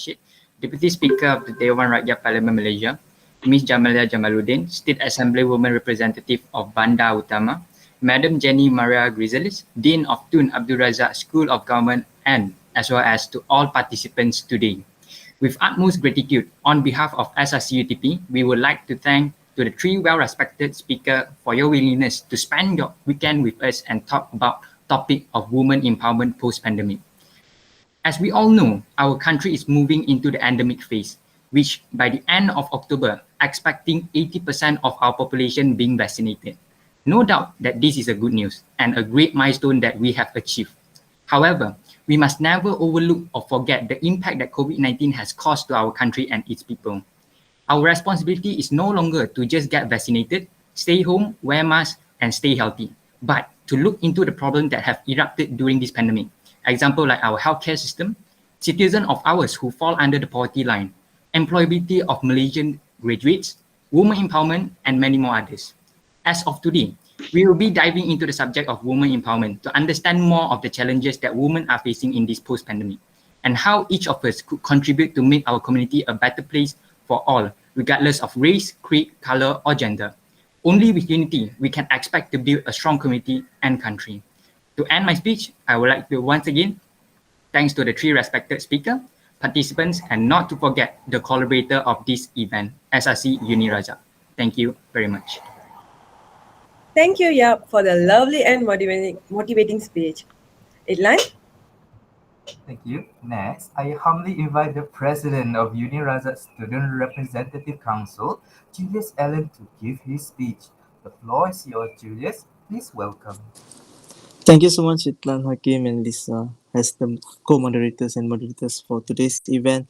Rashid, Deputy Speaker of the Dewan Rakyat Parliament Malaysia, Ms. Jamaliah Jamaluddin, State Assembly Woman Representative of Bandar Utama, Madam Jenny Maria Gryzelius, Dean of Tun Razak School of Government, and as well as to all participants today. With utmost gratitude, on behalf of SRC-UTP, we would like to thank to the three well-respected speakers for your willingness to spend your weekend with us and talk about topic of women empowerment post-pandemic. As we all know, our country is moving into the endemic phase, which by the end of October, expecting 80% of our population being vaccinated. No doubt that this is a good news and a great milestone that we have achieved. However, we must never overlook or forget the impact that COVID-19 has caused to our country and its people. Our responsibility is no longer to just get vaccinated, stay home, wear masks, and stay healthy, but to look into the problems that have erupted during this pandemic. Example like our healthcare system, citizens of ours who fall under the poverty line, employability of Malaysian graduates, women empowerment, and many more others. As of today, we will be diving into the subject of women empowerment to understand more of the challenges that women are facing in this post-pandemic and how each of us could contribute to make our community a better place for all, regardless of race, creed, color, or gender. Only with unity, we can expect to build a strong community and country. To end my speech, I would like to once again, thanks to the three respected speakers, participants, and not to forget the collaborator of this event, SRC UNIRAZAK. Thank you very much. Thank you, Yap, for the lovely and motivating speech. Idlan? Thank you. Next, I humbly invite the President of UNIRAZAK Student Representative Council, Julius Allen, to give his speech. The floor is yours, Julius. Please welcome. Thank you so much, Itlan, Hakim, and Lisa, as the co-moderators and moderators for today's event.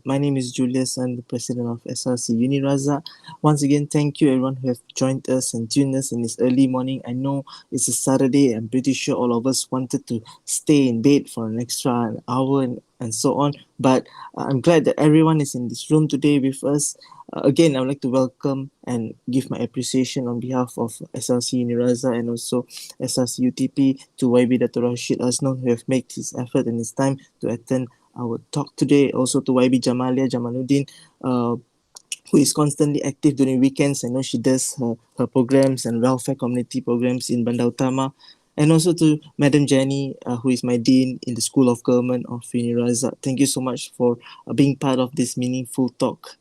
My name is Julius. I'm the president of SRC UNIRAZAK. Once again, thank you everyone who have joined us and tuned us in this early morning. I know it's a Saturday. I'm pretty sure all of us wanted to stay in bed for an extra hour and so on. But I'm glad that everyone is in this room today with us. Again, I would like to welcome and give my appreciation on behalf of SRC UNIRAZAK and also SRC UTP to YB Dato Rashid Hasnon, who have made his effort and his time to attend our talk today. Also to YB Jamaliah Jamaluddin, who is constantly active during weekends. I know she does her programs and welfare community programs in Bandar Utama. And also to Madam Jenny, who is my Dean in the School of Government of UNIRAZAK. Thank you so much for being part of this meaningful talk.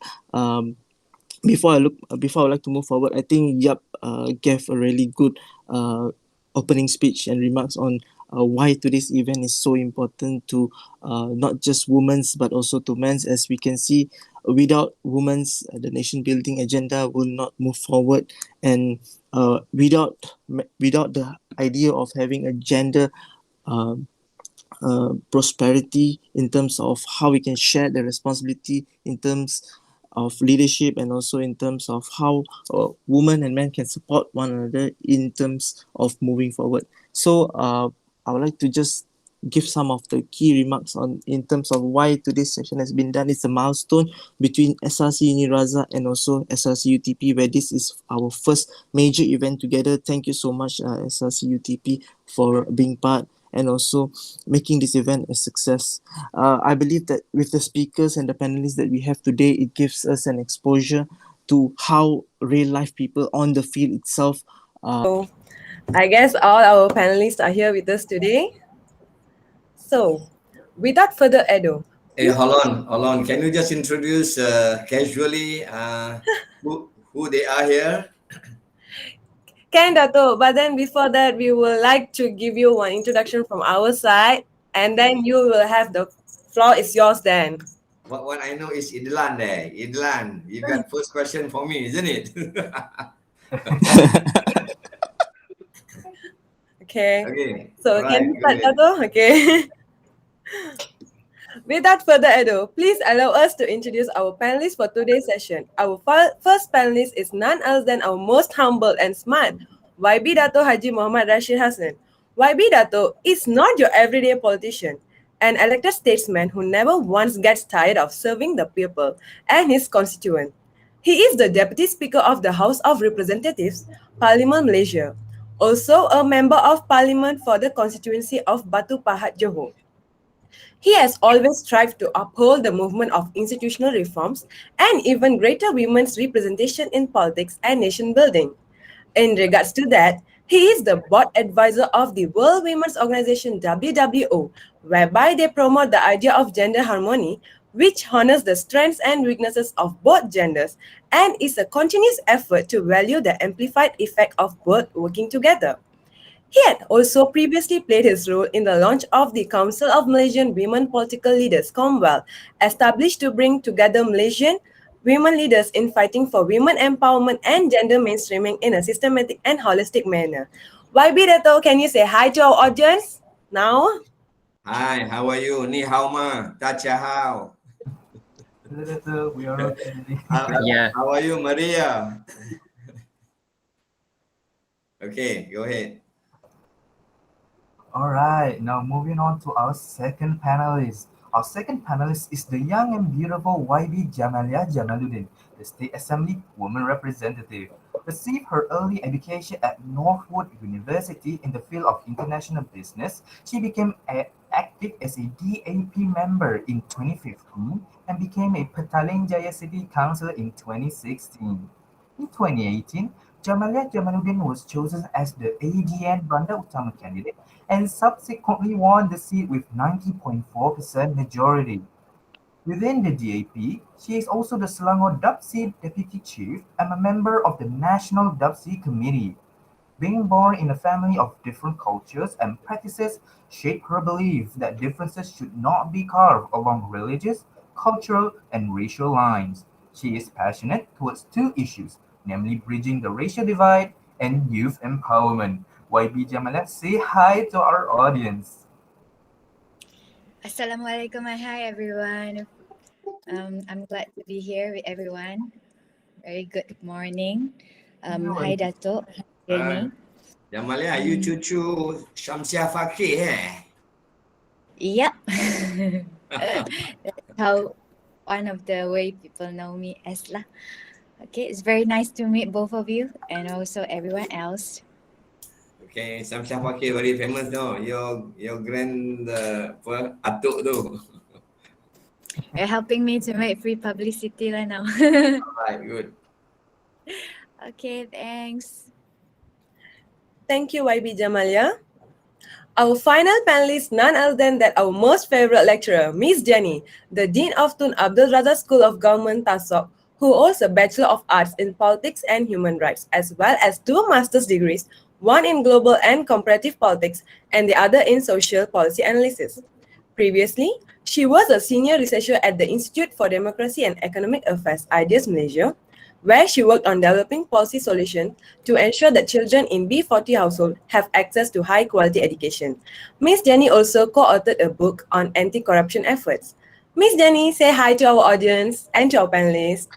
Before I would like to move forward, I think Yap gave a really good opening speech and remarks on why today's event is so important to not just women's but also to men's. As we can see, without women's, the nation building agenda will not move forward, and without the idea of having a gender prosperity in terms of how we can share the responsibility in terms of leadership and also in terms of how women and men can support one another in terms of moving forward. So I would like to just give some of the key remarks on in terms of why today's session has been done. It's a milestone between SRC UNIRAZAK and also SRC UTP, where this is our first major event together. Thank you so much, SRC UTP, for being part and also making this event a success. I believe that with the speakers and the panelists that we have today, it gives us an exposure to how real life people on the field itself. So, I guess all our panelists are here with us today. So, without further ado. Hey, hold on. Can you just introduce casually who they are here? Can, Dato, but then before that, we would like to give you one introduction from our side, and then you will have the floor is yours then. What I know is Idlan there. Idlan, you got first question for me, isn't it? Okay. So right, can you start, Dato? Okay. Without further ado, please allow us to introduce our panelists for today's session. Our first panelist is none other than our most humble and smart, YB Dato Haji Muhammad Rashid Hasnon. YB Dato is not your everyday politician, an elected statesman who never once gets tired of serving the people and his constituent. He is the Deputy Speaker of the House of Representatives, Parliament Malaysia, also a Member of Parliament for the constituency of Batu Pahat, Johor. He has always strived to uphold the movement of institutional reforms and even greater women's representation in politics and nation building. In regards to that, he is the board advisor of the World Women's Organization WWO, whereby they promote the idea of gender harmony, which honors the strengths and weaknesses of both genders and is a continuous effort to value the amplified effect of both working together. He had also previously played his role in the launch of the Council of Malaysian Women Political Leaders Commonwealth, established to bring together Malaysian women leaders in fighting for women empowerment and gender mainstreaming in a systematic and holistic manner. YB Dato, can you say hi to our audience now? Hi, how are you? Ni hao ma, ta chia hao. Hello, Dato. We are okay. Yeah. How are you, Maria? Okay, go ahead. All right, now moving on to our second panelist. Our second panelist is the young and beautiful YB Jamaliah Jamaluddin, the State Assembly Woman Representative. Received her early education at Northwood University in the field of international business, she became active as a DAP member in 2015 and became a Petaling Jaya City Councillor in 2016. In 2018, Jamaliah Jamaluddin was chosen as the ADN Bandar Utama candidate and subsequently won the seat with 90.4% majority. Within the DAP, she is also the Selangor Dapsi Deputy Chief and a member of the National Dapsi Committee. Being born in a family of different cultures and practices shaped her belief that differences should not be carved along religious, cultural, and racial lines. She is passionate towards two issues, namely bridging the racial divide and youth empowerment. YB Jamalah, say hi to our audience. Assalamualaikum and hi everyone. I'm glad to be here with everyone. Very good morning. Hi Dato, hi Jenny. Jamaliah, you cucu Syamsiah Fakir Yep. That's how one of the way people know me as lah. Okay, it's very nice to meet both of you and also everyone else. Okay, Syamsiah Fakir very famous no. Your grand atuk tu. You're helping me to make free publicity lah now. Alright, good. Okay, thanks. Thank you, YB Jamaliah. Our final panelist, none other than that our most favorite lecturer, Miss Jenny, the Dean of Tun Abdul Razak School of Government Tasok, who holds a Bachelor of Arts in Politics and Human Rights, as well as 2 master's degrees, one in Global and Comparative Politics and the other in Social Policy Analysis. Previously, she was a senior researcher at the Institute for Democracy and Economic Affairs, IDEAS Malaysia, where she worked on developing policy solutions to ensure that children in B40 households have access to high-quality education. Miss Jenny also co-authored a book on anti-corruption efforts. Miss Jenny, say hi to our audience and to our panelists.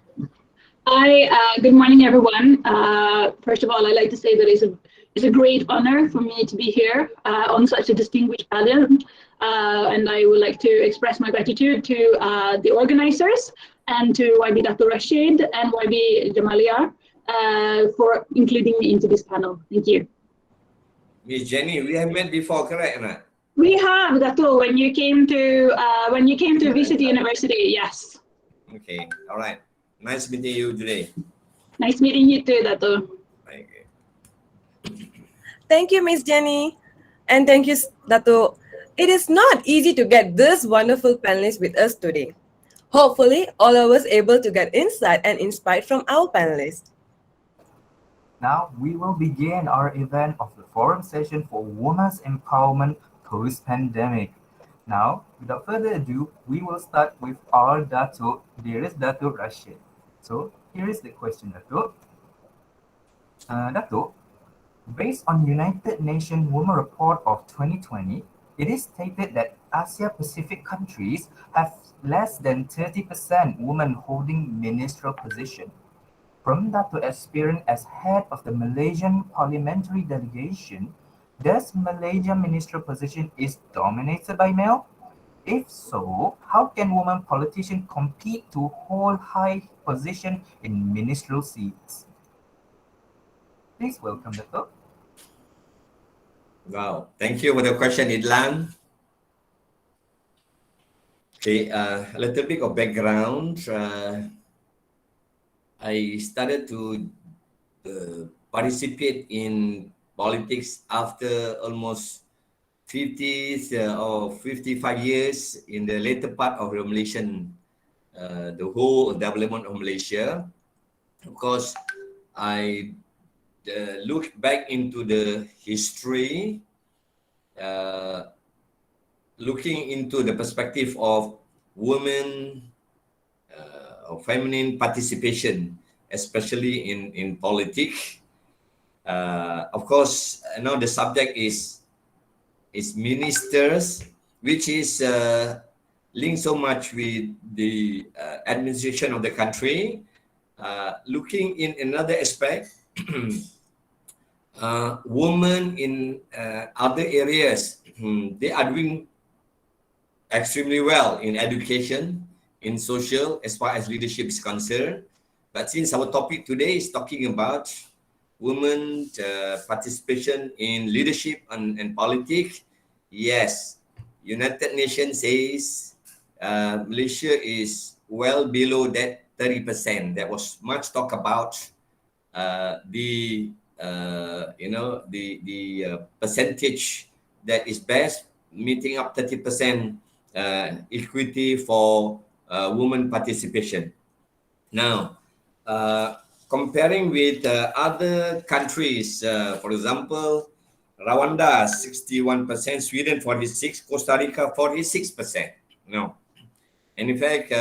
Hi, good morning, everyone. First of all, I'd like to say that it's a great honor for me to be here on such a distinguished panel. And I would like to express my gratitude to the organizers and to YB Dato Rashid and YB Jamaliah for including me into this panel. Thank you. Miss Jenny, we have met before, correct or not? We have, Dato, when you came to visit the university, yes. Okay, all right. Nice meeting you today. Nice meeting you too, Dato. Okay. Thank you, Miss Jenny. And thank you, Dato. It is not easy to get this wonderful panelists with us today. Hopefully, all of us able to get insight and inspired from our panelists. Now we will begin our event of the forum session for women's empowerment post-pandemic. Now, without further ado, we will start with our Dato, dearest Dato Rashid. So here is the question, Dato. Dato, based on United Nations Women Report of 2020, it is stated that Asia-Pacific countries have less than 30% women holding ministerial position. From Dato experience as head of the Malaysian parliamentary delegation, does Malaysia ministerial position is dominated by male? If so, how can women politicians compete to hold high position in ministerial seats? Please welcome Dato. Wow, thank you for the question, Idlan. Okay, a little bit of background. I started to participate in politics after almost 50 or 55 years in the later part of the Malaysian, the whole development of Malaysia. Of course, I look back into the history, looking into the perspective of women or feminine participation, especially in politics. Of course, now the subject is ministers, which is linked so much with the administration of the country. Looking in another aspect, women in other areas, they are doing extremely well in education, in social, as far as leadership is concerned. But since our topic today is talking about women participation in leadership and politics, yes, United Nations says Malaysia is well below that 30%. There was much talk about the percentage that is best meeting up 30% equity for women participation. Now, comparing with other countries, for example, Rwanda 61%, Sweden 46%, Costa Rica 46%. No, and in fact,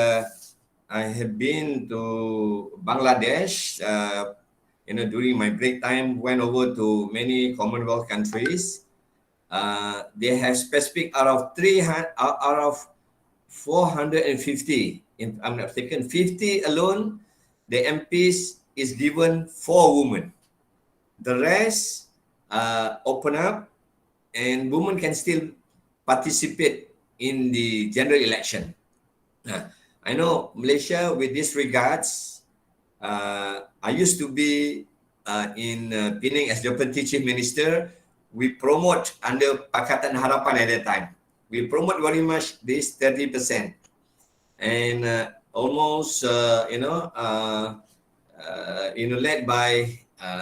I have been to Bangladesh. During my break time, went over to many Commonwealth countries. They have specific out of 450, if I'm not mistaken, 50 alone, the MPs is given 4 women. The rest open up, and women can still participate in the general election. I know Malaysia, with this regards, I used to be in Penang as Deputy Chief Minister. We promote under Pakatan Harapan at that time. We promote very much this 30%. And almost, led by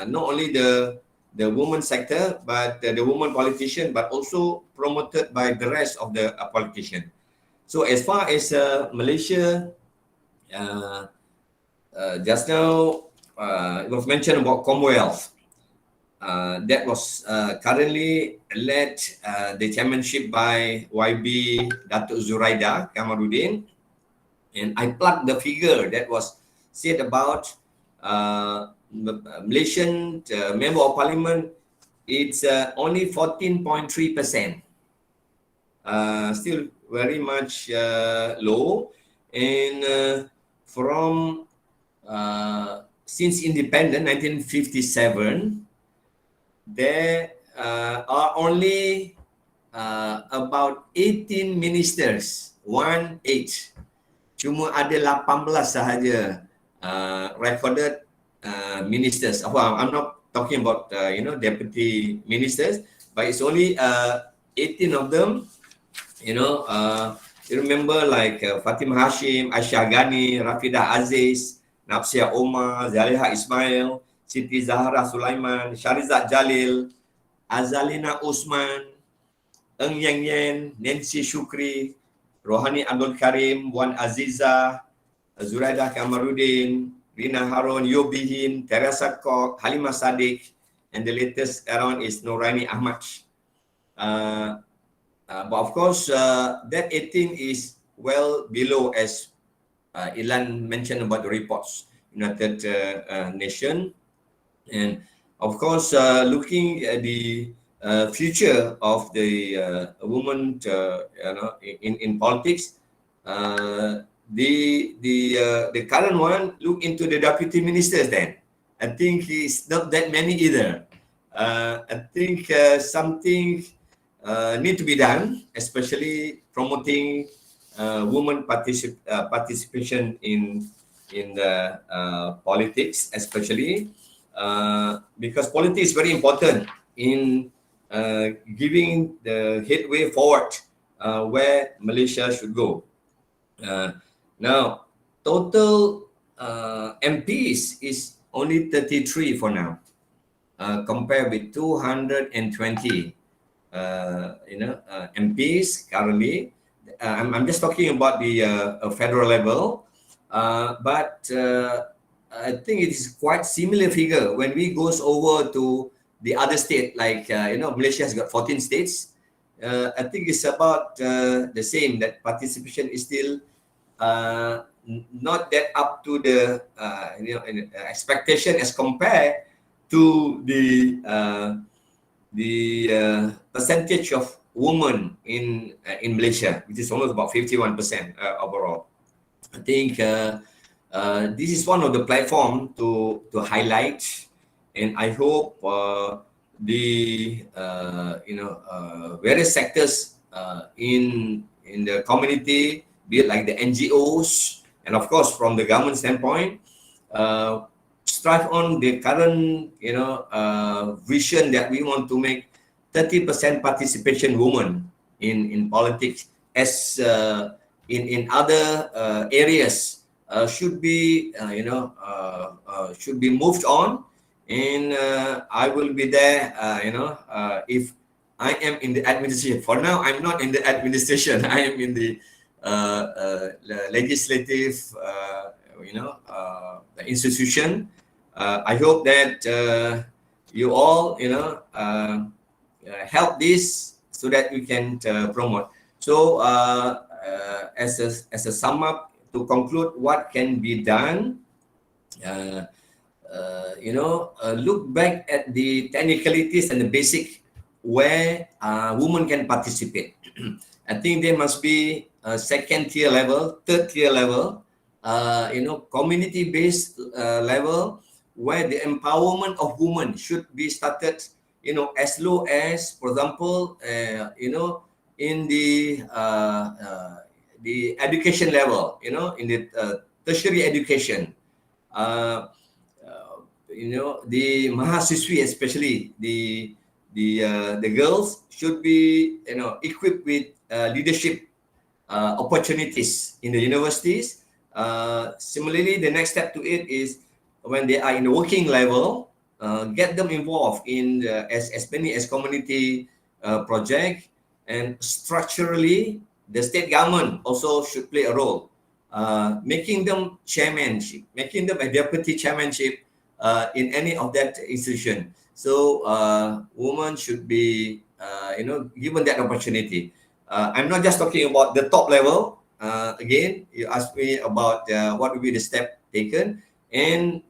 not only the woman sector, but the woman politician, but also promoted by the rest of the politician. So as far as Malaysia, just now it was mentioned about Commonwealth. That was currently led the chairmanship by YB Dato Zuraida Kamaruddin. And I plugged the figure that was said about Malaysian member of parliament. It's only 14.3%. Still very much low. And from since independence, 1957, there are only about 18 ministers, 18. Cuma ada 18 sahaja recorded ministers. I'm not talking about deputy ministers, but it's only 18 of them. You remember like Fatimah Hashim, Aisyah Ghani, Rafidah Aziz, Nafsia Omar, Zaliha Ismail, Siti Zahra Sulaiman, Sharizat Jalil, Azalina Usman, Eng Yang Yen, Nancy Shukri, Rohani Abdul Karim, Wan Aziza, Zuraidah Kamaruddin, Rina Harun, Yobihin, Teresa Kok, Halimah Sadiq, and the latest around is Noraini Ahmad. But of course, that 18 is well below, as Ilan mentioned about the reports, United Nations. And of course, looking at the future of the women, in politics, the current one look into the deputy ministers. Then I think it's not that many either. I think something need to be done, especially promoting women participation in the politics, especially because politics is very important in giving the headway forward where Malaysia should go. Now, total MPs is only 33 for now, compared with 220 MPs currently. I'm just talking about the federal level, but I think it is quite similar figure when we goes over to the other state, like Malaysia has got 14 states. I think it's about the same, that participation is still not that up to the expectation as compared to the percentage of women in Malaysia, which is almost about 51% overall. I think this is one of the platform to highlight, and I hope the various sectors in the community, be it like the NGOs, and of course from the government standpoint, strive on the current vision that we want to make 30% participation women in politics, as in other areas should be moved on. And I will be there if I am in the administration. For now, I'm not in the administration. I am in the legislative institution. I hope that you all help this so that we can promote. So as a sum up, to conclude what can be done, look back at the technicalities and the basic where women can participate. I think there must be a second tier level, third tier level, community-based level, where the empowerment of women should be started, as low as, for example, in the education level, in the tertiary education, the mahasiswi, especially the girls, should be equipped with leadership opportunities in the universities. Similarly, the next step to it is when they are in the working level, get them involved in as many as community project, and structurally the state government also should play a role, making them chairmanship, making them a deputy chairmanship in any of that institution. So women should be given that opportunity. I'm not just talking about the top level. Again, you asked me about what will be the step taken, and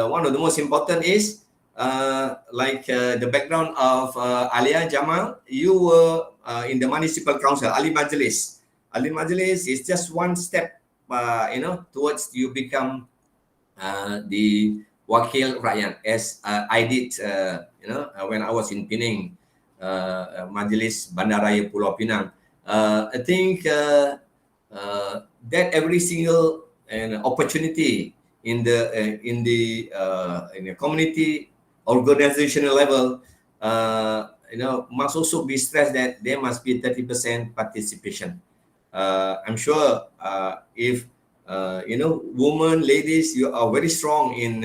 one of the most important is the background of Alia Jamal. You were in the municipal council, Ali Majlis. Ali Majlis is just one step, towards you become the Wakil Rakyat, as I did, when I was in Penang, Majlis Bandaraya Pulau Pinang. I think that every single opportunity in the community organizational level, must also be stressed that there must be 30% participation. I'm sure if women, ladies, you are very strong in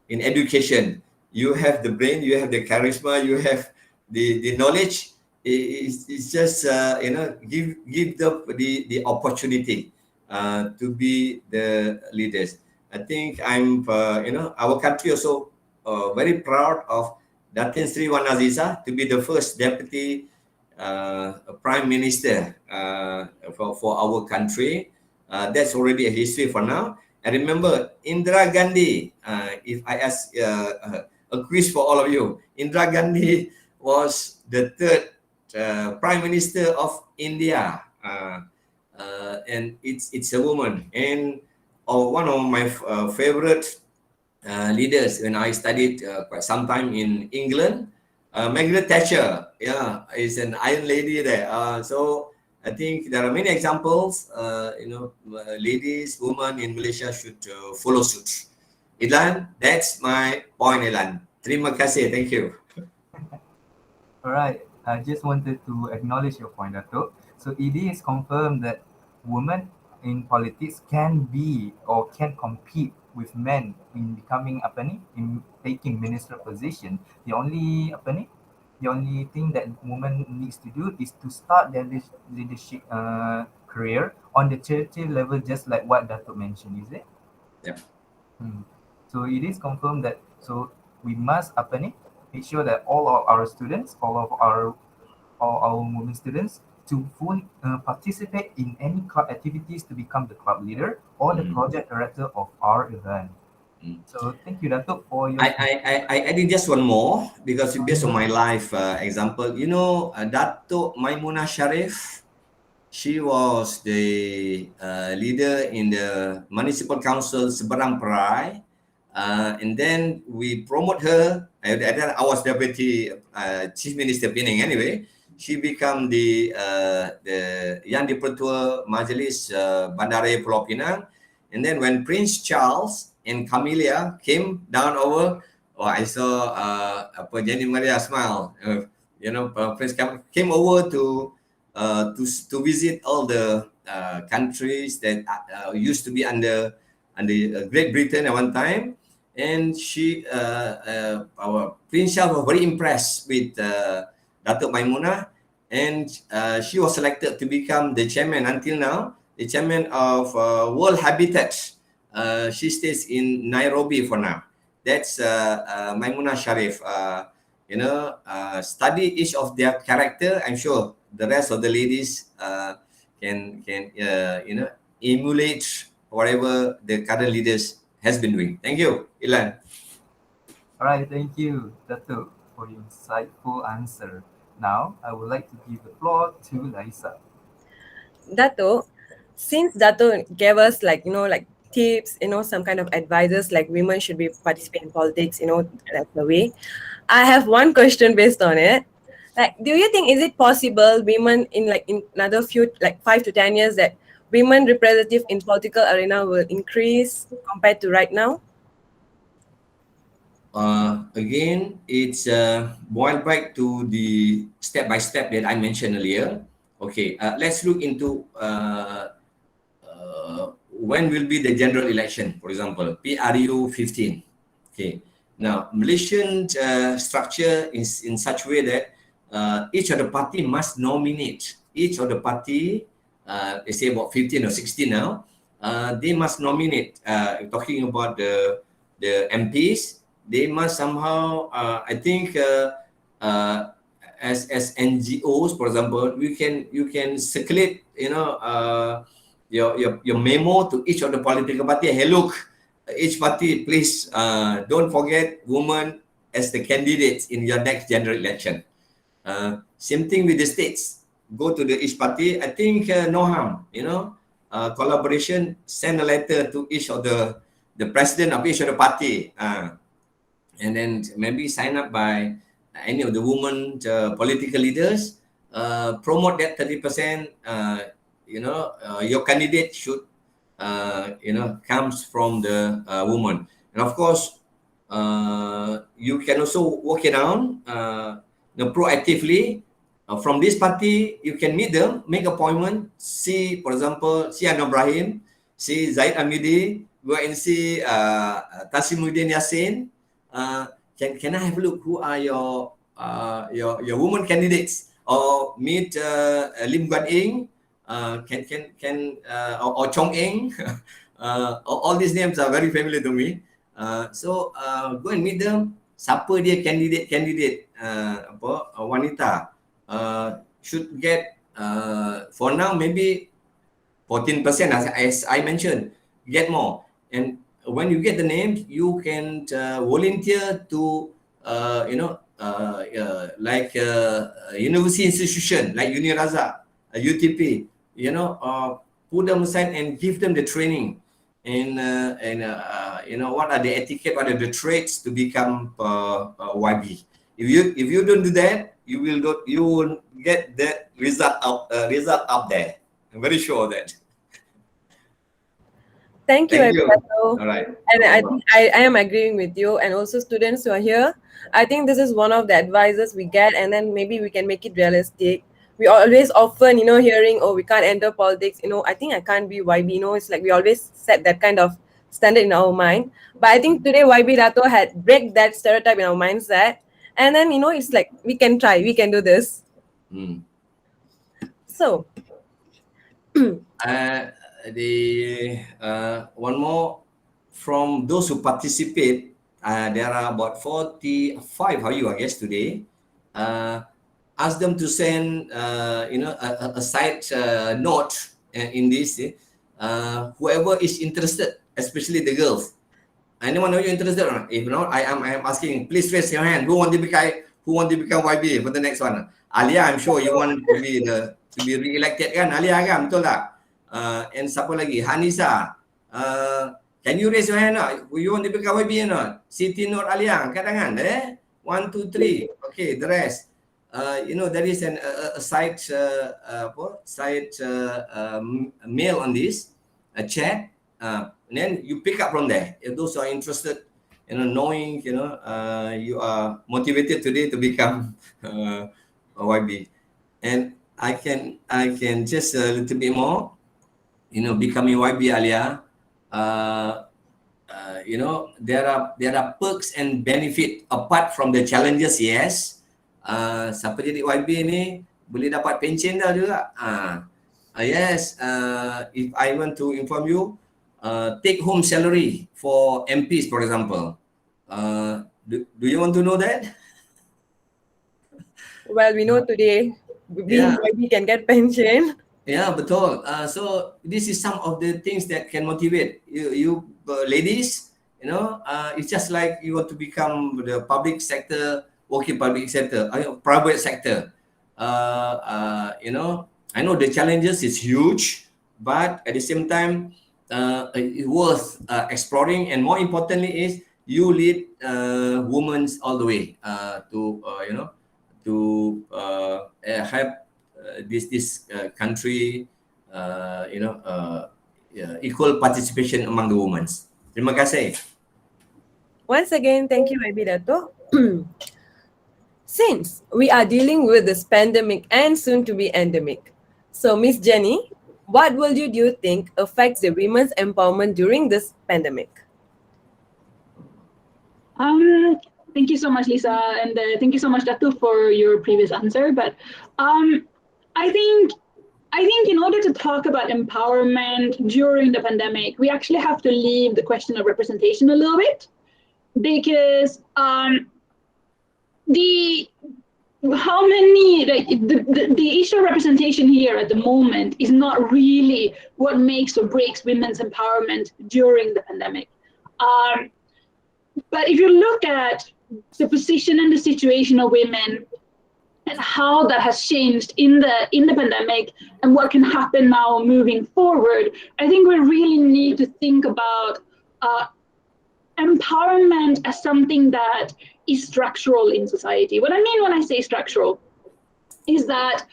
education. You have the brain, you have the charisma, you have the knowledge. It's just give them the opportunity to be the leaders. I think our country also very proud of Datin Sri Wan Aziza to be the first deputy prime minister for our country. That's already a history for now. And remember, Indira Gandhi, if I ask a quiz for all of you, Indira Gandhi was the third prime minister of India, and it's a woman. And one of my favorite leaders when I studied quite some time in England, Margaret Thatcher, is an iron lady there. So I think there are many examples. Ladies, women in Malaysia should follow suit. Idlan, that's my point, Idlan. Terima kasih. Thank you. All right. I just wanted to acknowledge your point, Dato. So ED is confirmed that women in politics can be or can compete with men in becoming in taking minister position. The only the only thing that women needs to do is to start their leadership career on the charity level, just like what Dato mentioned, is it? Yep. So it is confirmed that we must make sure that all of our students, all our women students, to fully participate in any club activities to become the club leader or the project director of our event. So thank you, Dato, for your. I added just one more because based on my life example, Dato Maimunah Sharif, she was the leader in the municipal council Seberang Perai, and then we promote her. And then I was deputy chief minister Penang. Anyway, she became the Yang di-Pertua Majlis Bandar Pulau Pinang, and then when Prince Charles and Camilla came down over, I saw Jenny Maria smile. Prince came over to visit all the countries that used to be under Great Britain at one time, and our Prince Charles was very impressed with Dato Maimunah, and she was selected to become the chairman until now, the chairman of World Habitat. She stays in Nairobi for now. That's Maimunah Sharif. Study each of their character. I'm sure the rest of the ladies can emulate whatever the current leaders has been doing. Thank you, Ilan. All right, thank you, Dato, for your insightful answer. Now, I would like to give the floor to Laisa. Dato, since Dato gave us tips, some kind of advices like women should be participating in politics, that's the way. I have one question based on it. Do you think is it possible women in another few 5 to 10 years that women representative in political arena will increase compared to right now? Again, it's boiled back to the step by step that I mentioned earlier. Okay, let's look into when will be the general election, for example, PRU 15. Okay, now Malaysian structure is in such way that each of the party must nominate. Each of the party, they say about 15 or 16 now, they must nominate. Talking about the MPs, they must somehow, I think, as NGOs, for example, you can circulate, your memo to each of the political party. Hey, look, each party, please don't forget women as the candidates in your next general election. Same thing with the states. Go to each party. I think no harm, collaboration. Send a letter to each of the president of each of the party, and then maybe sign up by any of the women political leaders. Promote that 30%. Your candidate should, comes from the woman. And of course, you can also work it on proactively. From this party, you can meet them, make appointment. See, for example, see Anwar Ibrahim, see Zaid Amidi, go and see Tasimuddin Yassin. Can I have a look? Who are your women candidates? Or meet Lim Guan Eng. Or Chong Eng. All these names are very familiar to me. So go and meet them. Siapa dia candidate wanita should get for now maybe 14% as I mentioned, get more. And when you get the names, you can volunteer to university institution like UNIRAZAK, UTP, put them aside and give them the training, and what are the etiquette, what are the traits to become YB. If you don't do that, you will get that result up there. I'm very sure of that. Thank you, Dato. All right. And I think I am agreeing with you, and also students who are here. I think this is one of the advices we get, and then maybe we can make it realistic. we always often, hearing, oh, we can't enter politics. I think I can't be YB. It's like we always set that kind of standard in our mind. But I think today YB Dato had break that stereotype in our mindset. And then, it's like we can try, we can do this. Hmm. So, One more from those who participate. There are about 45 of you, I guess, today. Ask them to send, a side note in this. Whoever is interested, especially the girls. Anyone know you interested or not? If not, I am asking. Please raise your hand. Who want to become YB for the next one? Alia, I'm sure you want to be re-elected kan? Alia kan, betul tak? And siapa lagi? Hanisa. Can you raise your hand or not? You want to become YB or not? Siti Nur Alia, angkat tangan. 1, 2, 3. Okay, the rest. There is a side mail on this, a chat. And then you pick up from there. If those who are interested, knowing, you are motivated today to become a YB. And I can just a little bit more, becoming YB Alia. There are perks and benefit apart from the challenges. Yes. Siapa jadi YB ni boleh dapat pension dah juga. Yes. If I want to inform you, take home salary for MPs, for example. Do you want to know that? well, we know today being YB can get pension. Yeah, betul. So this is some of the things that can motivate you ladies. It's just like you want to become the public sector, working public sector, private sector. I know the challenges is huge, but at the same time, it's worth exploring. And more importantly, is you lead women all the way to help this country, equal participation among the women. Terima kasih. Once again, thank you, YB Dato. Since we are dealing with this pandemic and soon to be endemic, so Miss Jenny, what do you think affects the women's empowerment during this pandemic? Thank you so much, Lisa, and thank you so much, Dato, for your previous answer. But I think in order to talk about empowerment during the pandemic, we actually have to leave the question of representation a little bit, because the issue of representation here at the moment is not really what makes or breaks women's empowerment during the pandemic. But if you look at the position and the situation of women and how that has changed in the pandemic and what can happen now moving forward, I think we really need to think about empowerment as something that is structural in society. What I mean when I say structural is that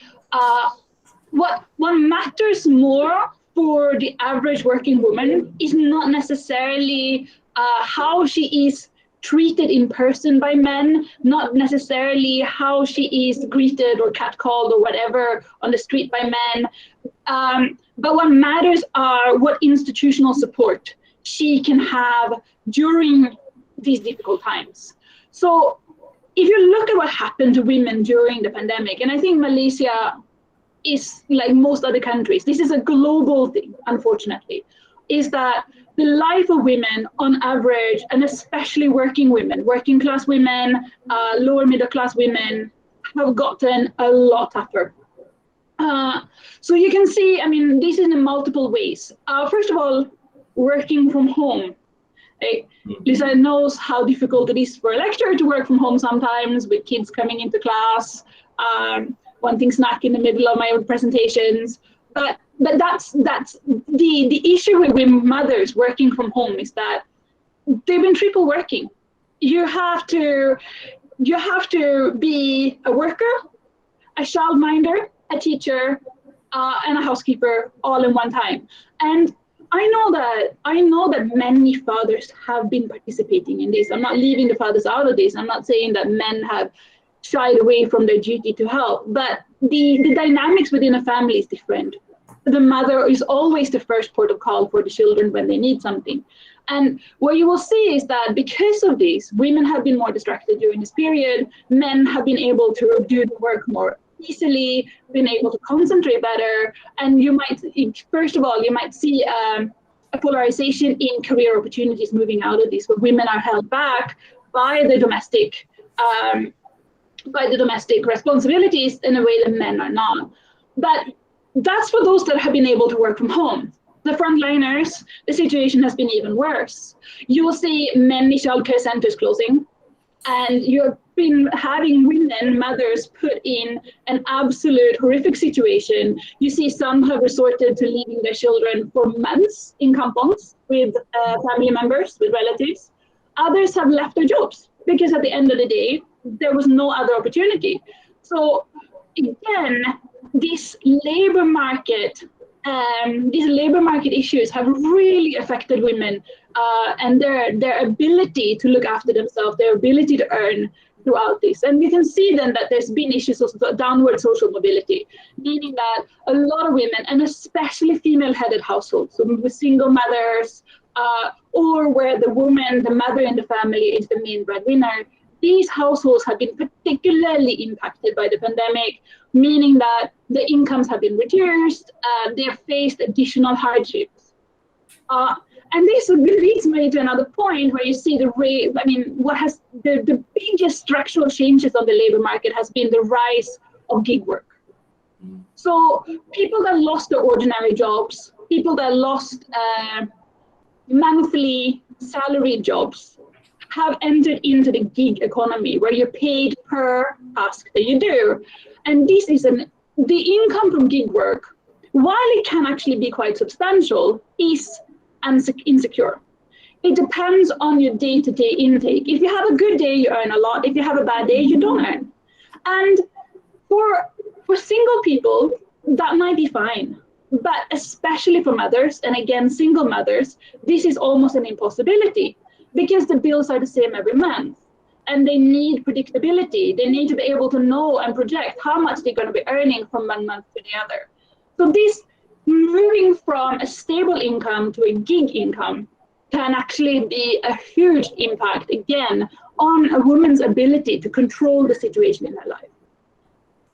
what matters more for the average working woman is not necessarily how she is treated in person by men, not necessarily how she is greeted or catcalled or whatever on the street by men, but what matters are what institutional support she can have during these difficult times. So if you look at what happened to women during the pandemic, and I think Malaysia is like most other countries, this is a global thing, unfortunately, is that the life of women on average, and especially working women, working class women, lower middle class women, have gotten a lot tougher. So you can see, I mean, this is in multiple ways. First of all, working from home. Lisa knows how difficult it is for a lecturer to work from home sometimes with kids coming into class, wanting snack in the middle of my presentations. But that's the issue with women mothers working from home is that they've been triple working. You have to be a worker, a childminder, a teacher, and a housekeeper all in one time. And I know that many fathers have been participating in this. I'm not leaving the fathers out of this. I'm not saying that men have shied away from their duty to help, but the dynamics within a family is different. The mother is always the first port of call for the children when they need something. And what you will see is that because of this, women have been more distracted during this period. Men have been able to do the work more easily, been able to concentrate better. And you might, first of all, you might see a polarization in career opportunities moving out of this, where women are held back by the domestic responsibilities in a way that men are not. But that's for those that have been able to work from home. The frontliners, the situation has been even worse. You will see many childcare centers closing, and you've been having women, mothers, put in an absolute horrific situation. You see some have resorted to leaving their children for months in kampongs with family members, with relatives. Others have left their jobs because at the end of the day, there was no other opportunity. So again, these labor market issues have really affected women and their ability to look after themselves, their ability to earn throughout this. And you can see then that there's been issues of downward social mobility, meaning that a lot of women, and especially female-headed households, so with single mothers, or where the woman, the mother in the family is the main breadwinner, these households have been particularly impacted by the pandemic, meaning that the incomes have been reduced, they have faced additional hardships. And this leads me to another point where you see the biggest structural changes on the labor market has been the rise of gig work. So people that lost their ordinary jobs, people that lost monthly salaried jobs, have entered into the gig economy where you're paid per task that you do. And this is the income from gig work, while it can actually be quite substantial, is insecure. It depends on your day-to-day intake. If you have a good day, you earn a lot. If you have a bad day, you don't earn. And for single people, that might be fine. But especially for mothers, and again, single mothers, this is almost an impossibility because the bills are the same every month. And they need predictability. They need to be able to know and project how much they're going to be earning from one month to the other. So this moving from a stable income to a gig income can actually be a huge impact, again, on a woman's ability to control the situation in her life.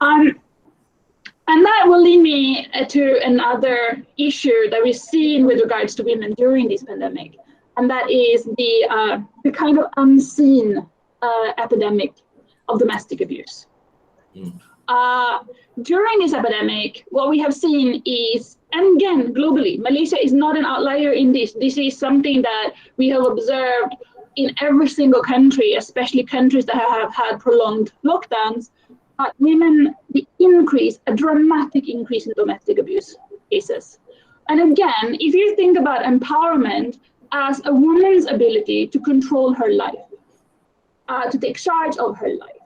And that will lead me to another issue that we've seen with regards to women during this pandemic, and that is the kind of unseen epidemic of domestic abuse. During this epidemic, what we have seen is, and again, globally, Malaysia is not an outlier in this. This is something that we have observed in every single country, especially countries that have had prolonged lockdowns. Women, a dramatic increase in domestic abuse cases. And again, if you think about empowerment as a woman's ability to control her life, to take charge of her life,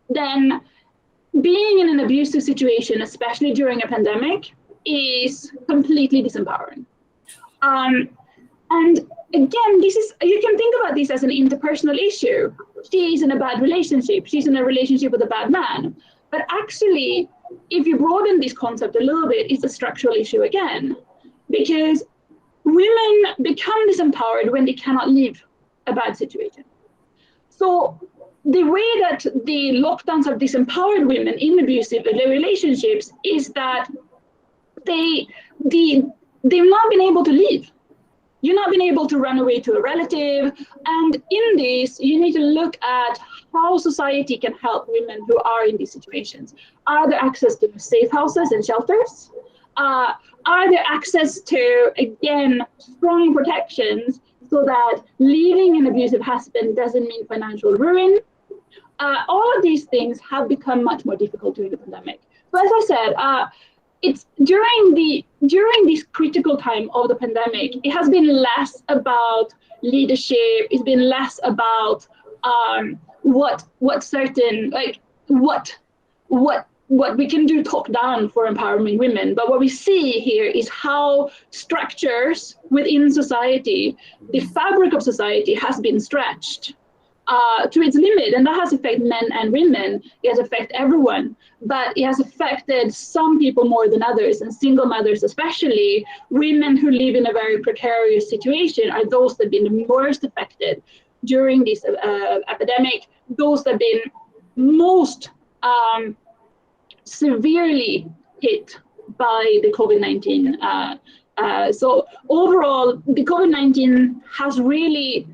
then being in an abusive situation, especially during a pandemic, is completely disempowering. And again, you can think about this as an interpersonal issue. She is in a bad relationship. She's in a relationship with a bad man. But actually, if you broaden this concept a little bit, it's a structural issue again, because women become disempowered when they cannot leave a bad situation. So the way that the lockdowns have disempowered women in abusive relationships is that they've not been able to leave. You've not been able to run away to a relative. And in this, you need to look at how society can help women who are in these situations. Are there access to safe houses and shelters? Are there access to, again, strong protections so that leaving an abusive husband doesn't mean financial ruin? All of these things have become much more difficult during the pandemic. So as I said, it's during this critical time of the pandemic, it has been less about leadership. It's been less about what we can do top down for empowering women. But what we see here is how structures within society, the fabric of society, has been stretched to its limit, and that has affected men and women. It has affected everyone, but it has affected some people more than others, and single mothers especially. Women who live in a very precarious situation are those that have been the most affected during this epidemic, those that have been most severely hit by the COVID-19. So overall, the COVID-19 has really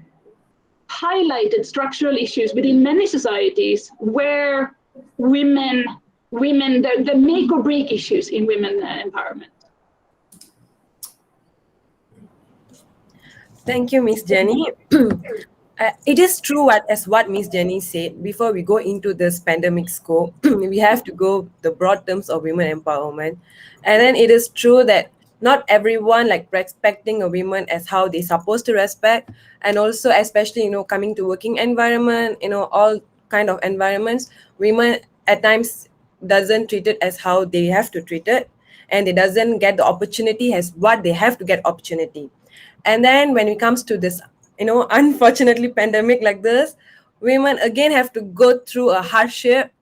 highlighted structural issues within many societies where women, the make or break issues in women empowerment. Thank you, Miss Jenny. It is true as what Miss Jenny said. Before we go into this pandemic scope, we have to go the broad terms of women empowerment. And then it is true that not everyone like respecting a woman as how they're supposed to respect. And also, especially, coming to working environment, all kind of environments, women at times doesn't treat it as how they have to treat it. And they doesn't get the opportunity as what they have to get opportunity. And then when it comes to this, unfortunately pandemic like this, women again have to go through a hardship.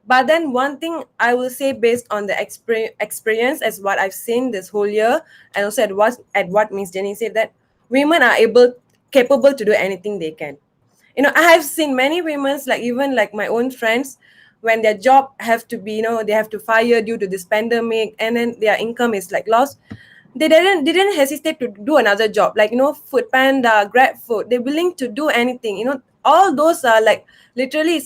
But then one thing I will say based on the experience as what I've seen this whole year, and also at what Miss Jenny said, that women are capable to do anything they can. I have seen many women, like even like my own friends, when their job have to be, they have to fire due to this pandemic, and then their income is like lost. They didn't hesitate to do another job, like Food Panda, Grab Food. They're willing to do anything. All those are like literally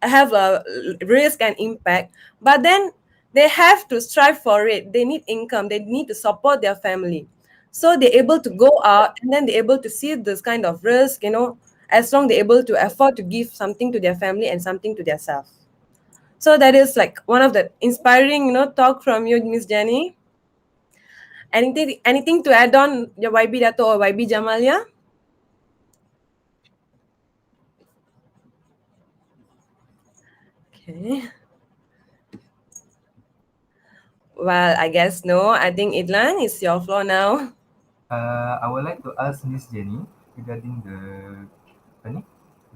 have a risk and impact, but then they have to strive for it. They need income. They need to support their family, so they're able to go out, and then they're able to see this kind of risk. As long they're able to afford to give something to their family and something to themselves. So that is like one of the inspiring, talk from you, Miss Jenny. Anything to add on, your YB Dato or YB Jamaliah? Okay. Well, I guess no. I think Idlan, it's your floor now. I would like to ask Miss Jenny regarding the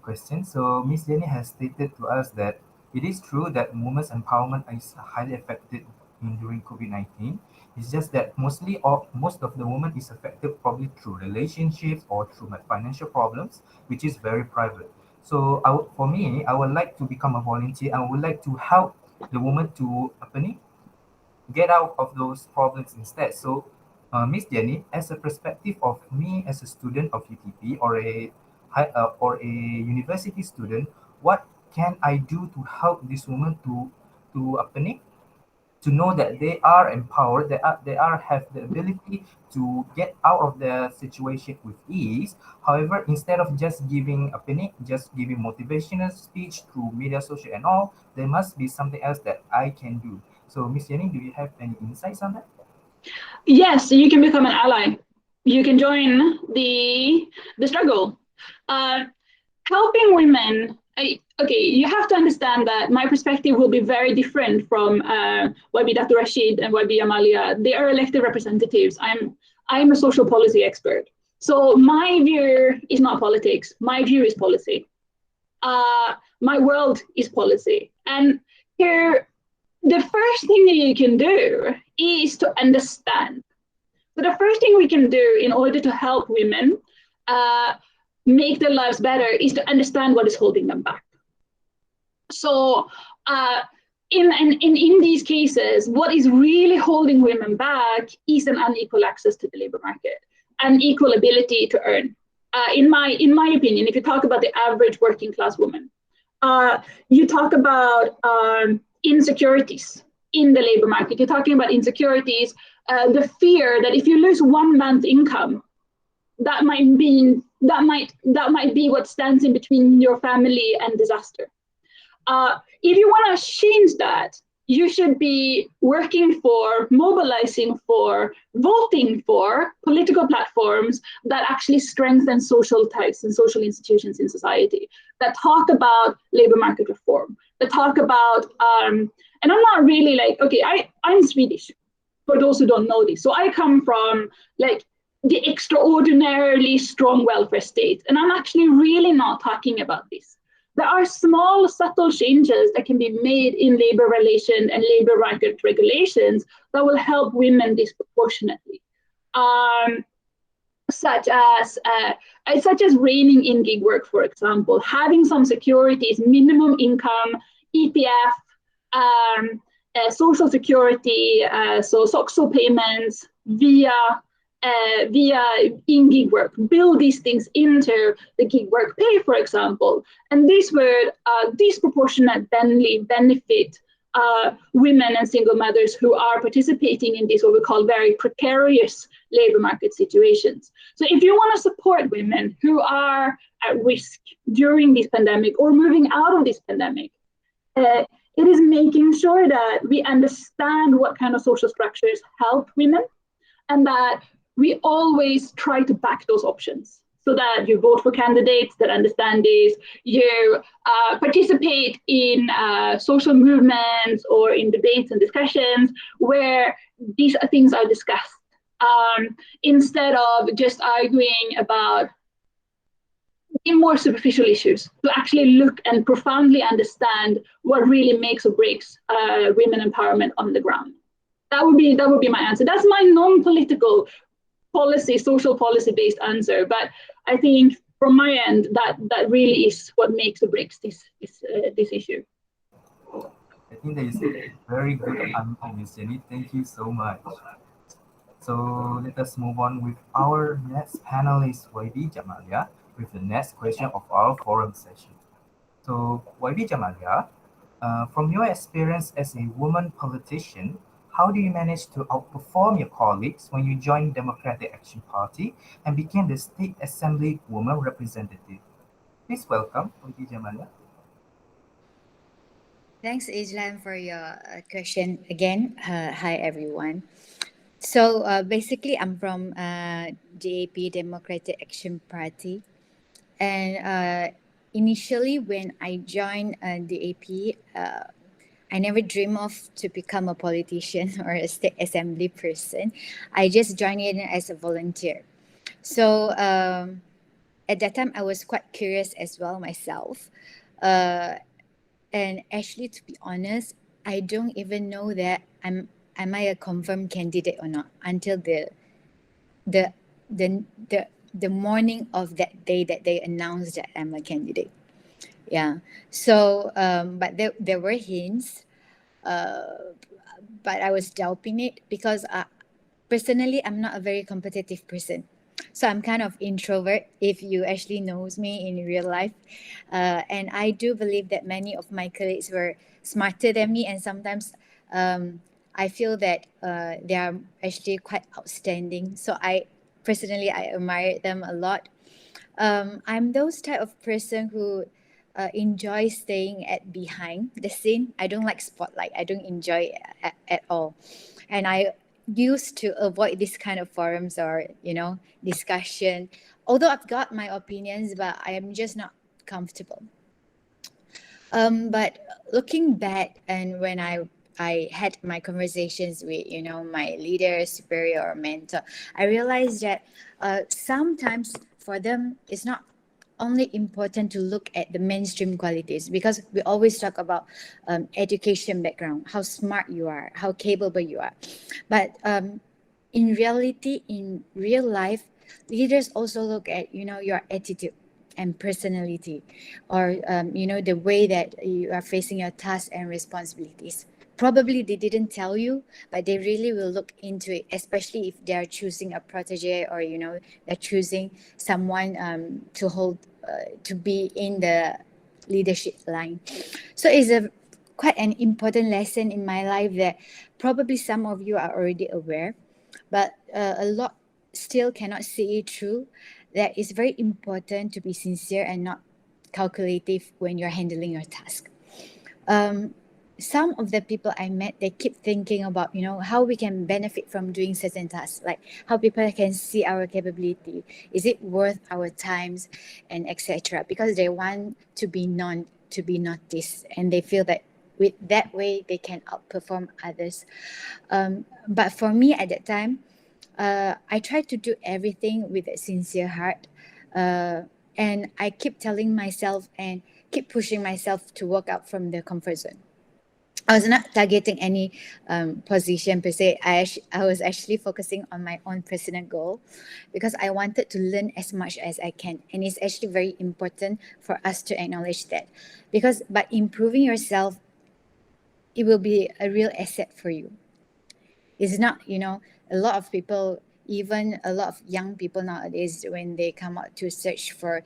question. So Miss Jenny has stated to us that it is true that women's empowerment is highly affected during COVID-19. It's just that most of the women is affected probably through relationships or through financial problems, which is very private. So for me, I would like to become a volunteer. I would like to help the woman to get out of those problems instead. So Miss Jenny, as a perspective of me as a student of UTP or a university student, what can I do to help this woman to know that they are empowered, they have the ability to get out of the situation with ease. However, instead of just giving motivational speech through media, social, and all, there must be something else that I can do. So, Miss Jenny, do you have any insights on that? Yes, you can become an ally. You can join the struggle. Helping women. Okay, you have to understand that my perspective will be very different from YB Dato Rashid and YB Jamaliah. They are elected representatives. I'm a social policy expert. So my view is not politics. My view is policy. My world is policy. And here, the first thing that you can do is to understand. So the first thing we can do in order to help women make their lives better is to understand what is holding them back. So in these cases, what is really holding women back is an unequal access to the labor market, unequal ability to earn. In my opinion, if you talk about the average working class woman, you talk about insecurities in the labor market. You're talking about insecurities, the fear that if you lose 1 month income, that might be what stands in between your family and disaster. If you want to change that, you should be working for, mobilizing for, voting for political platforms that actually strengthen social types and social institutions in society, that talk about labor market reform, that talk about, and I'm not really like, okay, I'm Swedish, for those who don't know this. So I come from like the extraordinarily strong welfare state. And I'm actually really not talking about this. There are small, subtle changes that can be made in labor relation and labor market regulations that will help women disproportionately. Such as reining in gig work, for example, having some securities, minimum income, EPF, social security, so SOCSO payments via in gig work, build these things into the gig work pay, for example. And this would disproportionately benefit women and single mothers who are participating in these what we call very precarious labor market situations. So if you want to support women who are at risk during this pandemic or moving out of this pandemic, it is making sure that we understand what kind of social structures help women, and that we always try to back those options, so that you vote for candidates that understand this, you participate in social movements or in debates and discussions where these things are discussed, instead of just arguing about more superficial issues, to actually look and profoundly understand what really makes or breaks women empowerment on the ground. That would be my answer. That's my non-political policy, social policy-based answer. But I think from my end, that really is what makes or breaks this issue. I think that is a very good answer, Ms. Jenny. Thank you so much. So let us move on with our next panelist, YB Jamaliah, with the next question of our forum session. So YB Jamaliah, from your experience as a woman politician, how do you manage to outperform your colleagues when you joined Democratic Action Party and became the State Assembly Woman Representative? Please welcome YB Jamaliah. Thanks, Ijlan, for your question again. Hi, everyone. So basically, I'm from DAP, Democratic Action Party. And initially, when I joined DAP, I never dreamed of to become a politician or a state assembly person. I just joined in as a volunteer. So at that time, I was quite curious as well myself. And actually, to be honest, I don't even know that am I a confirmed candidate or not until the morning of that day that they announced that I'm a candidate. Yeah. So, but there were hints, but I was doubting it because personally, I'm not a very competitive person. So I'm kind of introvert if you actually knows me in real life. And I do believe that many of my colleagues were smarter than me. And sometimes I feel that they are actually quite outstanding. So I admire them a lot. I'm those type of person who enjoy staying behind the scene. I don't like spotlight. I don't enjoy it at all. And I used to avoid this kind of forums or, discussion. Although I've got my opinions, but I am just not comfortable. But looking back, and when I had my conversations with, my leader, superior, or mentor, I realized that sometimes for them, it's not only important to look at the mainstream qualities, because we always talk about education background, how smart you are, how capable you are. But in reality, in real life, leaders also look at, your attitude and personality, or, the way that you are facing your tasks and responsibilities. Probably they didn't tell you, but they really will look into it, especially if they are choosing a protege or, they're choosing someone to hold, to be in the leadership line. So it's quite an important lesson in my life that probably some of you are already aware, but a lot still cannot see it through, that it's very important to be sincere and not calculative when you're handling your task. Some of the people I met, they keep thinking about, how we can benefit from doing certain tasks, like how people can see our capability. Is it worth our times, and etc. Because they want to be known, to be noticed, and they feel that with that way they can outperform others. But for me at that time, I try to do everything with a sincere heart. And I keep telling myself and keep pushing myself to work out from the comfort zone. I was not targeting any position per se. I was actually focusing on my own personal goal because I wanted to learn as much as I can. And it's actually very important for us to acknowledge that, because by improving yourself, it will be a real asset for you. It's not, a lot of people, even a lot of young people nowadays, when they come out to search for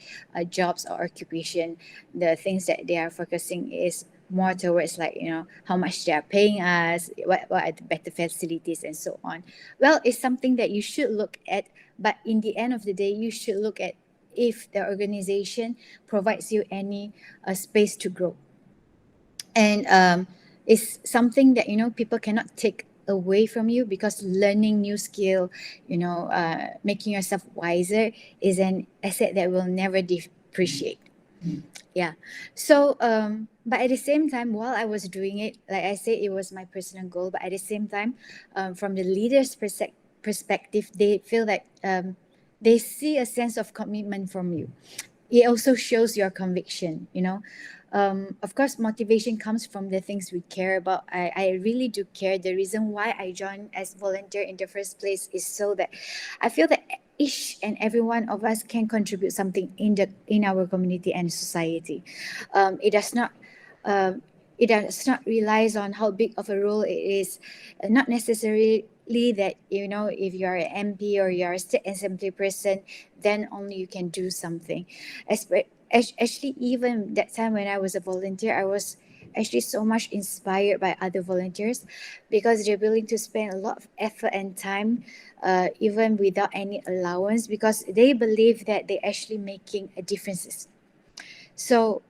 jobs or occupation, the things that they are focusing is more towards like, how much they are paying us, what are the better facilities and so on. Well, it's something that you should look at, but in the end of the day, you should look at if the organization provides you any space to grow. And it's something that people cannot take away from you, because learning new skill, making yourself wiser is an asset that will never depreciate. Yeah. So but at the same time, while I was doing it, like I said, it was my personal goal, but at the same time, from the leaders perspective, they feel that they see a sense of commitment from you. It also shows your conviction. Of course, motivation comes from the things we care about. I really do care. The reason why I joined as volunteer in the first place is so that I feel that each and every one of us can contribute something in our community and society. It does not relies on how big of a role it is. Not necessarily that if you are an MP or you are a state assembly person, then only you can do something. Actually, even that time when I was a volunteer, I was actually so much inspired by other volunteers, because they're willing to spend a lot of effort and time, even without any allowance, because they believe that they're actually making a difference. So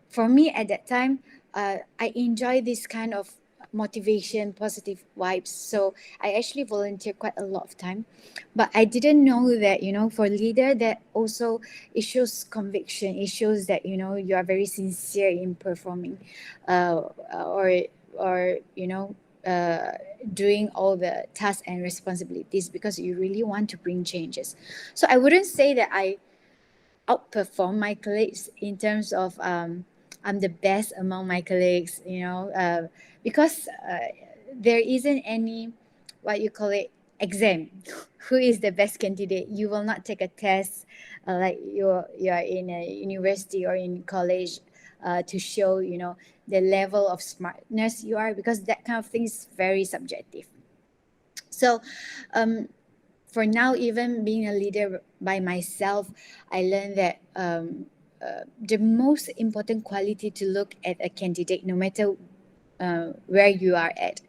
for me at that time, I enjoy this kind of motivation, positive vibes. So I actually volunteer quite a lot of time, but I didn't know that for leader, that also it shows conviction. It shows that you are very sincere in performing, or doing all the tasks and responsibilities, because you really want to bring changes. So I wouldn't say that I outperform my colleagues in terms of I'm the best among my colleagues, because there isn't any, what you call it, exam. Who is the best candidate? You will not take a test like you're in a university or in college to show the level of smartness you are, because that kind of thing is very subjective. So for now, even being a leader by myself, I learned that the most important quality to look at a candidate, no matter where you are at,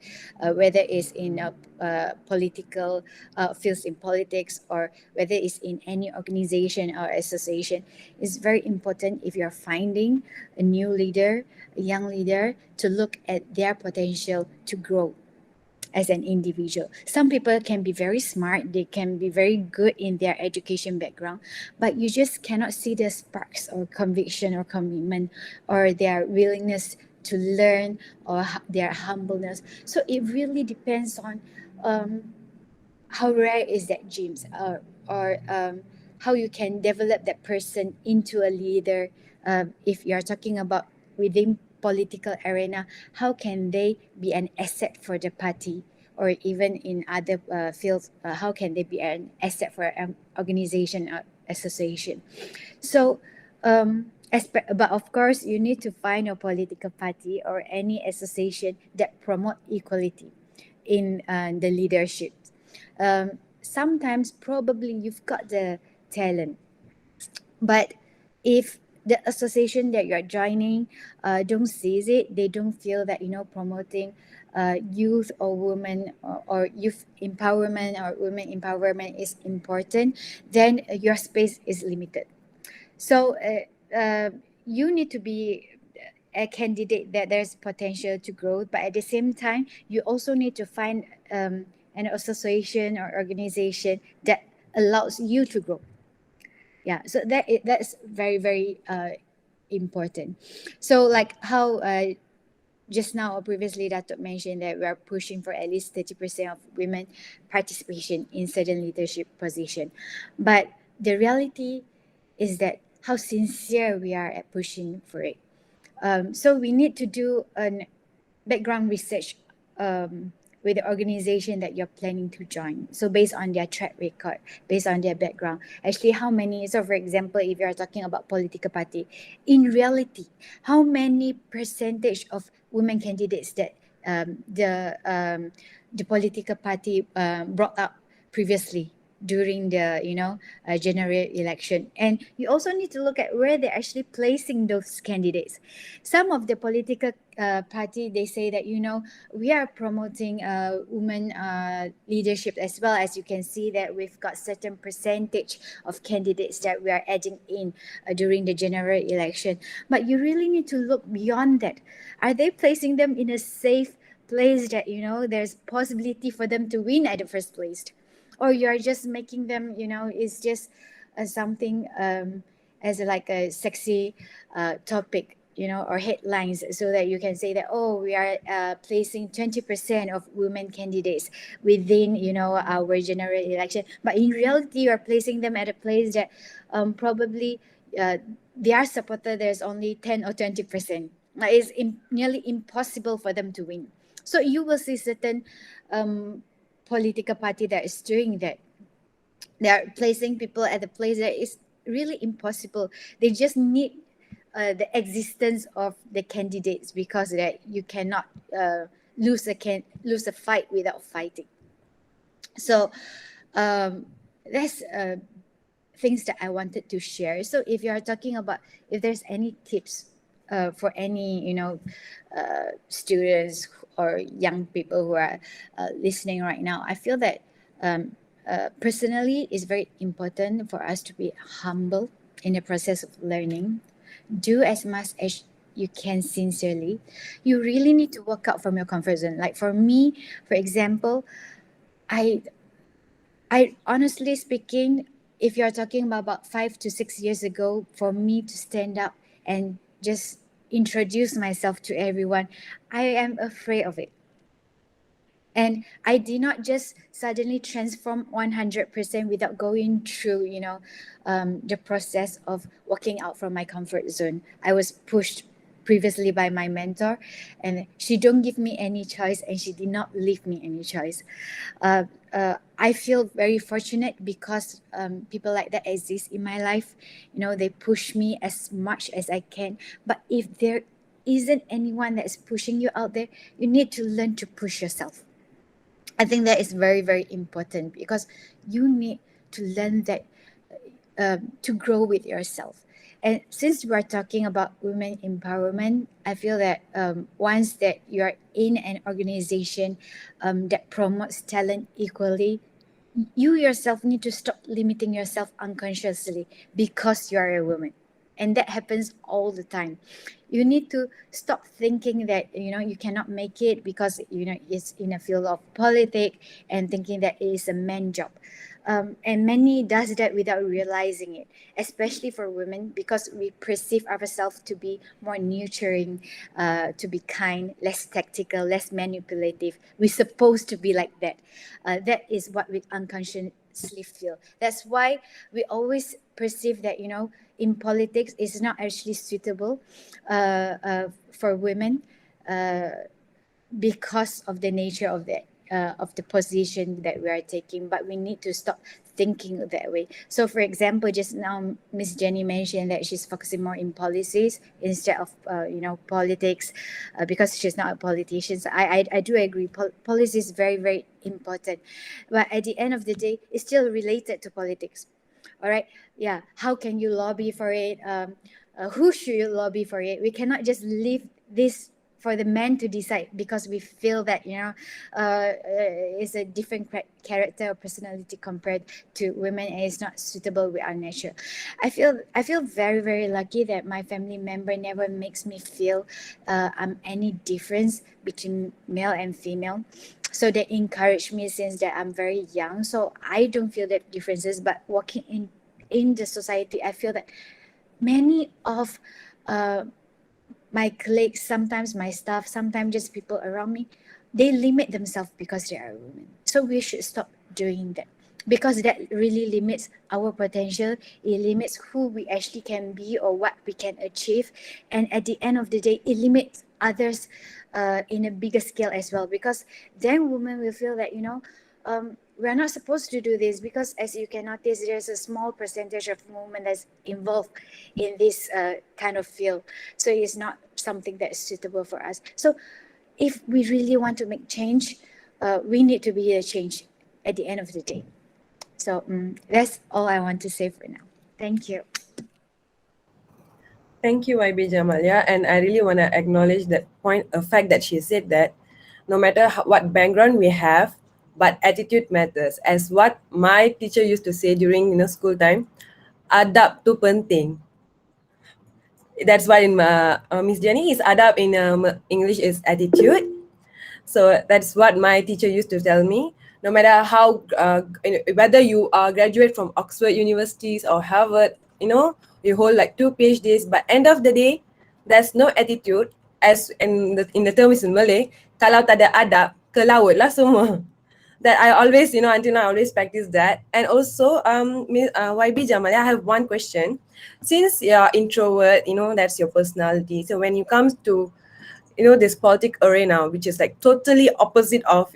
whether it's in political fields in politics, or whether it's in any organization or association, is very important if you're finding a new leader, a young leader, to look at their potential to grow as an individual. Some people can be very smart, they can be very good in their education background, but you just cannot see the sparks or conviction or commitment or their willingness to learn, or their humbleness. So it really depends on how rare is that genes, or how you can develop that person into a leader. If you're talking about within political arena, how can they be an asset for the party, or even in other fields, how can they be an asset for an organization or association? So but of course, you need to find a political party or any association that promote equality in the leadership. Sometimes probably you've got the talent, but if the association that you're joining don't seize it, they don't feel that promoting youth or women, or youth empowerment or women empowerment is important, then your space is limited. So you need to be a candidate that there's potential to grow, but at the same time, you also need to find an association or organization that allows you to grow. Yeah, so that's very, very important. So like how just now or previously Dato mentioned that we are pushing for at least 30% of women participation in certain leadership position. But the reality is that how sincere we are at pushing for it. So we need to do an background research with the organization that you're planning to join. So based on their track record, based on their background, actually how many, so for example, if you're talking about political party, in reality, how many percentage of women candidates that the political party brought up previously during the general election. And you also need to look at where they're actually placing those candidates. Some of the political party, they say that we are promoting women leadership as well. As you can see that we've got certain percentage of candidates that we are adding in during the general election. But you really need to look beyond that. Are they placing them in a safe place that there's possibility for them to win at the first place? Or you're just making them, it's just something as like a sexy topic, or headlines, so that you can say that, oh, we are placing 20% of women candidates within, our general election. But in reality, you are placing them at a place that probably their supporter, there's only 10 or 20%. It's nearly impossible for them to win. So you will see certain political party that is doing that. They are placing people at the place that is really impossible. They just need the existence of the candidates, because that you cannot lose a fight without fighting. So that's things that I wanted to share. So if you are talking about, if there's any tips for any students or young people who are listening right now, I feel that personally it's very important for us to be humble in the process of learning. Do as much as you can sincerely. You really need to work out from your comfort zone. Like for me, for example, I honestly speaking, if you're talking about 5 to 6 years ago, for me to stand up and just introduce myself to everyone, I am afraid of it. And I did not just suddenly transform 100% without going through, the process of walking out from my comfort zone. I was pushed previously by my mentor, and she don't give me any choice, and she did not leave me any choice. I feel very fortunate because people like that exist in my life. They push me as much as I can. But if there isn't anyone that's pushing you out there, you need to learn to push yourself. I think that is very, very important, because you need to learn that to grow with yourself. And since we are talking about women empowerment, I feel that once that you are in an organization that promotes talent equally, you yourself need to stop limiting yourself unconsciously because you are a woman. And that happens all the time. You need to stop thinking that you cannot make it because it's in a field of politics, and thinking that it is a man job. And many does that without realizing it, especially for women, because we perceive ourselves to be more nurturing, to be kind, less tactical, less manipulative. We're supposed to be like that. That is what we unconsciously feel. That's why we always perceive that in politics it's not actually suitable for women because of the nature of the position that we are taking. But we need to stop thinking that way. So for example, just now Miss Jenny mentioned that she's focusing more in policies instead of politics, because she's not a politician. So I do agree, policy is very, very important, but at the end of the day it's still related to politics. All right, yeah, how can you lobby for it? Who should you lobby for it? We cannot just leave this for the men to decide because we feel that it's a different character or personality compared to women, and it's not suitable with our nature. I feel very, very lucky that my family member never makes me feel I'm any difference between male and female. So they encourage me since that I'm very young. So I don't feel that differences. But walking in the society, I feel that many of my colleagues, sometimes my staff, sometimes just people around me, they limit themselves because they are women. So we should stop doing that, because that really limits our potential. It limits who we actually can be or what we can achieve, and at the end of the day, it limits others in a bigger scale as well, because then women will feel that we're not supposed to do this, because as you can notice, there's a small percentage of women that's involved in this kind of field, so it's not something that's suitable for us. So if we really want to make change, we need to be a change at the end of the day. So that's all I want to say for now. Thank you. Thank you, YB Jamalia. And I really want to acknowledge that point, a fact that she said that no matter what background we have, but attitude matters. As what my teacher used to say during school time, adab tu penting. That's why in Miss Jenny is adab in English is attitude. So that's what my teacher used to tell me. No matter how, whether you graduate from Oxford universities or Harvard, you hold like 2 PhDs, but end of the day, there's no attitude. As in the term is in Malay, kalau tak ada adab, ke laut lah semua. That I always, until now, I always practice that. And also, YB Jamalia, I have one question. Since you're introvert, that's your personality. So when you come to, this politic arena, which is like totally opposite of,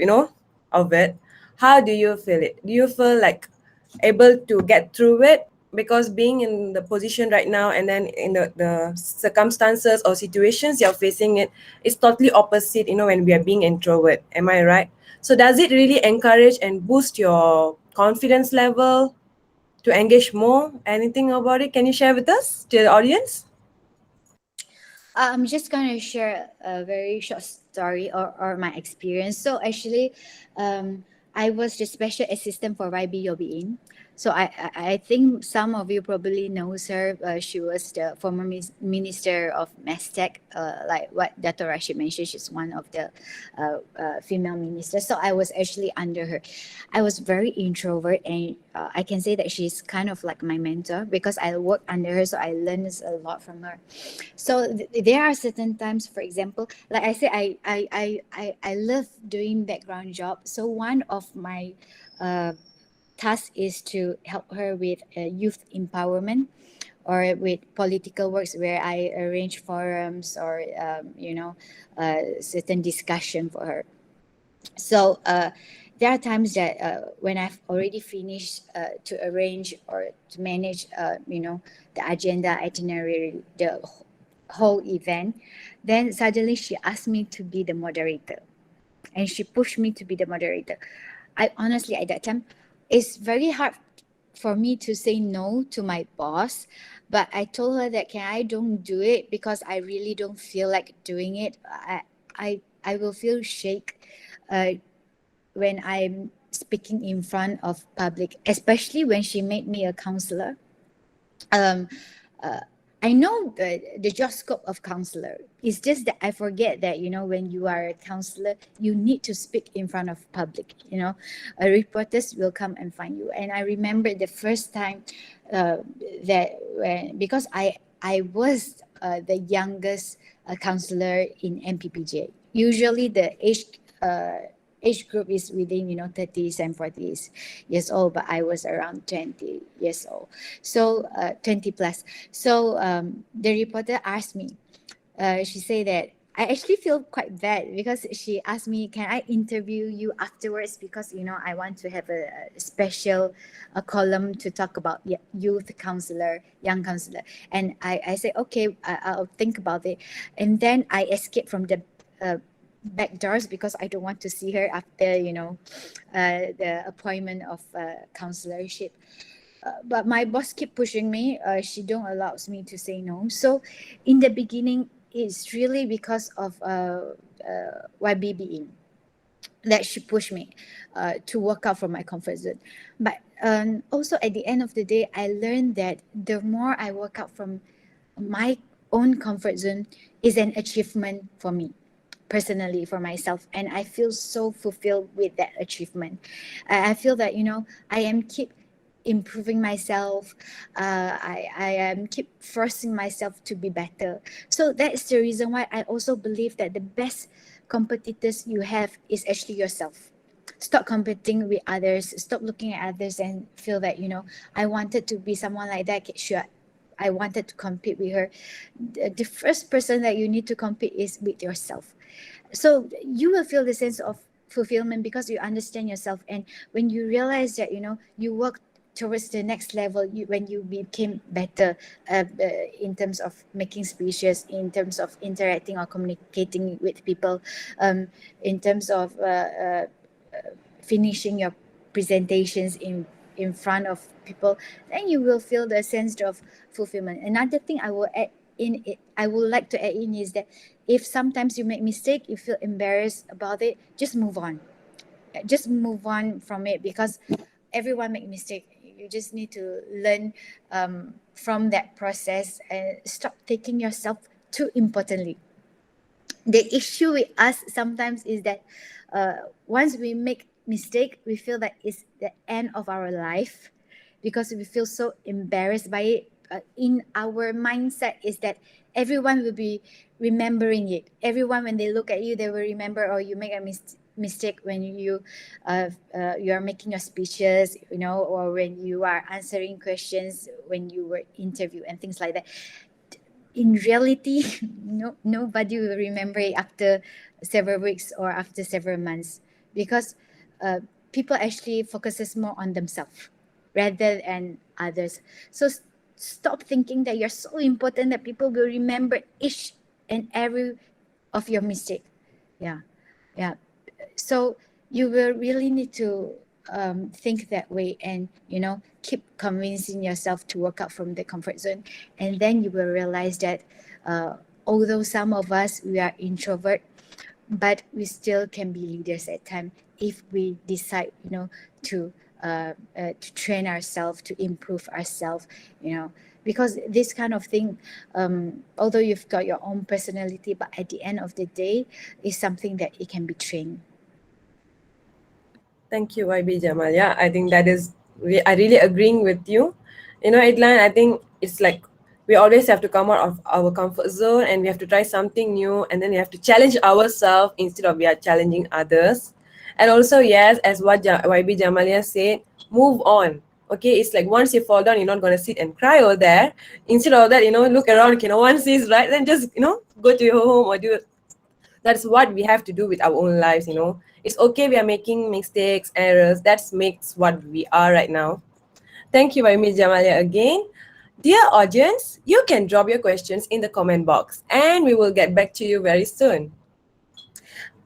of it, how do you feel it? Do you feel like able to get through it? Because being in the position right now and then in the circumstances or situations you're facing it's totally opposite, when we are being introvert. Am I right? So does it really encourage and boost your confidence level to engage more? Anything about it? Can you share with us, to the audience? I'm just going to share a very short story or my experience. So actually, I was the special assistant for YB Yobiin. So I think some of you probably knows her. She was the former minister of Mestec, like what Dato Rashid mentioned. She's one of the female ministers. So I was actually under her. I was very introvert, and I can say that she's kind of like my mentor, because I work under her, so I learned a lot from her. So there are certain times, for example, like I say, I love doing background job. So one of my task is to help her with youth empowerment or with political works, where I arrange forums or certain discussion for her. So there are times that when I've already finished to arrange or to manage the agenda, itinerary, the whole event, then suddenly she asked me to be the moderator, and she pushed me to be the moderator. I honestly, at that time, it's very hard for me to say no to my boss, but I told her that I don't do it because I really don't feel like doing it. I will feel shake when I'm speaking in front of public, especially when she made me a counselor. I know the job scope of counselor. It's just that I forget that, when you are a counselor, you need to speak in front of public, reporters will come and find you. And I remember the first time because I was the youngest counselor in MPPJ. Usually the age group is within 30s and 40s years old, but I was around 20 years old, so 20 plus. So the reporter asked me, she said that I actually feel quite bad, because she asked me, can I interview you afterwards, because I want to have a special column to talk about youth counselor, young counselor. And I said, okay, I'll think about it. And then I escaped from the back doors, because I don't want to see her after the appointment of counselorship. But my boss keep pushing me. She don't allows me to say no. So in the beginning, it's really because of YBBing that she pushed me to work out from my comfort zone. But also at the end of the day, I learned that the more I work out from my own comfort zone is an achievement for me personally, for myself, and I feel so fulfilled with that achievement. I feel that I am keep improving myself. I am keep forcing myself to be better. So that's the reason why I also believe that the best competitors you have is actually yourself. Stop competing with others. Stop looking at others and feel that, I wanted to be someone like that. Sure, I wanted to compete with her. The first person that you need to compete is with yourself. So you will feel the sense of fulfillment because you understand yourself. And when you realize that, you work towards the next level, when you became better in terms of making speeches, in terms of interacting or communicating with people, in terms of finishing your presentations in front of people, then you will feel the sense of fulfillment. Another thing I would like to add in is that if sometimes you make mistake, you feel embarrassed about it, just move on. Just move on from it, because everyone make mistake. You just need to learn from that process and stop taking yourself too importantly. The issue with us sometimes is that once we make mistake, we feel that it's the end of our life because we feel so embarrassed by it. In our mindset is that everyone will be remembering it. Everyone, when they look at you, they will remember, or you make a mistake when you are making your speeches, or when you are answering questions, when you were interviewed and things like that. In reality, nobody will remember it after several weeks or after several months, because people actually focuses more on themselves rather than others. So stop thinking that you're so important that people will remember each and every of your mistake. Yeah. So you will really need to think that way, and keep convincing yourself to work out from the comfort zone. And then you will realize that although some of us, we are introvert, but we still can be leaders at times if we decide to train ourselves, to improve ourselves, because this kind of thing, although you've got your own personality, but at the end of the day, is something that it can be trained. Thank you, YB Jamal. Yeah, I think I really agreeing with you. Edline, I think it's like we always have to come out of our comfort zone and we have to try something new, and then we have to challenge ourselves instead of we are challenging others. And also, yes, as what YB Jamalia said, move on. Okay, it's like once you fall down, you're not going to sit and cry over there. Instead of that, look around, okay, no one sees, right? Then just, go to your home or do it. That's what we have to do with our own lives. It's okay, we are making mistakes, errors. That makes what we are right now. Thank you very much, Jamalia, again. Dear audience, you can drop your questions in the comment box and we will get back to you very soon.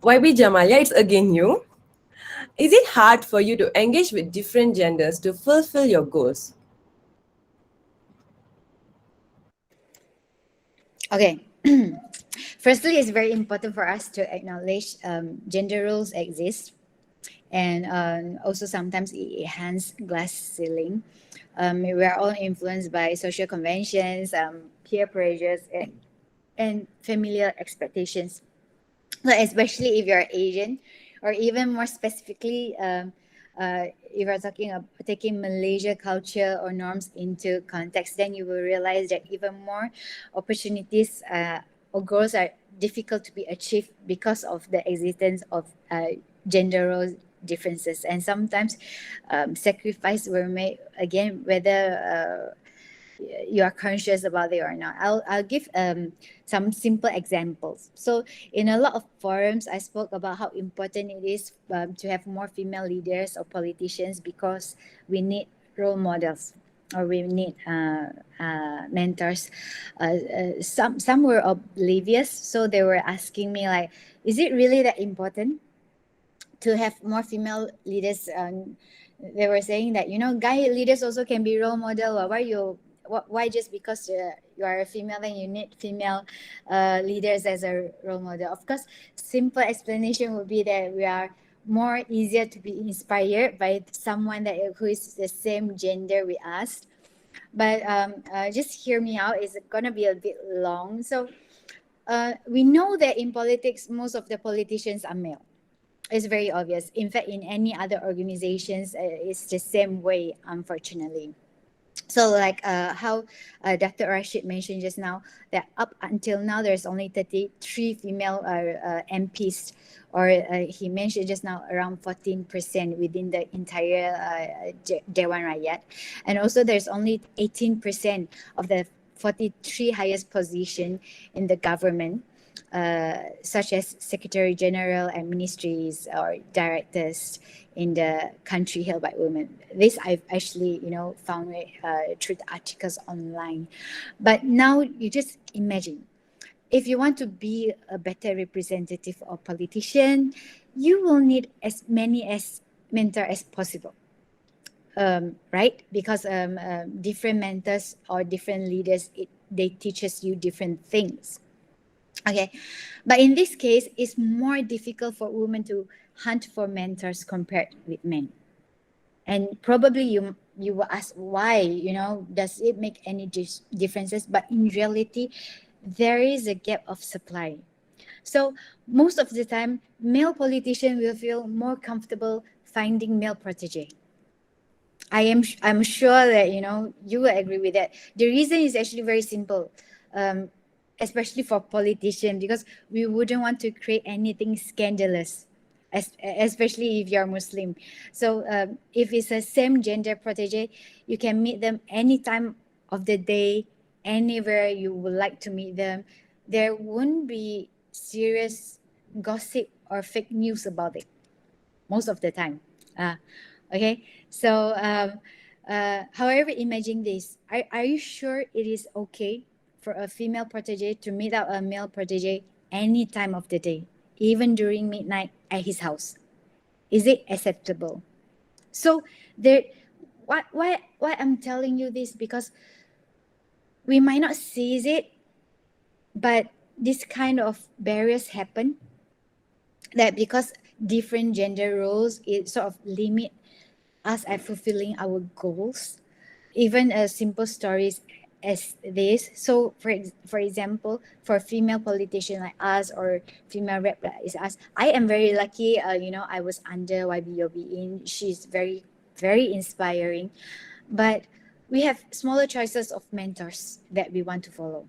YB Jamalia, it's again you. Is it hard for you to engage with different genders to fulfill your goals? Okay. Firstly, it's very important for us to acknowledge gender roles exist, and also sometimes it enhances glass ceiling. We are all influenced by social conventions, peer pressures, and familiar expectations. So especially if you're Asian, or even more specifically, if you're taking Malaysia culture or norms into context, then you will realize that even more opportunities or goals are difficult to be achieved because of the existence of gender role differences, and sometimes sacrifice were made, again, whether you are conscious about it or not. I'll give some simple examples. So in a lot of forums, I spoke about how important it is to have more female leaders or politicians, because we need role models, or we need mentors. Some were oblivious, so they were asking me like, is it really that important to have more female leaders? They were saying that guy leaders also can be role model. Why just because you are a female then you need female leaders as a role model? Of course, simple explanation would be that we are more easier to be inspired by someone who is the same gender with us. But just hear me out. It's gonna be a bit long. So we know that in politics, most of the politicians are male. It's very obvious. In fact, in any other organizations, it's the same way, unfortunately. So like how Dr. Rashid mentioned just now, that up until now there's only 33 female MPs, or he mentioned just now around 14% within the entire Dewan Rakyat, and also there's only 18% of the 43 highest position in the government, such as Secretary General and ministries or directors in the country held by women. This I've actually, found it through the articles online. But now you just imagine, if you want to be a better representative or politician, you will need as many as mentor as possible. Right? Because different mentors or different leaders, they teaches you different things. Okay, but in this case, it's more difficult for women to hunt for mentors compared with men. And probably you will ask why, does it make any differences? But in reality, there is a gap of supply. So most of the time, male politicians will feel more comfortable finding male protege. I'm sure that you will agree with that. The reason is actually very simple. Especially for politicians, because we wouldn't want to create anything scandalous, especially if you're Muslim. So if it's a same gender protege, you can meet them any time of the day, anywhere you would like to meet them. There won't be serious gossip or fake news about it most of the time. Okay, so however, imagine this. Are you sure it is okay for a female protege to meet up a male protege any time of the day, even during midnight at his house? Is it acceptable? So why I'm telling you this, because we might not seize it, but this kind of barriers happen, that because different gender roles, it sort of limit us at fulfilling our goals. Even simple stories as this. So for example, for a female politician like us, or female rep like is us, I am very lucky. I was under YBOB. She's very, very inspiring. But we have smaller choices of mentors that we want to follow,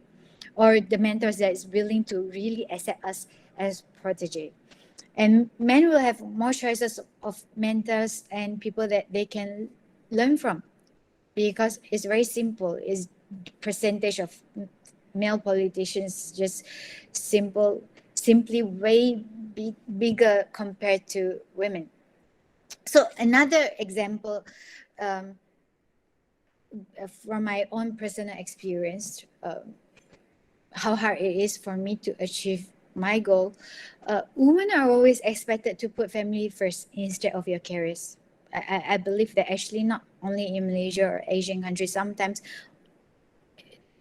or the mentors that is willing to really accept us as protege. And men will have more choices of mentors and people that they can learn from, because it's very simple. It's percentage of male politicians just simply way bigger compared to women. So another example, from my own personal experience, how hard it is for me to achieve my goal. Women are always expected to put family first instead of your careers. I believe that actually not only in Malaysia or Asian countries, sometimes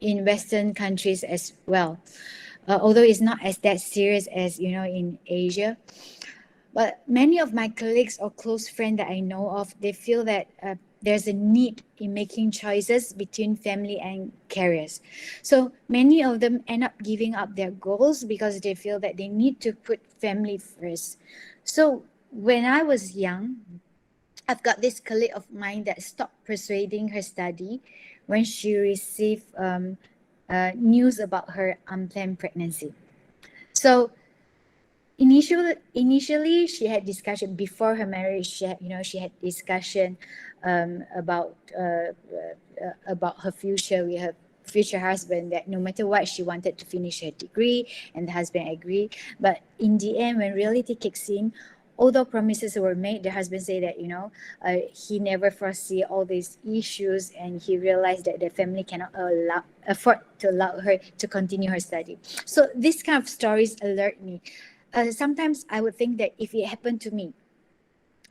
in Western countries as well. Although it's not as that serious as, in Asia. But many of my colleagues or close friends that I know of, they feel that there's a need in making choices between family and careers. So many of them end up giving up their goals because they feel that they need to put family first. So when I was young, I've got this colleague of mine that stopped persuading her study when she received news about her unplanned pregnancy. So initially she had discussion before her marriage. She had discussion about her future with her future husband, that no matter what, she wanted to finish her degree, and the husband agreed. But in the end, when reality kicks in, although promises were made, the husband said that he never foresee all these issues, and he realized that the family cannot afford to allow her to continue her study. So this kind of stories alert me. Sometimes I would think that if it happened to me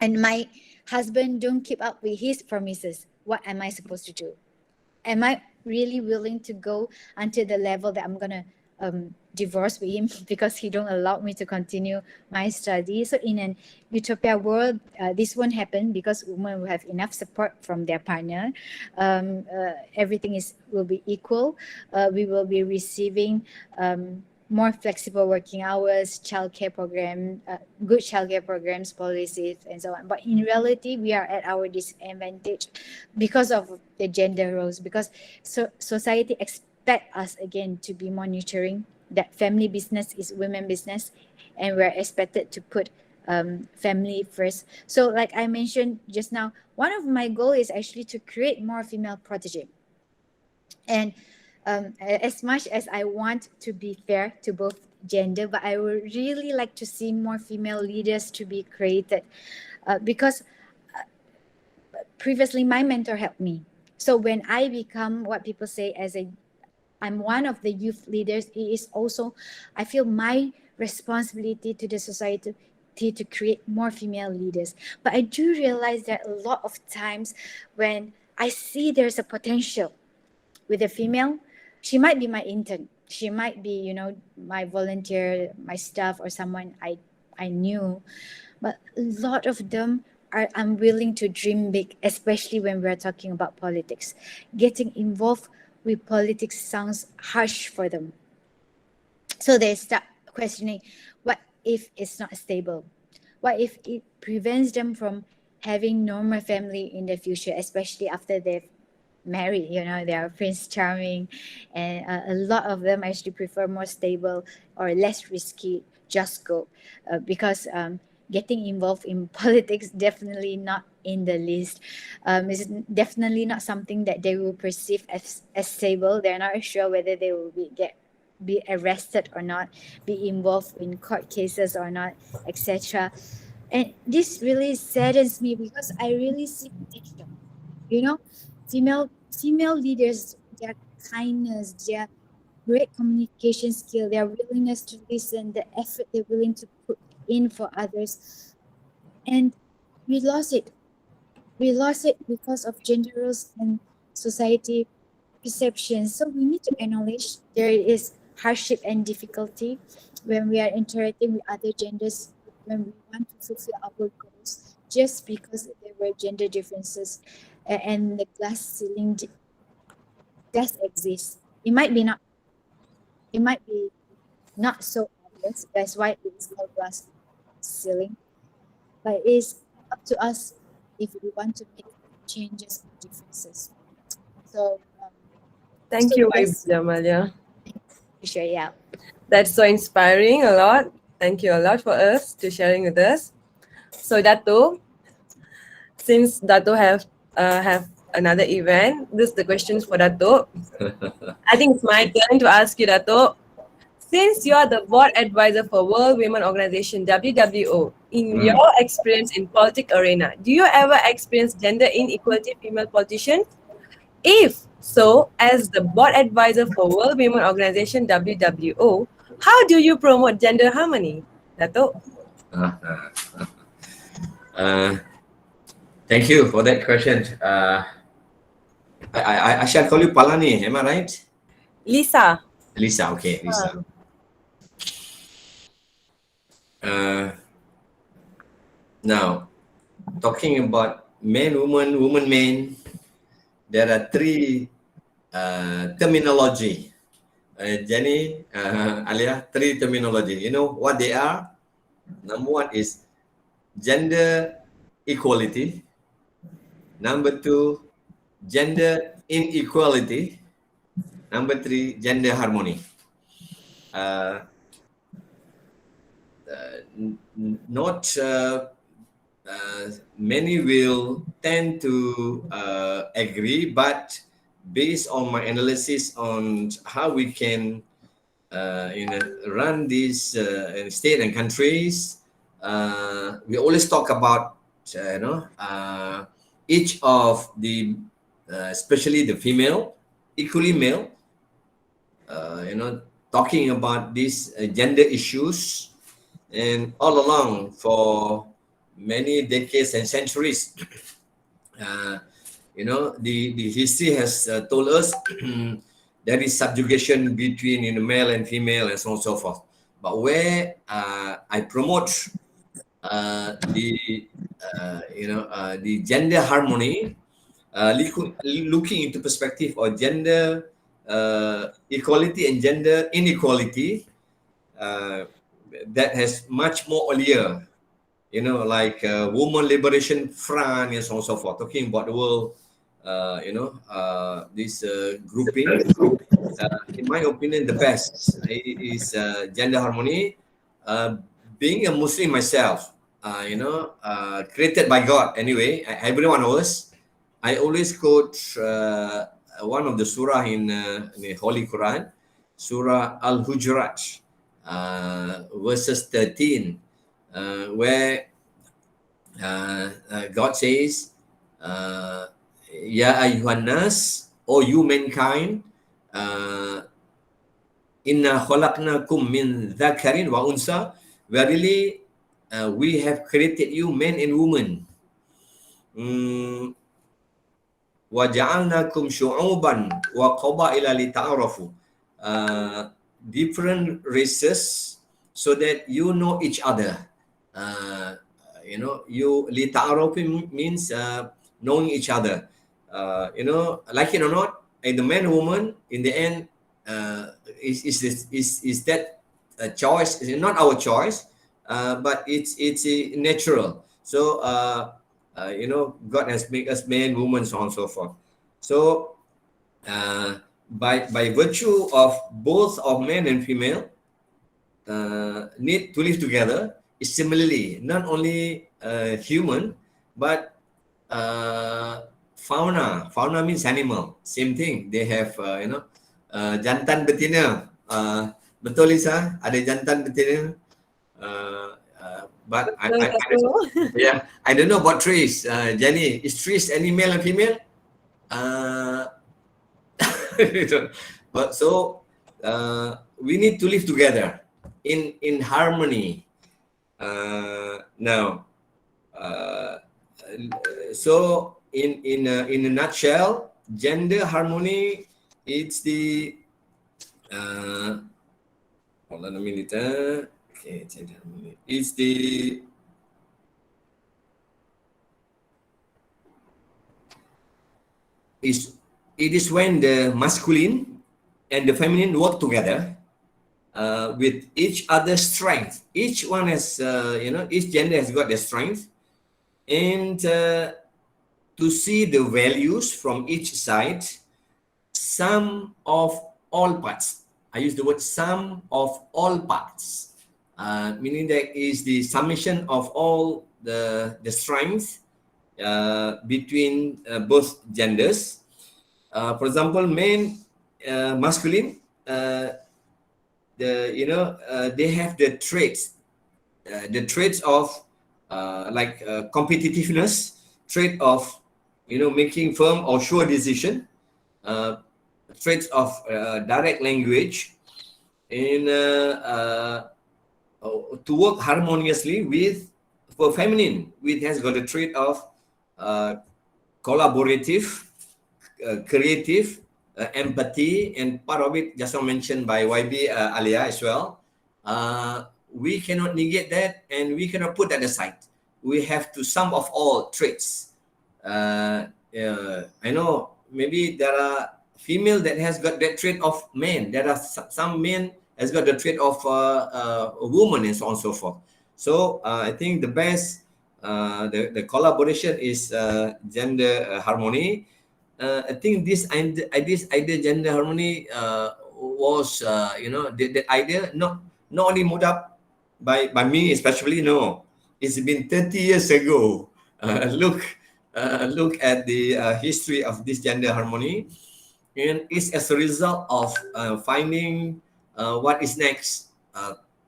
and my husband don't keep up with his promises, what am I supposed to do? Am I really willing to go until the level that I'm gonna divorce with him because he don't allow me to continue my study? So in an utopia world, this won't happen, because women will have enough support from their partner. Everything will be equal. We will be receiving more flexible working hours, childcare program, good childcare programs, policies, and so on. But in reality, we are at our disadvantage because of the gender roles. Because society expect us again to be more nurturing. That family business is women business, and we're expected to put family first. So, like I mentioned just now, one of my goal is actually to create more female protege. And as much as I want to be fair to both gender, but I would really like to see more female leaders to be created, because previously my mentor helped me. So when I become what people say I'm one of the youth leaders, it is also, I feel my responsibility to the society to create more female leaders. But I do realize that a lot of times when I see there's a potential with a female, she might be my intern. She might be, my volunteer, my staff, or someone I knew. But a lot of them are unwilling to dream big, especially when we're talking about politics. Getting involved with politics sounds harsh for them. So they start questioning, what if it's not stable? What if it prevents them from having normal family in the future, especially after they've married? They are Prince Charming, and a lot of them actually prefer more stable or less risky just go, because getting involved in politics definitely not in the list. Is definitely not something that they will perceive as stable. They're not sure whether they will be arrested or not, be involved in court cases or not, etc. And this really saddens me because I really see potential. Female leaders, their kindness, their great communication skill, their willingness to listen, the effort they're willing to put in for others. And we lost it. We lost it because of gender roles and society perceptions. So we need to acknowledge there is hardship and difficulty when we are interacting with other genders, when we want to fulfill our goals, just because there were gender differences and the glass ceiling does exist. It might be not so obvious. That's why it is called glass ceiling. But it is up to us if we want to make changes or differences. So Thank you, Jamalia. Sure, yeah. That's so inspiring a lot. Thank you a lot for us to sharing with us. So Dato, since Dato have another event, this is the questions for Dato. I think it's my turn to ask you, Dato. Since you are the board advisor for World Women Organization WWO, in your experience in politics arena, do you ever experience gender inequality female politicians? If so, as the board advisor for World Women Organization WWO, how do you promote gender harmony, Dato? Thank you for that question. I shall call you Palani, am I right? Lisa. Lisa, okay, Lisa. Now, talking about men, woman, woman, men, there are three terminology. Jenny, Alia, three terminology. You know what they are? Number one is gender equality. Number two, gender inequality. Number three, gender harmony. Not many will tend to agree, but based on my analysis on how we can run these state and countries, we always talk about each of the especially the female, equally male, talking about these gender issues, and all along for many decades and centuries, the history has told us there is subjugation between male and female and so on and so forth. But where I promote the gender harmony, looking into perspective of gender equality and gender inequality, that has much more earlier, you know, like Women Liberation Front and so on and so forth, talking about the world, this grouping. In my opinion, the best is gender harmony. Being a Muslim myself, created by God anyway, every one of us, I always quote one of the surah in the Holy Quran, Surah Al-Hujurat, verses 13, where God says, Ya ayuhan nas, O you mankind, inna khalaqnakum min dhakarin wa unsa, verily we have created you men and women. Wa ja'alnakum syu'uban wa qabaila lita'arafu, different races so that you know each other. You lita'arafu means knowing each other. Like it or not, and the man and woman in the end is that a choice? Is not our choice, but it's natural. So God has made us men, women, so on and so forth. So by virtue of both of men and female need to live together, is similarly not only human but fauna. Fauna means animal. Same thing. They have jantan betina. Betul Lisa? Ada jantan betina. But I don't know about trees. Jenny, is trees any male and female? But so we need to live together in harmony. Now, so in a nutshell, gender harmony, it's the hold on a minute. Okay, gender harmony. It's the it is when the masculine and the feminine work together with each other's strength. Each one has, each gender has got their strength, and to see the values from each side, sum of all parts. I use the word sum of all parts, meaning that is the summation of all the strengths between both genders. For example, men, masculine, they have the traits of competitiveness, trait of making firm or sure decision, traits of direct language, and to work harmoniously with, for feminine, which has got a trait of collaborative, creative, empathy, and part of it just now mentioned by YB Alia as well. We cannot negate that, and we cannot put that aside. We have to sum of all traits. I know maybe there are female that has got that trait of men. There are some men has got the trait of a woman, and so on and so forth. So I think the best, the collaboration is gender harmony. I think this idea gender harmony was the idea not only moved up by me especially. No, it's been 30 years ago. Look at the history of this gender harmony, and it's as a result of finding what is next,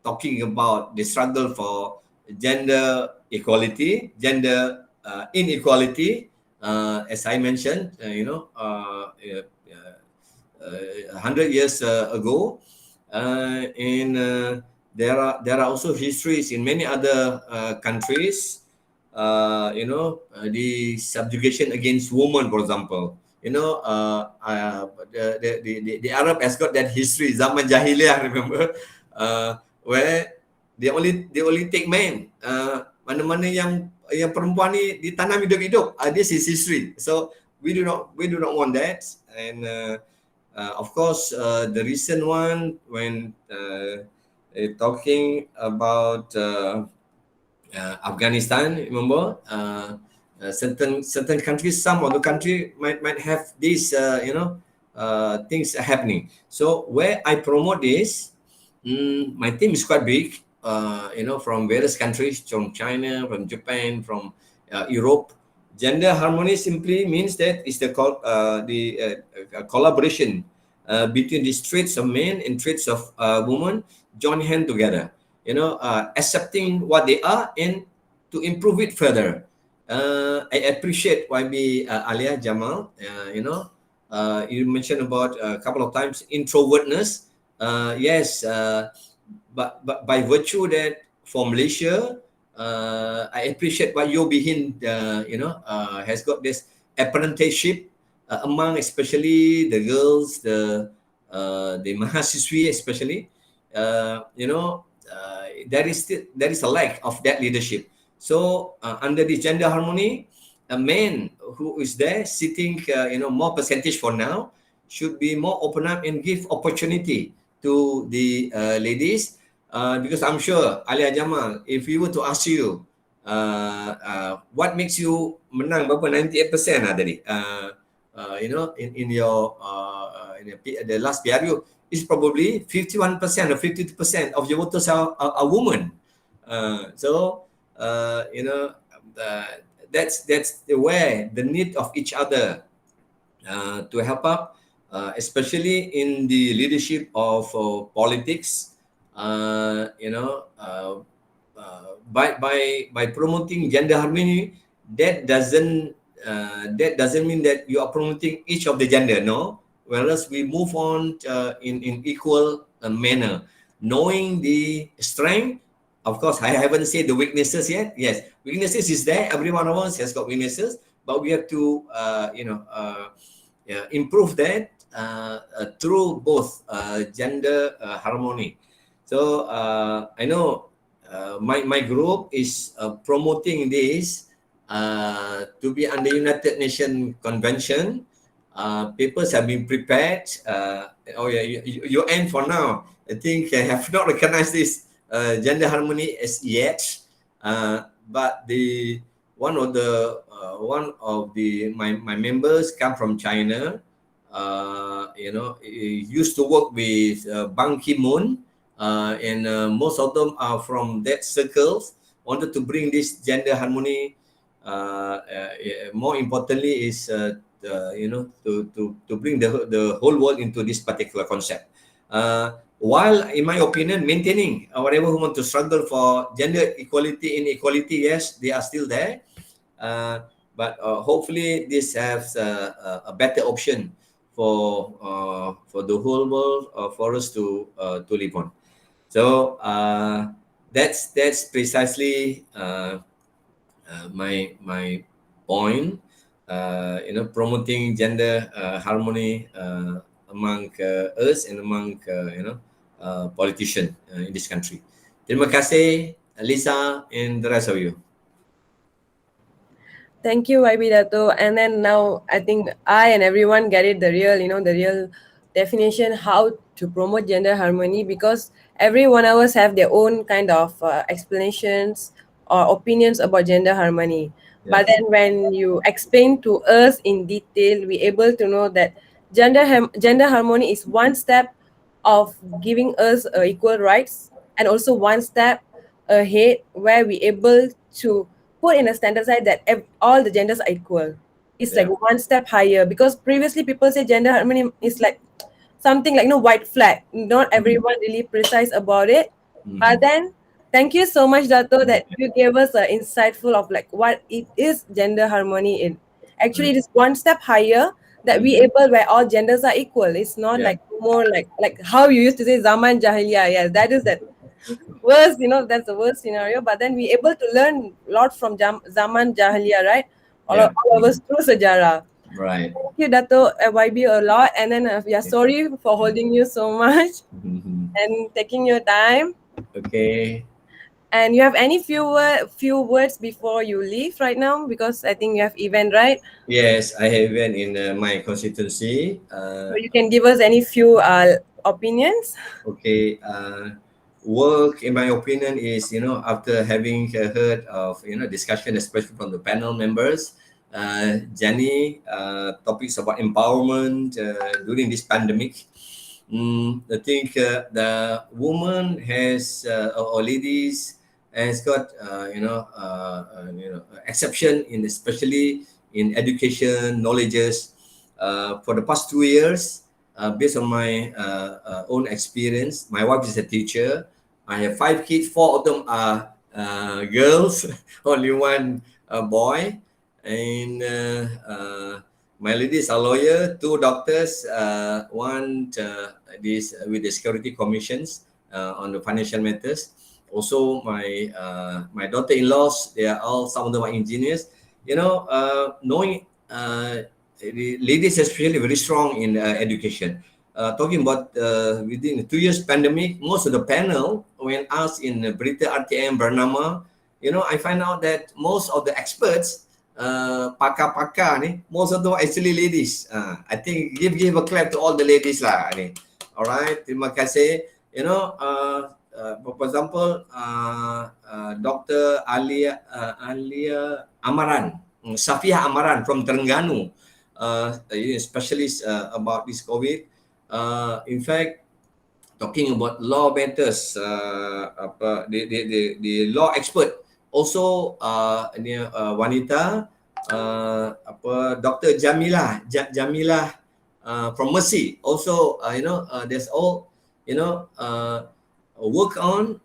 talking about the struggle for gender equality, gender inequality. As I mentioned, 100 years ago, and there are also histories in many other countries. The subjugation against women, for example. The Arab has got that history, zaman jahiliyah, remember, where they only take men. Mana-mana yang perempuan ni ditanam hidup-hidup. This is history. So we do not want that. And of course, the recent one when talking about Afghanistan. Remember, certain countries, some of the country might have these things happening. So where I promote this, my team is quite big. From various countries, from China, from Japan, from Europe. Gender harmony simply means that it's the collaboration between the traits of men and traits of women join hand together. Accepting what they are and to improve it further. I appreciate YB Alia Jamal. You mentioned about a couple of times introvertness. Yes, but by virtue that for Malaysia, I appreciate what you behind has got this apprenticeship among especially the girls, the mahasiswi especially. There is a lack of that leadership. So under the gender harmony, a man who is there sitting, more percentage for now, should be more open up and give opportunity to the ladies. Because I'm sure Alia Jamal, if we were to ask you, what makes you menang berapa 98% tadi? In your the last PRU is probably 51% or 52% of your voters are women. That's where the need of each other to help up, especially in the leadership of politics. By promoting gender harmony, that doesn't mean that you are promoting each of the gender. No, whereas we move on in equal manner, knowing the strength. Of course, I haven't said the weaknesses yet. Yes, weaknesses is there. Every one of us has got weaknesses, but we have to improve that through both gender harmony. So I know my group is promoting this to be under United Nations Convention. Papers have been prepared. UN for now, I think have not recognized this gender harmony as yet. But one of my members come from China. He used to work with Ban Ki-moon, and most of them are from that circles. Wanted to bring this gender harmony. More importantly, is to bring the whole world into this particular concept. While, in my opinion, maintaining whatever who want to struggle for gender equality, inequality, yes, they are still there. But hopefully, this has a better option for the whole world, for us to live on. So that's precisely my point. Promoting gender harmony among us and among politicians in this country. Terima kasih, Lisa, and the rest of you. Thank you, YB Dato. And then now I think I and everyone get it, the real definition how to promote gender harmony, because every one of us have their own kind of explanations or opinions about gender harmony. Yeah. But then when you explain to us in detail, we able to know that gender harmony is one step of giving us equal rights, and also one step ahead where we able to put in a standard side that all the genders are equal. It's like one step higher, because previously people say gender harmony is like something like white flag. Not everyone really precise about it. But then thank you so much, Dato, that you gave us an insightful of like what it is gender harmony in. Actually, it is one step higher that we able where all genders are equal. It's not like more like how you used to say zaman jahiliya. Yes, that is that worst, that's the worst scenario. But then we able to learn a lot from zaman jahiliya, right? All of us through sejarah. Right. Thank you, Dato, YB, a lot. And then we are sorry for holding you so much and taking your time. Okay. And you have any few words before you leave right now? Because I think you have event, right? Yes, I have event in my constituency. So you can give us any few opinions. Okay. work, in my opinion, is, after having heard of, discussion, especially from the panel members, Jenny, topics about empowerment during this pandemic. I think the woman has, or ladies has got, exception in, especially in education, knowledges. For the past 2 years, based on my own experience, my wife is a teacher. I have 5 kids. 4 of them are girls, only one boy. And my lady is a lawyer, 2 doctors, one this with the security commissions on the financial matters. Also, my daughter-in-laws, they are all, some of them are engineers. Knowing the ladies especially very strong in education. Talking about within the 2 years pandemic, most of the panel, when asked in Berita RTM Bernama, I find out that most of the experts, pakar-pakar ni, most of them are actually ladies. I think give a clap to all the ladies lah ni. Alright, terima kasih. For example, Dr. Alia Amaran, Safia Amaran from Terengganu, specialist about this COVID. In fact, talking about law matters, the law expert also wanita, Dr. Jamilah from Mercy. Also, there's all work on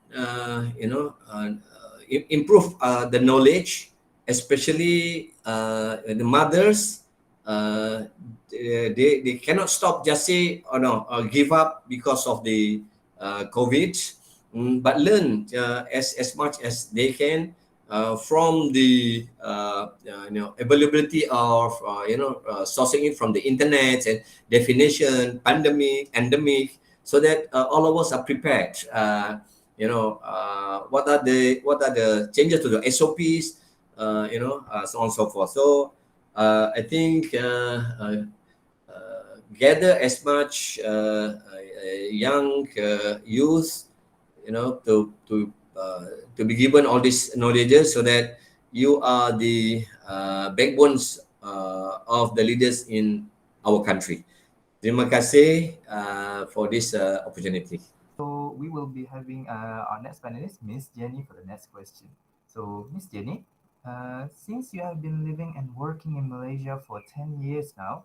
improve the knowledge, especially the mothers. They cannot stop, just say, give up because of the COVID, but learn as much as they can from the availability of sourcing it from the internet and definition, pandemic, endemic, so that all of us are prepared. What are the changes to the SOPs, so on and so forth. So I think gather as much young youth, to be given all these knowledges, so that you are the backbones of the leaders in our country. Terima kasih for this opportunity. So we will be having our next panelist, Miss Jenny, for the next question. So Miss Jenny, since you have been living and working in Malaysia for 10 years now,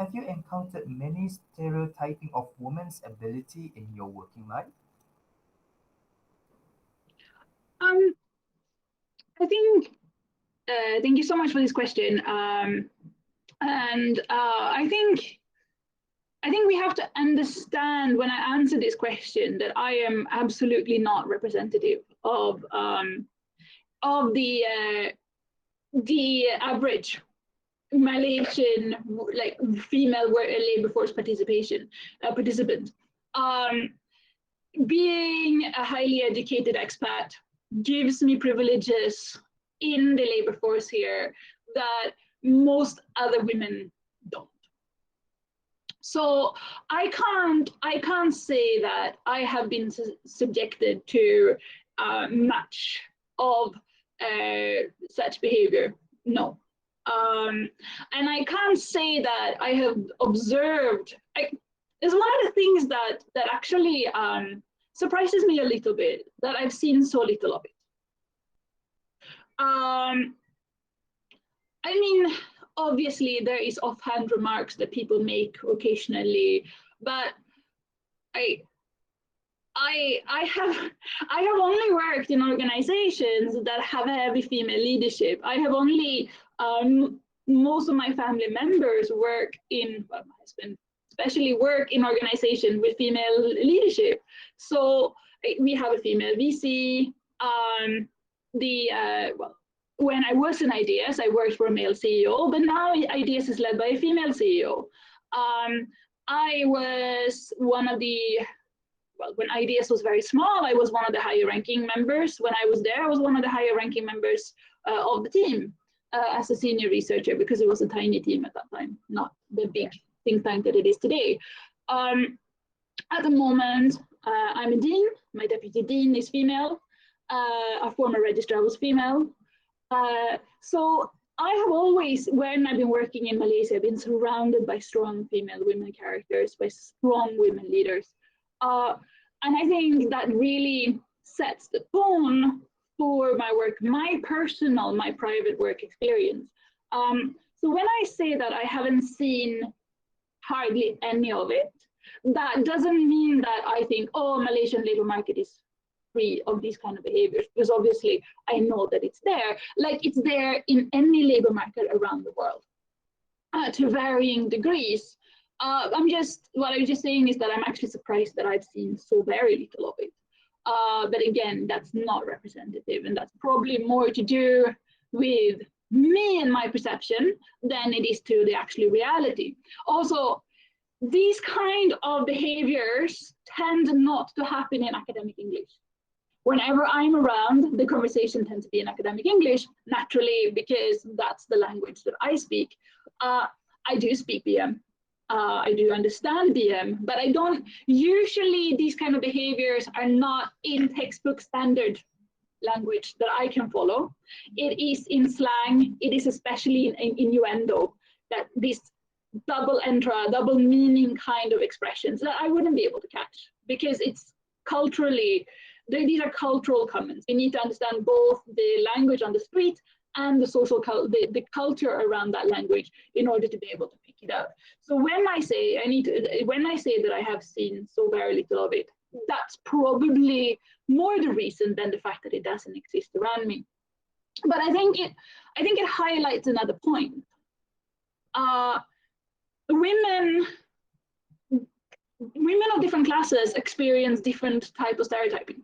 have you encountered many stereotyping of women's ability in your working life? I think, thank you so much for this question. I think we have to understand, when I answer this question, that I am absolutely not representative of the average Malaysian female labor force participant. Being a highly educated expat gives me privileges in the labor force here that most other women don't. So I can't say that I have been subjected to much of such behavior. No. And I can't say that I have observed. There's one of the things that actually surprises me a little bit, that I've seen so little of it. I mean, obviously there is offhand remarks that people make occasionally, but I have only worked in organizations that have heavy female leadership. I have only most of my family members work in, well, my husband especially work in organizations with female leadership. So we have a female VC. When I was in Ideas, I worked for a male CEO, but now Ideas is led by a female CEO. I was one of the, when Ideas was very small, I was one of the higher ranking members. When I was there, I was one of the higher ranking members of the team as a senior researcher, because it was a tiny team at that time, not the big think tank that it is today. At the moment, I'm a dean. My deputy dean is female. Our former registrar was female. So I have always, when I've been working in Malaysia, been surrounded by strong female women characters, by strong women leaders. And I think that really sets the tone for my work, my private work experience. So when I say that I haven't seen hardly any of it, that doesn't mean that I think, oh, Malaysian labor market is free of these kind of behaviors, because obviously I know that it's there, like it's there in any labor market around the world, to varying degrees. What I was just saying is that I'm actually surprised that I've seen so very little of it. But again, that's not representative, and that's probably more to do with me and my perception than it is to the actual reality. Also, these kind of behaviors tend not to happen in academic English. Whenever I'm around, the conversation tends to be in academic English, naturally, because that's the language that I speak. I do speak BM. I do understand BM, but I don't, usually these kind of behaviors are not in textbook standard language that I can follow. It is in slang, it is especially in innuendo, that this double meaning kind of expressions that I wouldn't be able to catch, because it's culturally, these are cultural comments. You need to understand both the language on the street and the social the culture around that language in order to be able to pick it up. So when I say that I have seen so very little of it, that's probably more the reason than the fact that it doesn't exist around me. But I think it highlights another point. Women of different classes experience different types of stereotyping.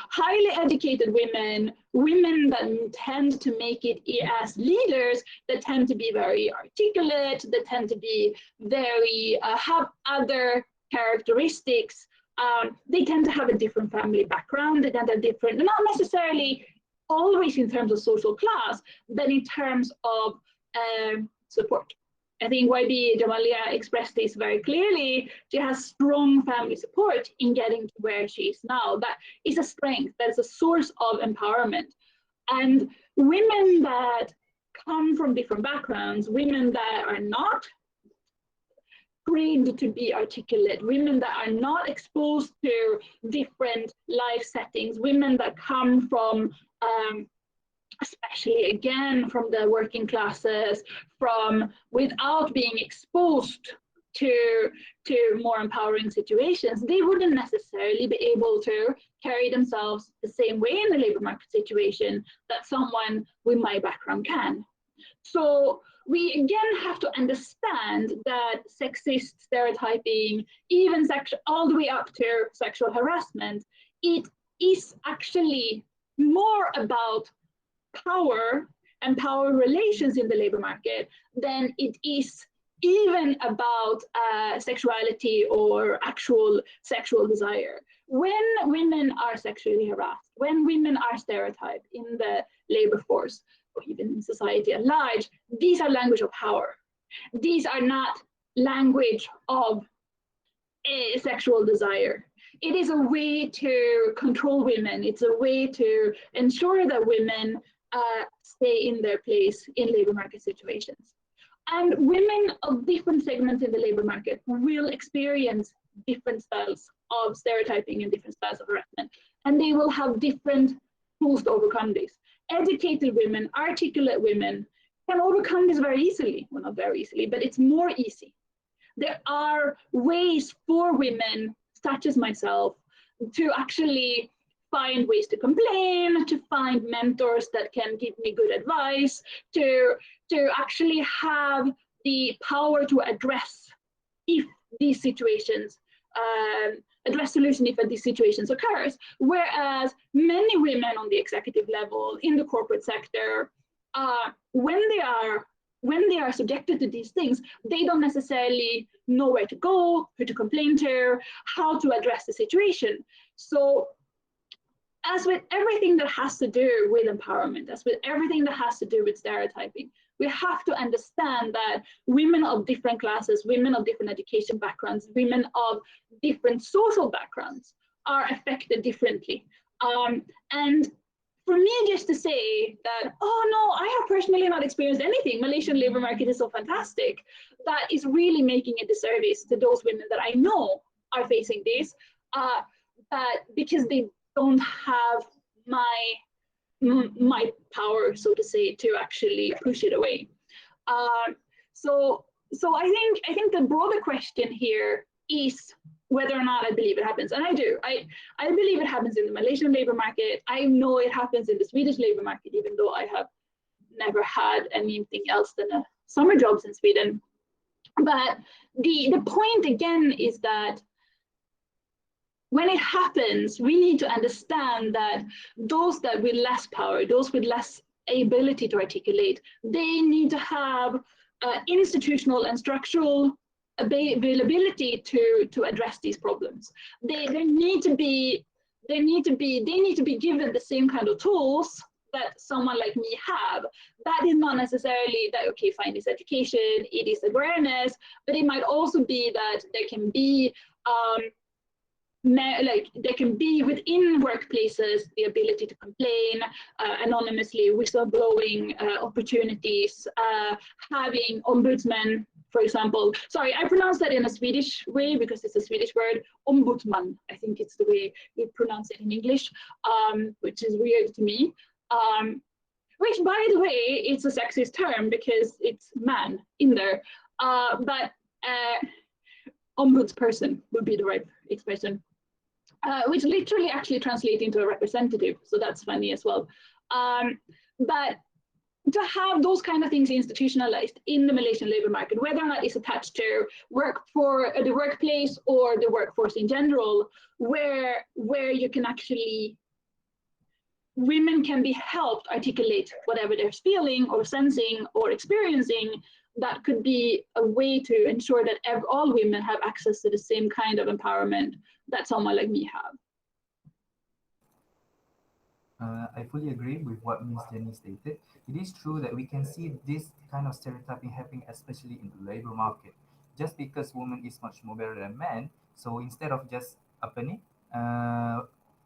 Highly educated women that tend to make it as leaders, that tend to be very articulate, that tend to be very, have other characteristics. They tend to have a different family background, they tend to have different, not necessarily always in terms of social class, but in terms of support. I think YB Jamaliah expressed this very clearly. She has strong family support in getting to where she is now. That is a strength, that is a source of empowerment. And women that come from different backgrounds, women that are not trained to be articulate, women that are not exposed to different life settings, women that come from especially again from the working classes, from without being exposed to more empowering situations, they wouldn't necessarily be able to carry themselves the same way in the labor market situation that someone with my background can. So we again have to understand that sexist stereotyping, even all the way up to sexual harassment, it is actually more about power and power relations in the labor market than it is even about sexuality or actual sexual desire. When women are sexually harassed, when women are stereotyped in the labor force, or even in society at large, these are language of power. These are not language of a sexual desire. It is a way to control women. It's a way to ensure that women stay in their place in labor market situations. And women of different segments in the labor market will experience different styles of stereotyping and different styles of harassment. And they will have different tools to overcome this. Educated women, articulate women can overcome this very easily. Well, not very easily, but it's more easy. There are ways for women, such as myself, to actually find ways to complain, to find mentors that can give me good advice, to actually have the power to address if these situations, address solution if these situations occurs. Whereas many women on the executive level, in the corporate sector, when they are subjected to these things, they don't necessarily know where to go, who to complain to, how to address the situation. So as with everything that has to do with empowerment, as with everything that has to do with stereotyping, we have to understand that women of different classes, women of different education backgrounds, women of different social backgrounds are affected differently. And for me, just to say that, oh no, I have personally not experienced anything. Malaysian labor market is so fantastic. That is really making a disservice to those women that I know are facing this, but because they don't have my power, so to say, to actually push it away. So I think the broader question here is whether or not I believe it happens. And I do. I believe it happens in the Malaysian labor market. I know it happens in the Swedish labor market, even though I have never had anything else than a summer jobs in Sweden. But the point again is that when it happens, we need to understand that those that with less power, those with less ability to articulate, they need to have institutional and structural availability to address these problems. They need to be given the same kind of tools that someone like me have. That is not necessarily that, okay, fine, it's education, it is awareness, but it might also be that there can be there can be within workplaces the ability to complain anonymously, whistleblowing opportunities, having ombudsmen, for example. Sorry, I pronounce that in a Swedish way because it's a Swedish word, ombudsman. I think it's the way we pronounce it in English, which is weird to me. Which, by the way, it's a sexist term because it's man in there. But ombudsperson would be the right expression. Which literally actually translates into a representative, so that's funny as well. But to have those kind of things institutionalized in the Malaysian labor market, whether or not it's attached to work for the workplace or the workforce in general, where you can actually, women can be helped articulate whatever they're feeling or sensing or experiencing, that could be a way to ensure that all women have access to the same kind of empowerment that someone like me have. I fully agree with what Ms. Jenny stated. It is true that we can see this kind of stereotyping happening, especially in the labor market. Just because woman is much more better than men, so instead of just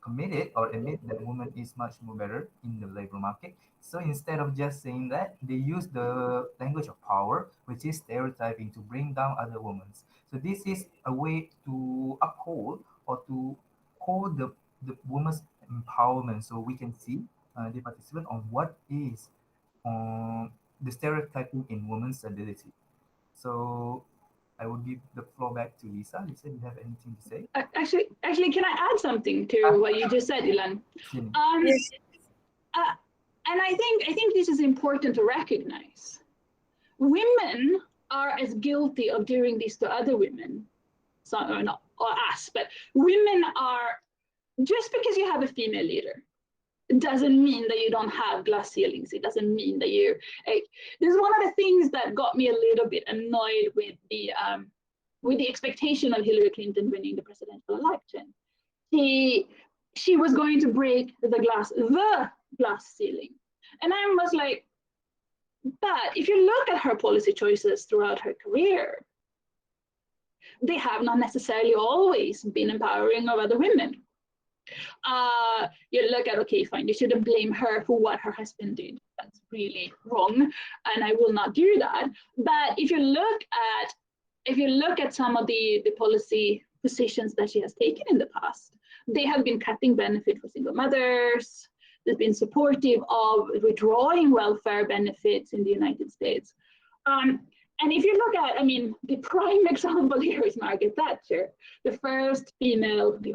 committed or admit that woman is much more better in the labor market, so instead of just saying that, they use the language of power, which is stereotyping, to bring down other women. So this is a way to uphold or to hold the woman's empowerment, so we can see the participant on what is the stereotyping in women's ability. So I will give the floor back to Lisa. Lisa, do you have anything to say? Actually, can I add something to what you just said, Ilan? Yes. And I think this is important to recognize. Women are as guilty of doing this to other women, so, or us, but women are, just because you have a female leader, it doesn't mean that you don't have glass ceilings. It doesn't mean that you, this is one of the things that got me a little bit annoyed with the expectation of Hillary Clinton winning the presidential election. She was going to break the glass ceiling. And I was like, but if you look at her policy choices throughout her career, they have not necessarily always been empowering of other women. You look at, okay, fine, you shouldn't blame her for what her husband did. That's really wrong, and I will not do that. But if you look at some of the policy positions that she has taken in the past, they have been cutting benefit for single mothers. They've been supportive of withdrawing welfare benefits in the United States. And if you look at, I mean, the prime example here is Margaret Thatcher, the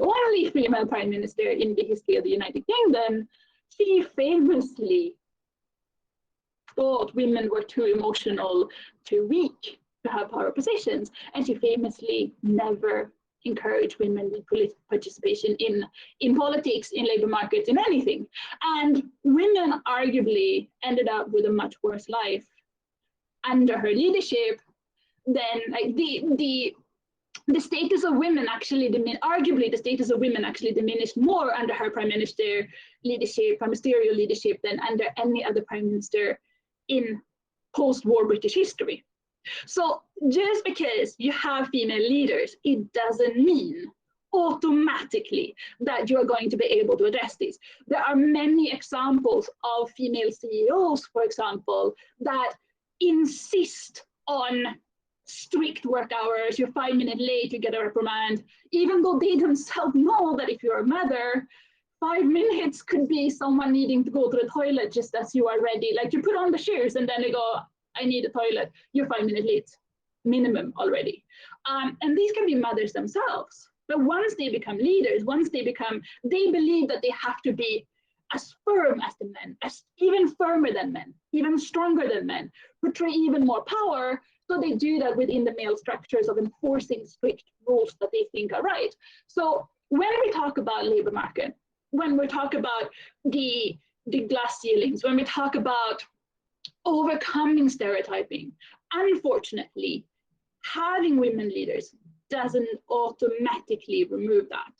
only female prime minister in the history of the United Kingdom. She famously thought women were too emotional, too weak to have power positions. And she famously never encouraged women with participation in politics, in labor markets, in anything. And women arguably ended up with a much worse life under her leadership. Then like the status of women actually arguably the status of women actually diminished more under her prime minister leadership, prime ministerial leadership, than under any other prime minister in post-war British history. So just because you have female leaders, it doesn't mean automatically that you're going to be able to address this. There are many examples of female CEOs, for example, that insist on strict work hours. You're 5 minutes late, you get a reprimand, even though they themselves know that if you're a mother, 5 minutes could be someone needing to go to the toilet just as you are ready. Like you put on the shoes and then they go, I need a toilet. You're 5 minutes late, minimum already. And these can be mothers themselves. But once they become leaders, they believe that they have to be as firm as the men, as even firmer than men, even stronger than men, portray even more power. So they do that within the male structures of enforcing strict rules that they think are right. So when we talk about labor market, when we talk about the glass ceilings, when we talk about overcoming stereotyping, unfortunately, having women leaders doesn't automatically remove that.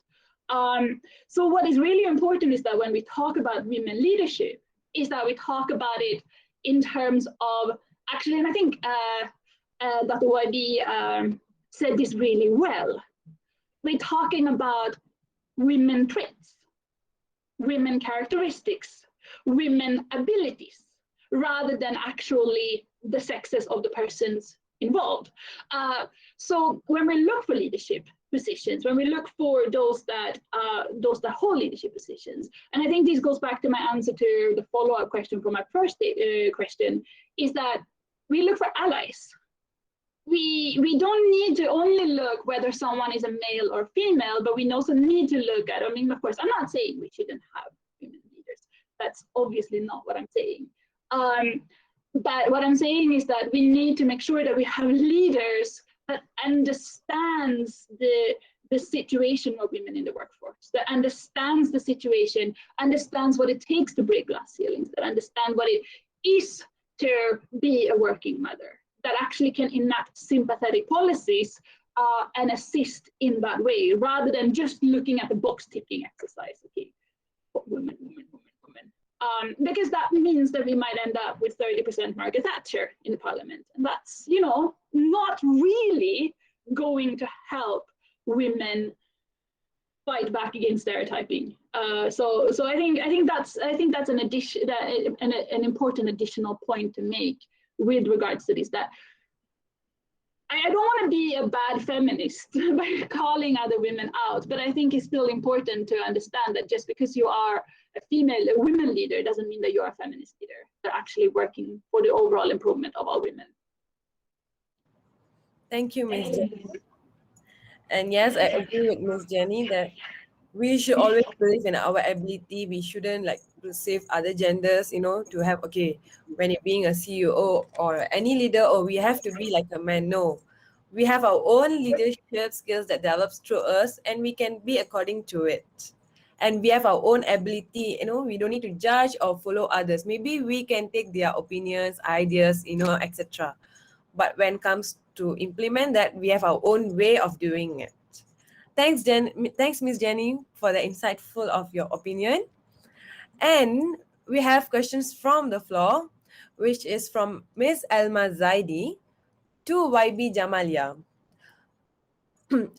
So what is really important is that when we talk about women leadership, is that we talk about it in terms of actually, and I think Dato YB said this really well. We're talking about women traits, women characteristics, women abilities, rather than actually the sexes of the persons involved. So when we look for leadership positions, when we look for those that hold leadership positions, and I think this goes back to my answer to the follow-up question from my first question, is that we look for allies. We don't need to only look whether someone is a male or female, but we also need to look at, I mean, of course, I'm not saying we shouldn't have women leaders. That's obviously not what I'm saying. But what I'm saying is that we need to make sure that we have leaders that understands the situation of women in the workforce, that understands the situation, understands what it takes to break glass ceilings, that understand what it is to be a working mother, that actually can enact sympathetic policies and assist in that way, rather than just looking at the box ticking exercise. Okay, women. Because that means that we might end up with 30% Margaret Thatcher in the parliament. And that's, not really going to help women fight back against stereotyping. So I think that's an addition, an important additional point to make with regards to this, that I don't want to be a bad feminist by calling other women out, but I think it's still important to understand that just because you are a women leader doesn't mean that you're a feminist leader. They're actually working for the overall improvement of all women. Thank you, Ms. Jenny. And yes, I agree with Ms. Jenny that we should always believe in our ability. We shouldn't to save other genders, to have, when you're being a CEO or any leader, or we have to be like a man. No, we have our own leadership skills that develops through us, and we can be according to it. And we have our own ability, we don't need to judge or follow others. Maybe we can take their opinions, ideas, etc. But when it comes to implement that, we have our own way of doing it. Thanks, Ms. Jenny, for the insightful of your opinion. And we have questions from the floor, which is from Ms. Elma Zaidi to YB Jamaliah.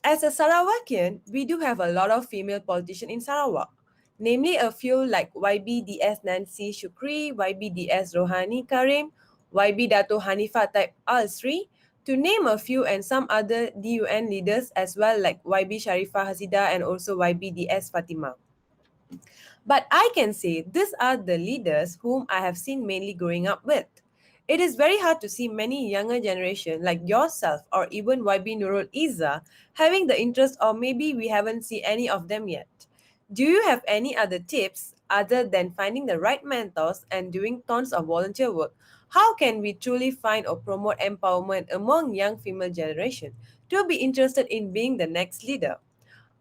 As a Sarawakian, we do have a lot of female politicians in Sarawak, namely a few like YBDS Nancy Shukri, YBDS Rohani Karim, YB Dato Hanifa Taib Al-Sri, to name a few, and some other DUN leaders as well, like YB Sharifah Hasida and also YBDS Fatima. But I can say these are the leaders whom I have seen mainly growing up with. It is very hard to see many younger generation like yourself or even YB Nurul Izzah having the interest, or maybe we haven't seen any of them yet. Do you have any other tips other than finding the right mentors and doing tons of volunteer work? How can we truly find or promote empowerment among young female generation to be interested in being the next leader?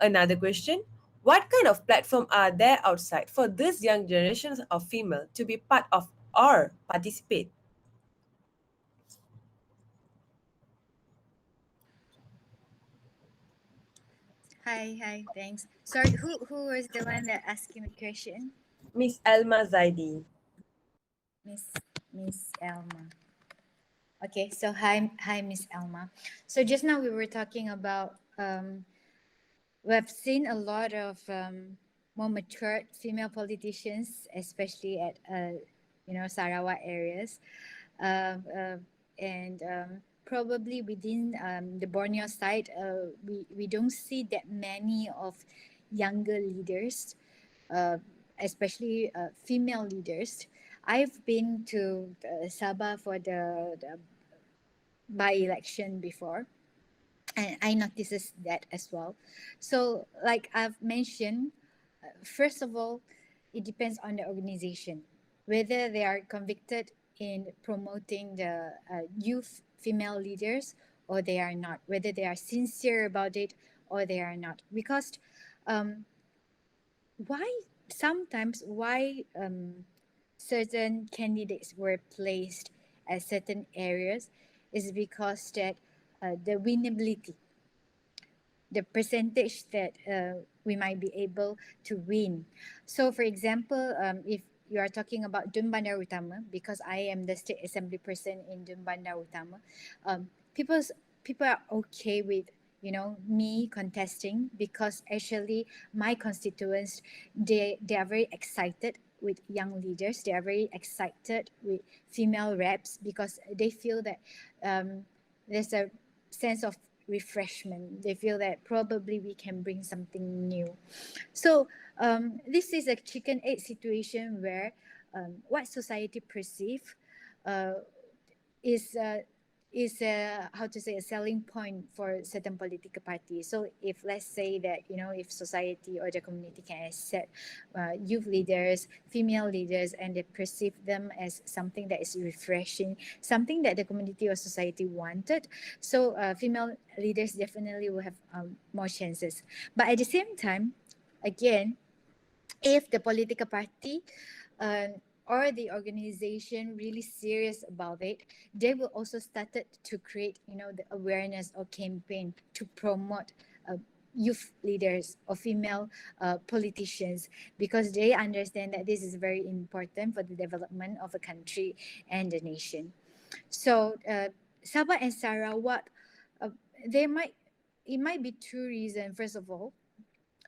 Another question, what kind of platform are there outside for this young generation of female to be part of or participate? Hi, thanks. Sorry, who was the one that asked me the question? Miss Elma Zaidi. Miss Elma. Okay, so hi, Miss Elma. So just now we were talking about we've seen a lot of more matured female politicians, especially at Sarawak areas, and probably within the Borneo side, we don't see that many of younger leaders, uh, especially female leaders. I've been to Sabah for the by-election before, and I notices that as well. So like I've mentioned, first of all, it depends on the organization whether they are convicted in promoting the youth female leaders or they are not, whether they are sincere about it or they are not. Because um, why certain candidates were placed at certain areas is because that the winnability, the percentage that we might be able to win. So, for example, if you are talking about Dun Bandar Utama, because I am the state assembly person in Dun Bandar Utama, people's people are okay with me contesting because actually my constituents they are very excited with young leaders. They are very excited with female reps because they feel that there's a sense of refreshment. They feel that probably we can bring something new. So this is a chicken egg situation where what society perceive uh, is how to say a selling point for certain political parties. So if let's say that if society or the community can accept youth leaders, female leaders, and they perceive them as something that is refreshing, something that the community or society wanted, so female leaders definitely will have more chances. But at the same time, again, if the political party or the organization really serious about it, they will also started to create the awareness or campaign to promote youth leaders or female politicians, because they understand that this is very important for the development of a country and the nation. So Sabah and Sarawak, uh, they might it might be two reasons. First of all,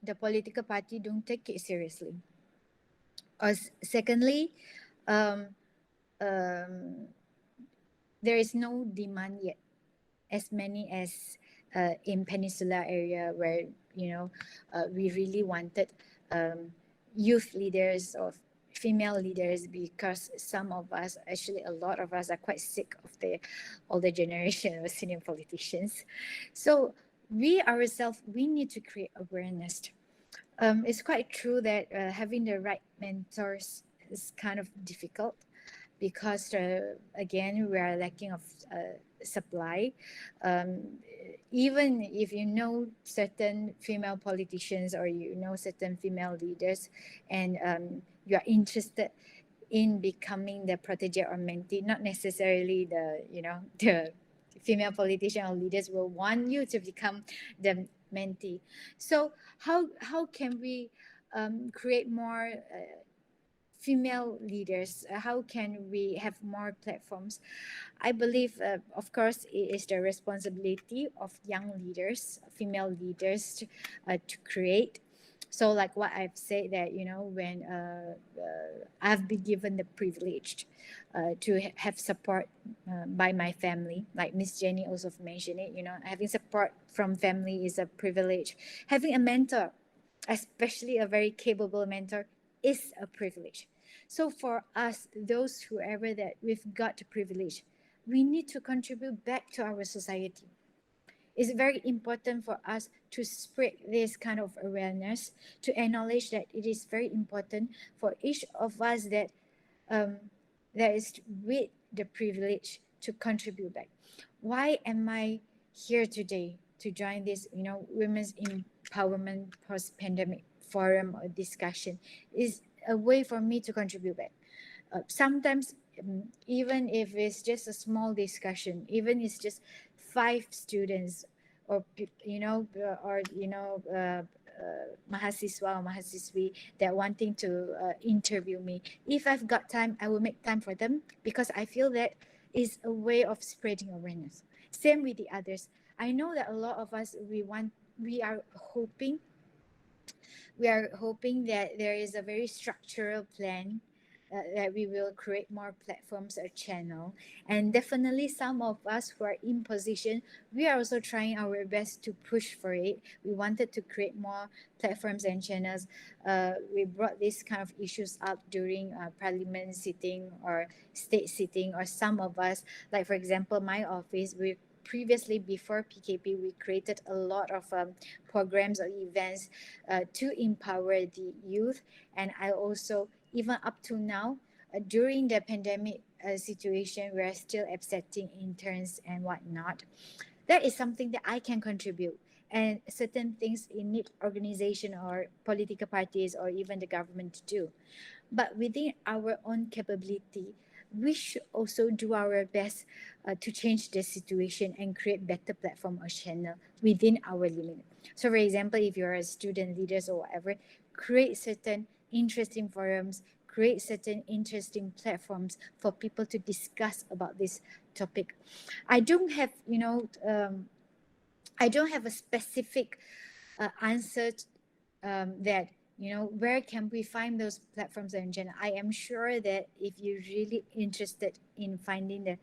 the political party don't take it seriously. Or secondly, um, um, there is no demand yet as many as in Peninsula area where we really wanted youth leaders or female leaders, because some of us, actually a lot of us, are quite sick of the older generation of senior politicians. So we ourselves, we need to create awareness. It's quite true that having the right mentors is kind of difficult because, again, we are lacking of supply. Um, Even if you know certain female politicians or certain female leaders, and you are interested in becoming the protege or mentee, not necessarily the female politician or leaders will want you to become the mentee. So how can we create more female leaders? How can we have more platforms? I believe, of course, it is the responsibility of young leaders, female leaders, to create. So, like what I've said, that when I've been given the privilege to have support by my family, like Miss Jenny also mentioned it. Having support from family is a privilege. Having a mentor, especially a very capable mentor, is a privilege. So for us, those whoever that we've got the privilege, we need to contribute back to our society. It's very important for us to spread this kind of awareness, to acknowledge that it is very important for each of us that is with the privilege to contribute back. Why am I here today to join this, women's empowerment post-pandemic forum or discussion? Is a way for me to contribute back. Sometimes, even if it's just a small discussion, even it's just 5 students, or mahasiswa or mahasiswi that wanting to interview me. If I've got time, I will make time for them, because I feel that is a way of spreading awareness. Same with the others. I know that a lot of us, we are hoping that there is a very structural plan, that we will create more platforms or channel. And definitely some of us who are in position, we are also trying our best to push for it. We wanted to create more platforms and channels. We brought these kind of issues up during parliament sitting or state sitting, or some of us, like for example, my office, we previously, before PKP, we created a lot of programs or events to empower the youth. And I also, even up to now, during the pandemic situation, we are still accepting interns and whatnot. That is something that I can contribute. And certain things in need organization or political parties or even the government to do. But within our own capability, we should also do our best to change the situation and create better platform or channel within our limit. So for example, if you're a student leaders or whatever, create certain interesting forums, create certain interesting platforms for people to discuss about this topic. I don't have, I don't have a specific answer that, where can we find those platforms in general. I am sure that if you're really interested in finding the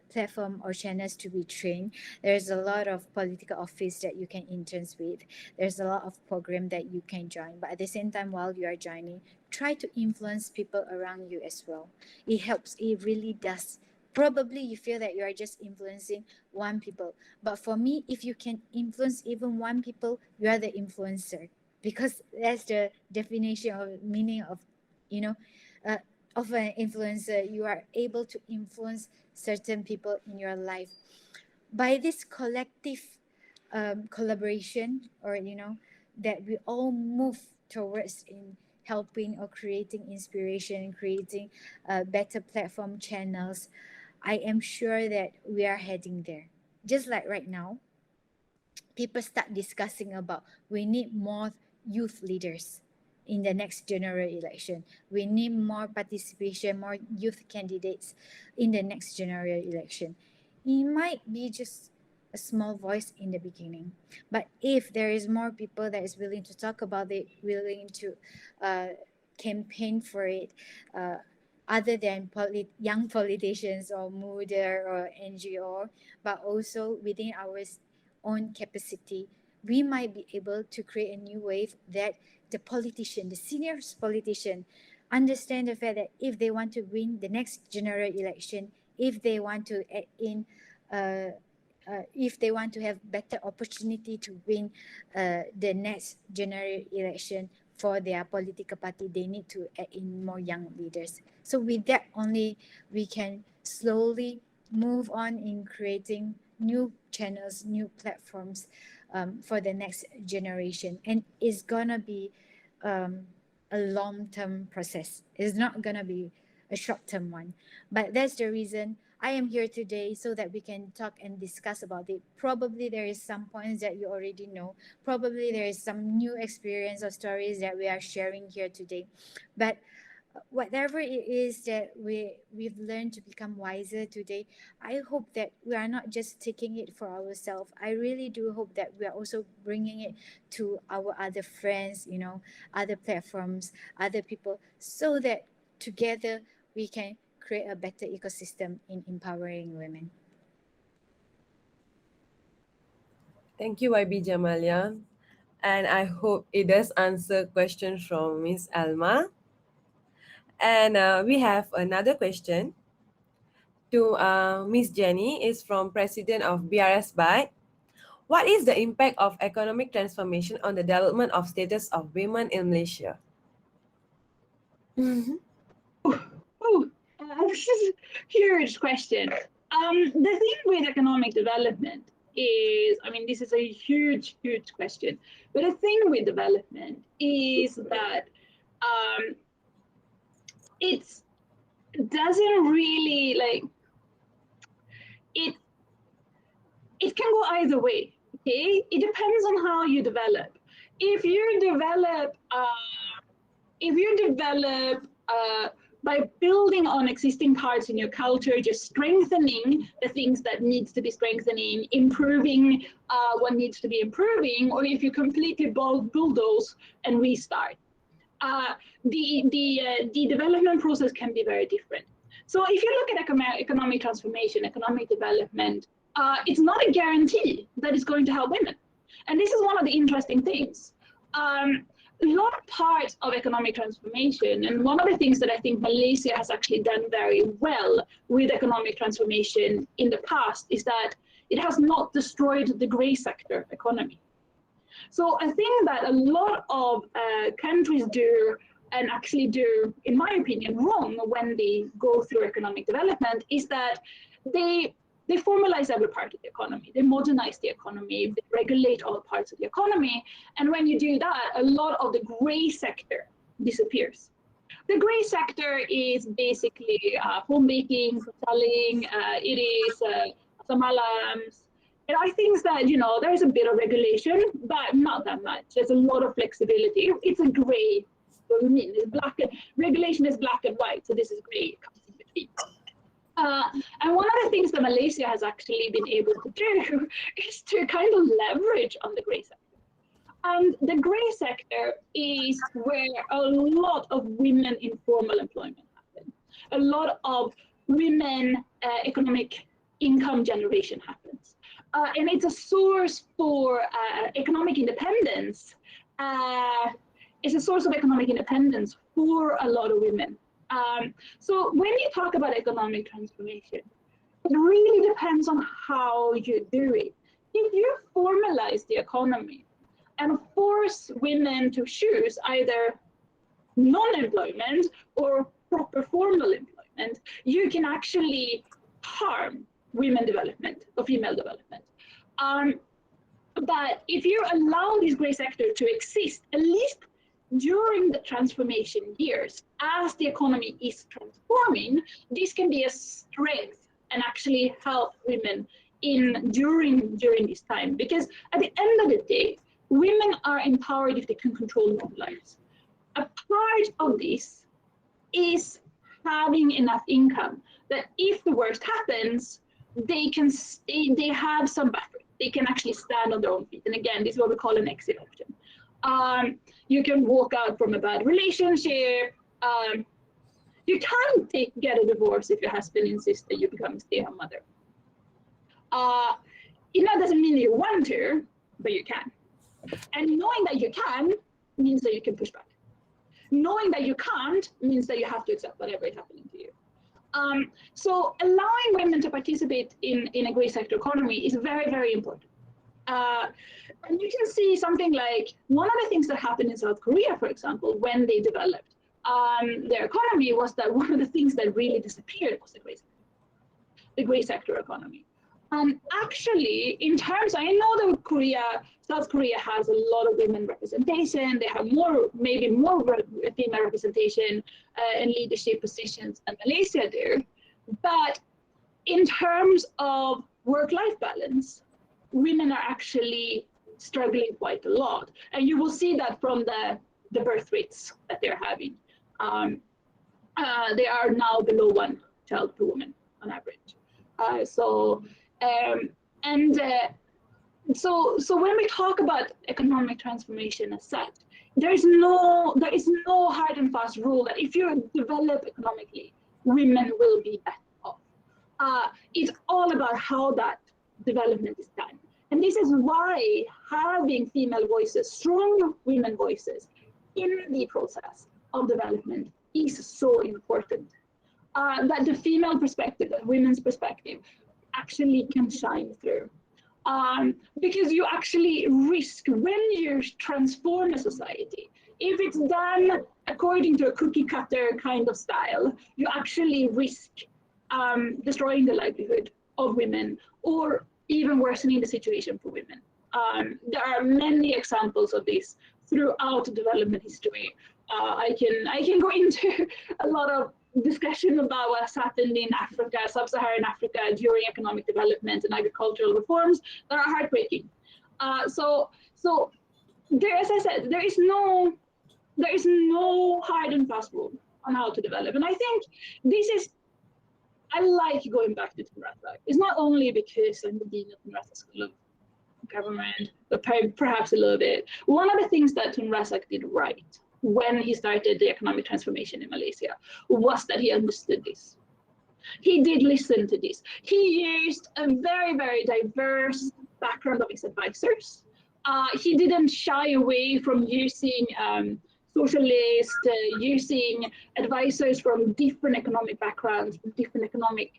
platform or channels to be trained, there's a lot of political office that you can interns with. There's a lot of program that you can join. But at the same time, while you are joining, try to influence people around you as well. It helps. It really does. Probably you feel that you are just influencing one people. But for me, if you can influence even one people, you are the influencer. Because that's the definition or meaning of, of an influencer. You are able to influence certain people in your life. By this collective collaboration, or, that we all move towards in helping or creating inspiration, creating better platform channels, I am sure that we are heading there. Just like right now, people start discussing about we need more youth leaders in the next general election. We need more participation, more youth candidates in the next general election. It might be just a small voice in the beginning, but if there is more people that is willing to talk about it, willing to campaign for it, other than young politicians or Mohd or NGO, but also within our own capacity, we might be able to create a new wave that the politician, the senior politician, understand the fact that if they want to win the next general election, if they want to add in, if they want to have better opportunity to win the next general election for their political party, they need to add in more young leaders. So with that only, we can slowly move on in creating new channels, new platforms for the next generation. And it's gonna be a long-term process. It's not gonna be a short-term one. But that's the reason I am here today, so that we can talk and discuss about it. Probably there is some points that you already know. Probably there is some new experience or stories that we are sharing here today. But whatever it is that we've learned to become wiser today, I hope that we are not just taking it for ourselves. I really do hope that we are also bringing it to our other friends, other platforms, other people, so that together we can create a better ecosystem in empowering women. Thank you, YB Jamalia. And I hope it does answer questions from Miss Alma. And we have another question to Miss Jenny. Is from President of BRS Byte. What is the impact of economic transformation on the development of status of women in Malaysia? Oh, this is a huge question. The thing with economic development is, this is a huge, huge question. But the thing with development is that it doesn't really it can go either way. Okay, it depends on how you develop. If you develop by building on existing parts in your culture, just strengthening the things that needs to be strengthening, improving what needs to be improving, or if you completely bulldoze and restart. The development process can be very different. So if you look at economic transformation, economic development, it's not a guarantee that it's going to help women. And this is one of the interesting things. A lot of parts of economic transformation, and one of the things that I think Malaysia has actually done very well with economic transformation in the past is that it has not destroyed the grey sector economy. So I think that a lot of countries do, and actually do, in my opinion, wrong when they go through economic development, is that they formalize every part of the economy, they modernize the economy, they regulate all parts of the economy, and when you do that, a lot of the grey sector disappears. The grey sector is basically home baking, selling, it is some alarms. There are things that, you know, there's a bit of regulation, but not that much. There's a lot of flexibility. It's a grey. What do you mean? It's black. Regulation is black and white, so this is grey. It comes in between. And one of the things that Malaysia has actually been able to do is to kind of leverage on the grey sector. And the grey sector is where a lot of women in formal employment happen. A lot of women economic income generation happens. And it's a source for economic independence. It's a source of economic independence for a lot of women. So when you talk about economic transformation, it really depends on how you do it. If you formalize the economy and force women to choose either non-employment or proper formal employment, you can actually harm women development or female development. But if you allow this grey sector to exist, at least during the transformation years, as the economy is transforming, this can be a strength and actually help women during this time. Because at the end of the day, women are empowered if they can control their own lives. A part of this is having enough income that if the worst happens, they have some buffer. They can actually stand on their own feet. And again, this is what we call an exit option. You can walk out from a bad relationship. You can get a divorce if your husband insists that you become a stay-at-home mother. That doesn't mean you want to, but you can. And knowing that you can means that you can push back. Knowing that you can't means that you have to accept whatever is happening to you. So allowing women to participate in a grey sector economy is very, very important. And you can see something like one of the things that happened in South Korea, for example, when they developed their economy, was that one of the things that really disappeared was the grey sector economy. Actually, in terms, I know that South Korea has a lot of women representation. They have maybe more female representation in leadership positions than Malaysia do. But in terms of work-life balance, women are actually struggling quite a lot. And you will see that from the birth rates that they're having. They are now below 1 child per woman on average. So when we talk about economic transformation as such, there is no hard and fast rule that if you develop economically, women will be better off. It's all about how that development is done. And this is why having female voices, strong women voices in the process of development is so important. That the female perspective, the women's perspective, actually can shine through. Because you actually risk, when you transform a society, if it's done according to a cookie cutter kind of style, you actually risk destroying the livelihood of women, or even worsening the situation for women. There are many examples of this throughout development history. I can go into a lot of discussion about what's happened in Africa, sub-Saharan Africa, during economic development and agricultural reforms that are heartbreaking. So there, as I said, there is no hard and fast rule. on how to develop. And I think I like going back to Tun Razak. It's not only because I'm the dean of Tun Razak School of Government, but perhaps a little bit. One of the things that Tun Razak did right when he started the economic transformation in Malaysia was that he understood this. He did listen to this. He used a very, very diverse background of his advisors. He didn't shy away from using socialists, using advisors from different economic backgrounds, from different economic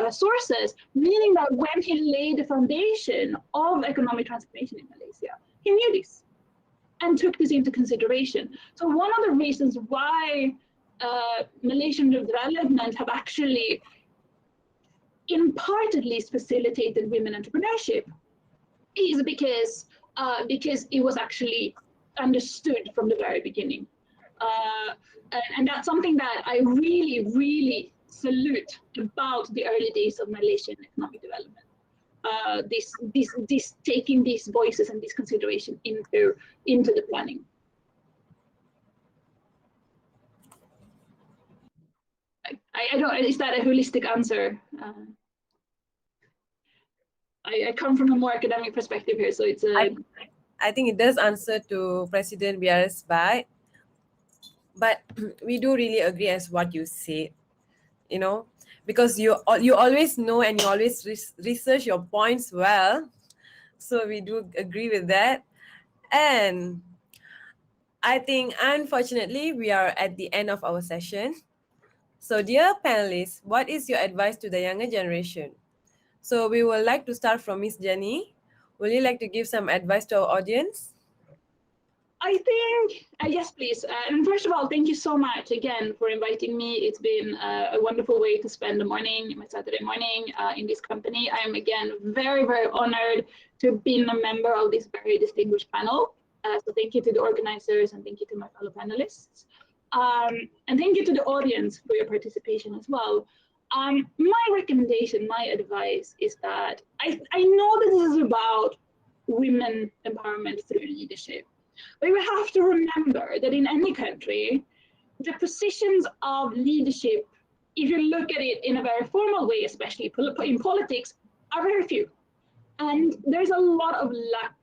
sources, meaning that when he laid the foundation of economic transformation in Malaysia, he knew this and took this into consideration. So one of the reasons why Malaysian development have actually, in part at least, facilitated women entrepreneurship is because it was actually understood from the very beginning. And that's something that I really, really salute about the early days of Malaysian economic development. This taking these voices and this consideration into the planning. I don't. Is that a holistic answer? I come from a more academic perspective here, so it's a. I think it does answer to President BRS Bai, but we do really agree as what you said, you know, because you always know and you always research your points well, so we do agree with that. And I think, unfortunately, we are at the end of our session. So, dear panelists, what is your advice to the younger generation? So, we would like to start from Miss Jenny. Would you like to give some advice to our audience? I think, yes, please. And first of all, thank you so much again for inviting me. It's been a wonderful way to spend the morning, my Saturday morning in this company. I'm again very, very honored to have been a member of this very distinguished panel. So thank you to the organizers and thank you to my fellow panelists. And thank you to the audience for your participation as well. My recommendation, my advice is that I know this is about women empowerment through leadership. But we have to remember that in any country, the positions of leadership, if you look at it in a very formal way, especially in politics, are very few. And there's a lot of luck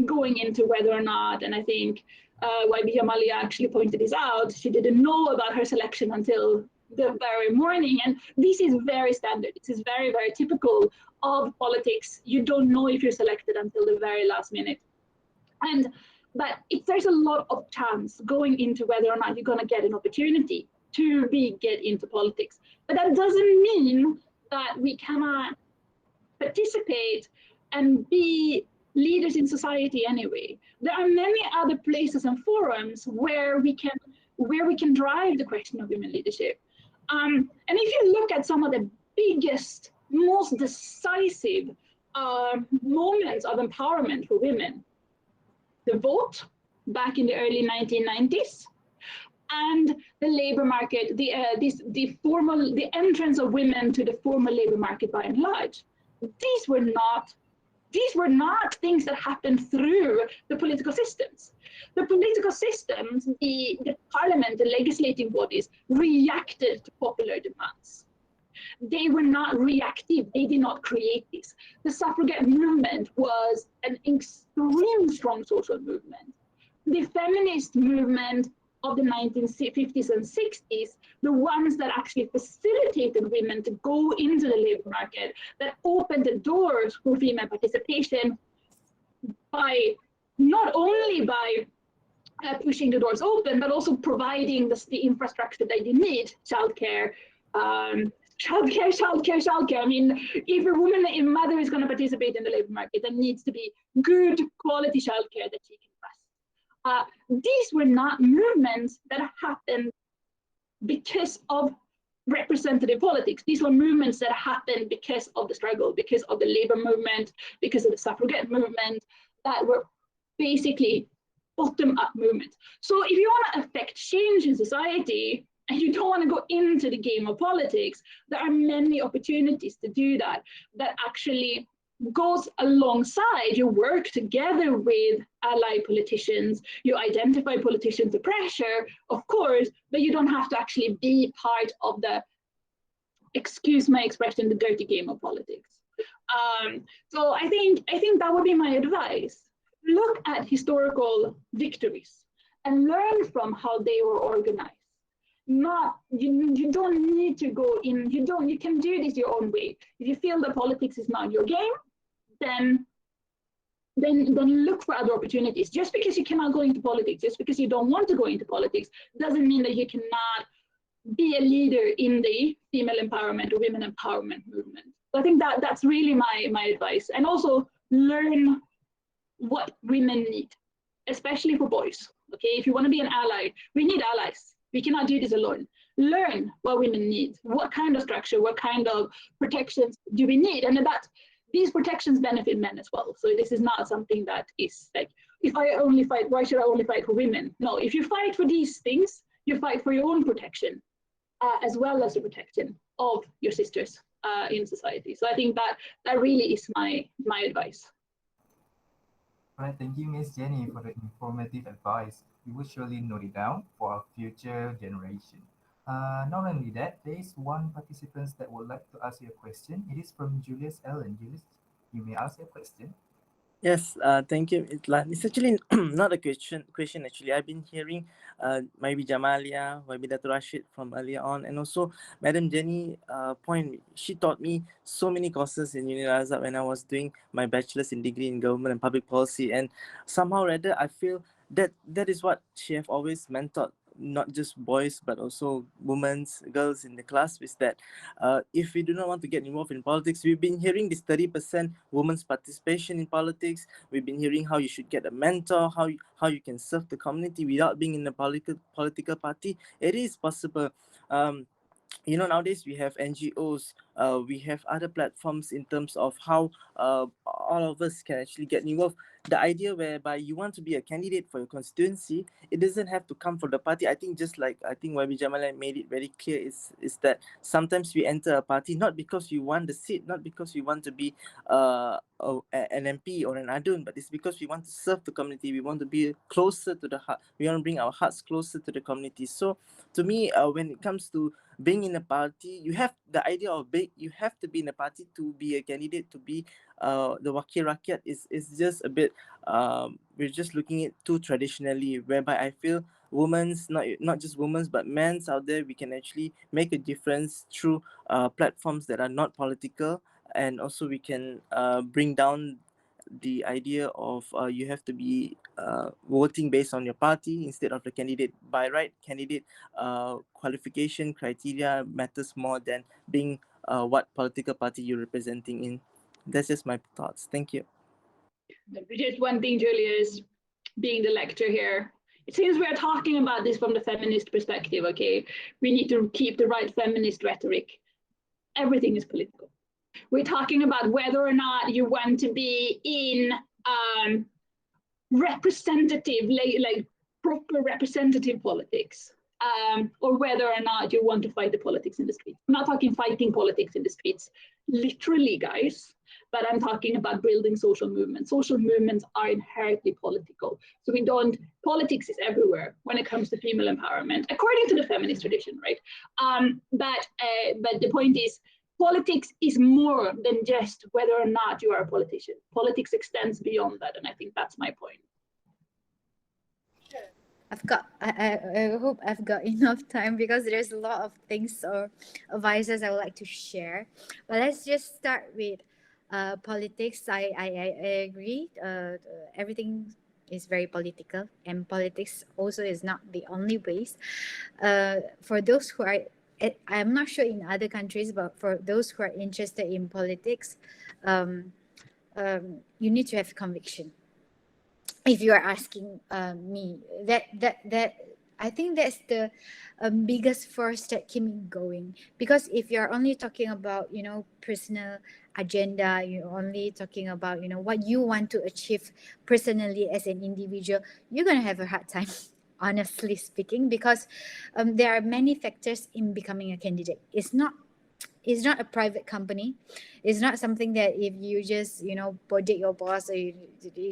going into whether or not, and I think YB Jamaliah actually pointed this out, she didn't know about her selection until the very morning. And this is very standard. This is very, very typical of politics. You don't know if you're selected until the very last minute. But there's a lot of chance going into whether or not you're going to get an opportunity to get into politics. But that doesn't mean that we cannot participate and be leaders in society anyway. There are many other places and forums where we can drive the question of women leadership. And if you look at some of the biggest, most decisive moments of empowerment for women, the vote back in the early 1990s, and the labor market, the entrance of women to the formal labor market by and large. These were not things that happened through the political systems. The political systems, the parliament, the legislating bodies reacted to popular demands. They were not reactive. They did not create this. The suffragette movement was an extremely strong social movement. The feminist movement of the 1950s and 60s, the ones that actually facilitated women to go into the labor market, that opened the doors for female participation by not only by pushing the doors open, but also providing the infrastructure that you need, childcare. I mean, if a mother is going to participate in the labor market, there needs to be good quality childcare that she can trust. These were not movements that happened because of representative politics. These were movements that happened because of the struggle, because of the labor movement, because of the suffragette movement, that were basically bottom-up movements. So if you want to affect change in society, and you don't want to go into the game of politics, there are many opportunities to do that, that actually goes alongside. You work together with allied politicians, you identify politicians to pressure, of course, but you don't have to actually be part of the, excuse my expression, the dirty game of politics. So I think that would be my advice. Look at historical victories and learn from how they were organized. Not you don't need to go in. You can do this your own way. If you feel that politics is not your game, then look for other opportunities. Just because you cannot go into politics, just because you don't want to go into politics, doesn't mean that you cannot be a leader in the female empowerment or women empowerment movement. So I think that's really my advice. And also learn what women need, especially for boys. Okay, if you want to be an ally, we need allies. We cannot do this alone. Learn what women need, what kind of structure, what kind of protections do we need, and that these protections benefit men as well. So this is not something that is like, if I only fight, why should I only fight for women? No, if you fight for these things, you fight for your own protection, as well as the protection of your sisters in society. So I think that really is my advice. All right, thank you, Miss Jenny, for the informative advice. We will surely note it down for our future generation. Not only that, there is one participant that would like to ask you a question. It is from Julius Allen. Julius, you may ask your question. Yes, thank you, Itlan. It's actually not a question. Actually, I've been hearing maybe Jamaliah, maybe Dato Rashid from earlier on, and also Madam Jenny point. She taught me so many courses in UNIRAZAK when I was doing my bachelor's in degree in government and public policy, and somehow or other I feel that is what she have always mentored not just boys but also girls in the class, is that if we do not want to get involved in politics, we've been hearing this 30% women's participation in politics. We've been hearing how you should get a mentor, how you can serve the community without being in a political party. It is possible. Nowadays we have NGOs, we have other platforms in terms of how all of us can actually get involved. The idea whereby you want to be a candidate for your constituency, it doesn't have to come from the party. I think YB Jamaliah made it very clear is that sometimes we enter a party not because we want the seat, not because we want to be an MP or an adun, but it's because we want to serve the community. We want to be closer to the heart. We want to bring our hearts closer to the community. So to me, when it comes to being in a party, you have the idea of you have to be in a party to be a candidate, to be the Wakil Rakyat is just a bit we're just looking at too traditionally, whereby I feel women's, not just women's but men's out there, we can actually make a difference through platforms that are not political, and also we can bring down the idea of you have to be voting based on your party instead of the candidate. By right, candidate qualification criteria matters more than being what political party you're representing in. That's just my thoughts. Thank you. Just one thing, Julius, being the lecturer here, since we're talking about this from the feminist perspective, okay, we need to keep the right feminist rhetoric. Everything is political. We're talking about whether or not you want to be in representative, like proper representative politics, or whether or not you want to fight the politics in the streets. I'm not talking fighting politics in the streets, literally, guys, but I'm talking about building social movements. Social movements are inherently political. So politics is everywhere when it comes to female empowerment, according to the feminist tradition, right? But the point is, politics is more than just whether or not you are a politician. Politics extends beyond that, and I think that's my point. I hope I've got enough time because there's a lot of things or advices I would like to share. But let's just start with politics. I agree. Everything is very political, and politics also is not the only ways. For those who are, I'm not sure in other countries, but for those who are interested in politics, you need to have conviction. If you are asking me, that I think that's the biggest force that keep me going. Because if you're only talking about personal agenda, you're only talking about what you want to achieve personally as an individual, you're gonna have a hard time. Honestly speaking, because there are many factors in becoming a candidate. It's not it's not a private company. It's not something that if you just, predict your boss, or you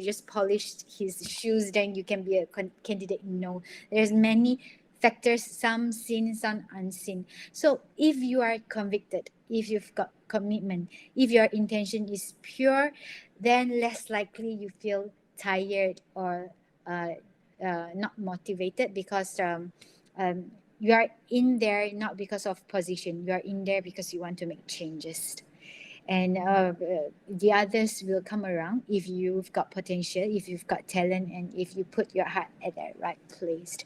just polish his shoes, then you can be a candidate. No, there's many factors, some seen, some unseen. So if you are convicted, if you've got commitment, if your intention is pure, then less likely you feel tired or not motivated, because you are in there not because of position. You are in there because you want to make changes. And the others will come around if you've got potential, if you've got talent, and if you put your heart at the right place.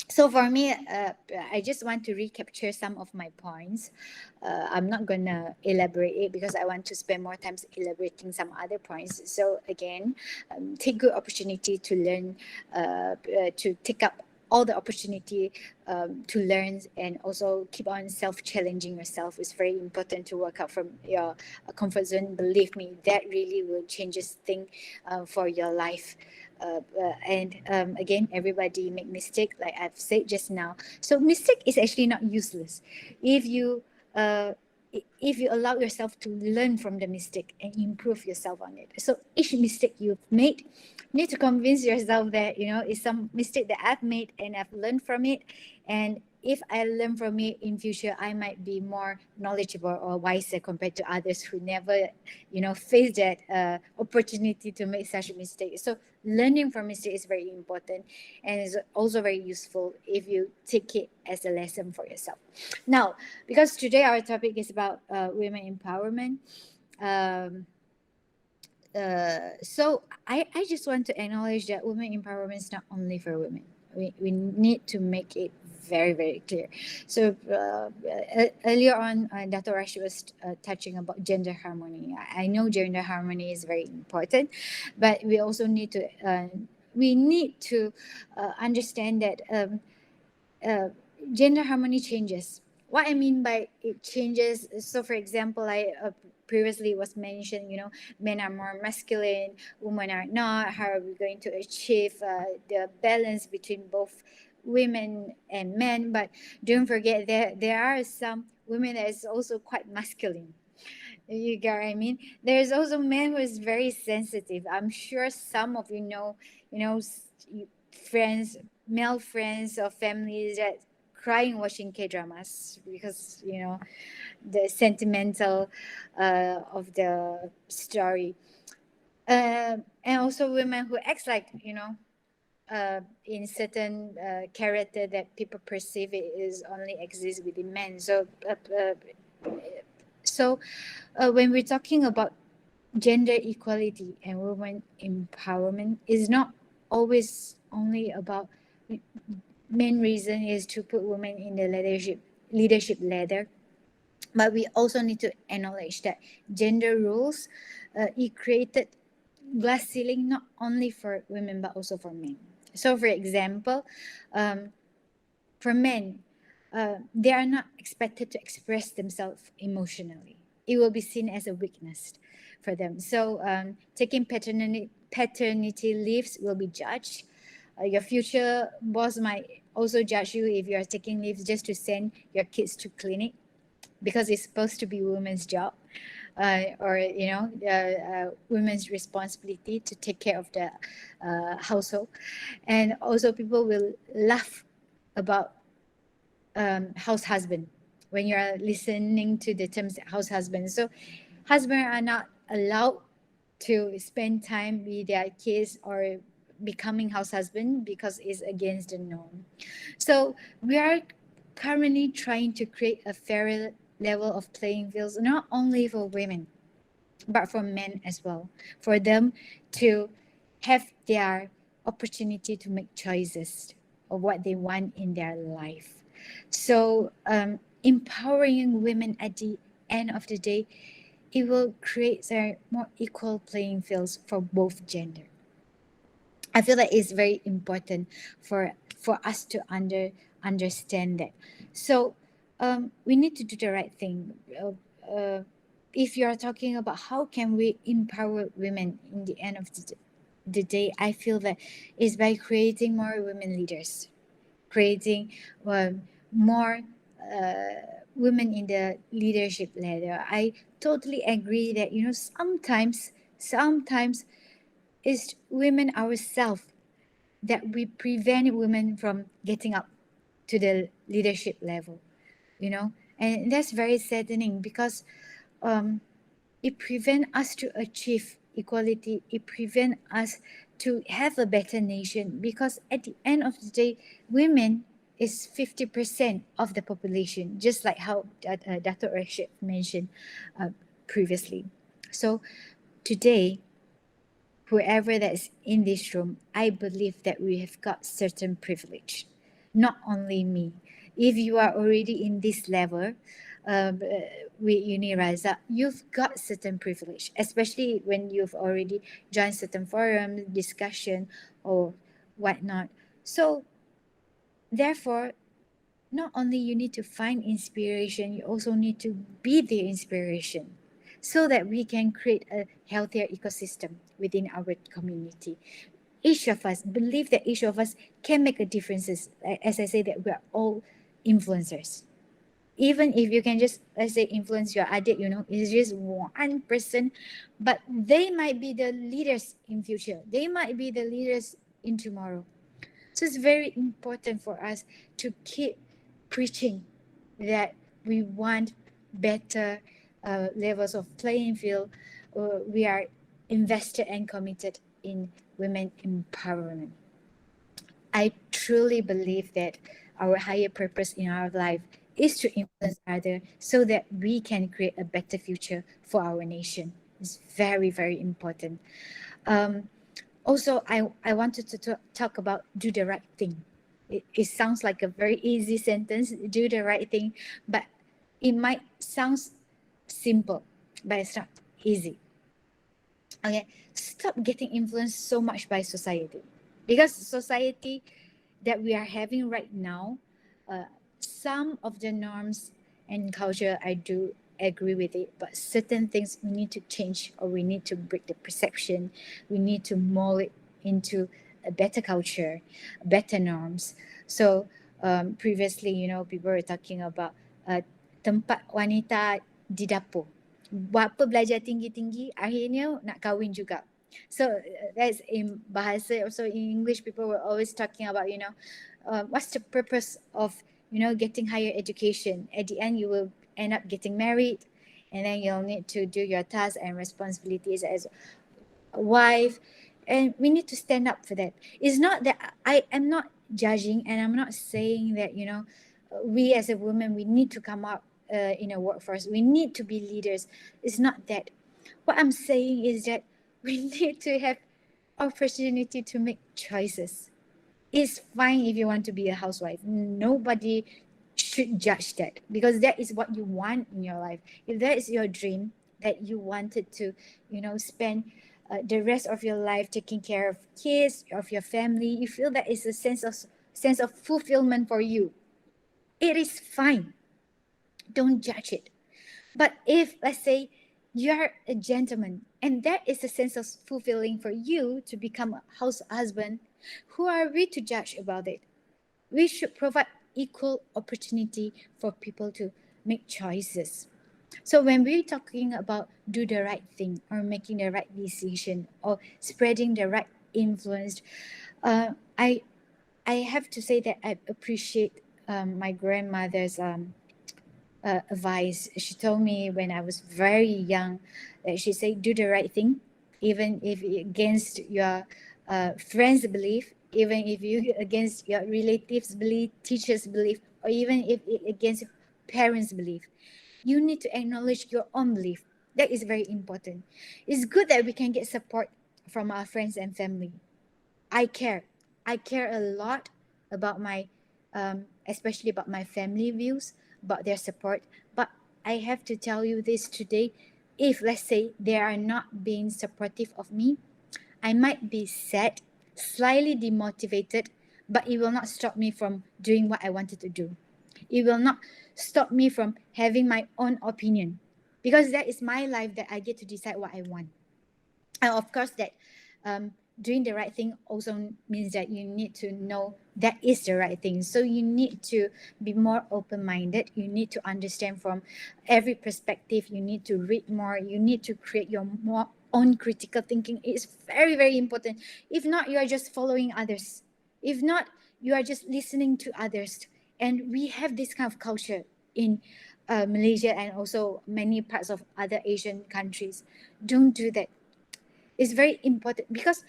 So for me, I just want to recapture some of my points. I'm not going to elaborate it because I want to spend more time elaborating some other points. So again, take good opportunity to learn, to take up all the opportunity to learn, and also keep on self-challenging yourself. It's very important to work out from your comfort zone. Believe me, that really will change thing for your life. And again, everybody make mistake, like I've said just now. So mistake is actually not useless if you allow yourself to learn from the mistake and improve yourself on it. So each mistake you've made, you need to convince yourself that it's some mistake that I've made and I've learned from it. And if I learn from it in future, I might be more knowledgeable or wiser compared to others who never, face that opportunity to make such a mistake. So learning from mistake is very important, and is also very useful if you take it as a lesson for yourself. Now, because today our topic is about women empowerment, so I just want to acknowledge that women empowerment is not only for women. We need to make it very, very clear. So earlier on, Dato Rashid was touching about gender harmony. I know gender harmony is very important, but we also need to understand that gender harmony changes. What I mean by it changes, so for example, I previously was mentioned, men are more masculine, women are not. How are we going to achieve the balance between both women and men? But don't forget there are some women that is also quite masculine. You get what I mean? There's also men who is very sensitive. I'm sure some of friends, male friends or families that crying watching K-dramas because the sentimental of the story, and also women who acts like in certain character that people perceive it is only exists within men. So when we're talking about gender equality and women empowerment, is not always only about, main reason is to put women in the leadership ladder, but we also need to acknowledge that gender roles, it created glass ceiling not only for women but also for men. So for example, for men, they are not expected to express themselves emotionally. It will be seen as a weakness for them. So taking paternity leaves will be judged. Your future boss might also judge you if you are taking leaves just to send your kids to clinic because it's supposed to be women's job, or women's responsibility to take care of the household. And also people will laugh about house husband when you are listening to the terms house husband. So husbands are not allowed to spend time with their kids or becoming house husband because it's against the norm. So we are currently trying to create a fairer level of playing fields, not only for women but for men as well, for them to have their opportunity to make choices of what they want in their life. So empowering women at the end of the day, it will create a more equal playing fields for both gender. I feel that it's very important for us to understand that. So we need to do the right thing. If you are talking about how can we empower women in the end of the day, I feel that it's by creating more women leaders, creating more women in the leadership ladder, I totally agree that, sometimes it's women ourselves that we prevent women from getting up to the leadership level, and that's very saddening because it prevents us to achieve equality. It prevents us to have a better nation, because at the end of the day, women is 50% of the population, just like how Dato Rashid mentioned previously. So today, whoever that's in this room, I believe that we have got certain privilege. Not only me. If you are already in this level with UNIRAZAK, you've got certain privilege, especially when you've already joined certain forums, discussion, or whatnot. So, therefore, not only you need to find inspiration, you also need to be the inspiration so that we can create a healthier ecosystem within our community. Each of us believe that each of us can make a difference. As I say, that we are all influencers. Even if you can just, let's say, influence your adik, it's just one person, but they might be the leaders in future. They might be the leaders in tomorrow. So it's very important for us to keep preaching that we want better levels of playing field. We are invested and committed in women empowerment. I truly believe that our higher purpose in our life is to influence others so that we can create a better future for our nation. It's very, very important. Also, I wanted to talk about do the right thing. It sounds like a very easy sentence, do the right thing, but it might sound simple, but it's not easy. Okay, stop getting influenced so much by society, because society that we are having right now, some of the norms and culture, I do agree with it, but certain things we need to change, or we need to break the perception. We need to mold it into a better culture, better norms. So previously, people were talking about tempat wanita di dapur. Buat apa belajar tinggi-tinggi, akhirnya nak kahwin juga. So that's in bahasa. Also in English, people were always talking about, what's the purpose of, getting higher education? At the end, you will end up getting married, and then you'll need to do your tasks and responsibilities as a wife. And we need to stand up for that. It's not that I am not judging, and I'm not saying that, we as a woman, we need to come up in a workforce. We need to be leaders. It's not that. What I'm saying is that we need to have opportunity to make choices. It's fine if you want to be a housewife. Nobody should judge that, because that is what you want in your life. If that is your dream, that you wanted to, spend the rest of your life taking care of kids, of your family, you feel that is a sense of fulfillment for you, it is fine. Don't judge it. But if, let's say, you're a gentleman and that is a sense of fulfilling for you to become a house husband, who are we to judge about it? We should provide equal opportunity for people to make choices. So when we're talking about do the right thing, or making the right decision, or spreading the right influence, I have to say that I appreciate my grandmother's advice. She told me when I was very young that she said, do the right thing, even if against your friends' belief, even if you against your relatives' belief, teachers' belief, or even if against parents' belief. You need to acknowledge your own belief. That is very important. It's good that we can get support from our friends and family. I care a lot about my especially about my family views, about their support. But I have to tell you this today, if let's say they are not being supportive of me, I might be sad, slightly demotivated, but it will not stop me from doing what I wanted to do. It will not stop me from having my own opinion, because that is my life, that I get to decide what I want. And of course that doing the right thing also means that you need to know that is the right thing. So you need to be more open-minded. You need to understand from every perspective. You need to read more. You need to create your more own critical thinking. It's very, very important. If not, you are just following others. If not, you are just listening to others. And we have this kind of culture in Malaysia and also many parts of other Asian countries. Don't do that. It's very important because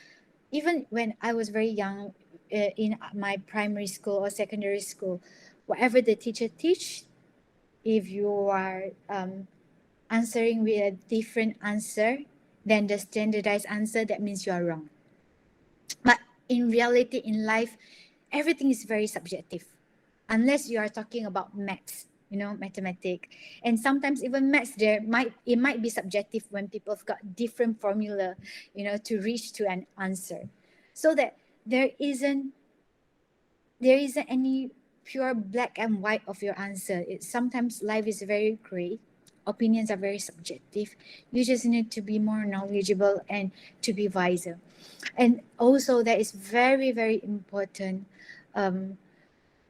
even when I was very young, in my primary school or secondary school, whatever the teacher teach, if you are answering with a different answer than the standardized answer, that means you are wrong. But in reality, in life, everything is very subjective, unless you are talking about maths, mathematics. And sometimes even maths, it might be subjective when people have got different formula, to reach to an answer. So that there isn't any pure black and white of your answer. Sometimes life is very gray. Opinions are very subjective. You just need to be more knowledgeable and to be wiser. And also that is very, very important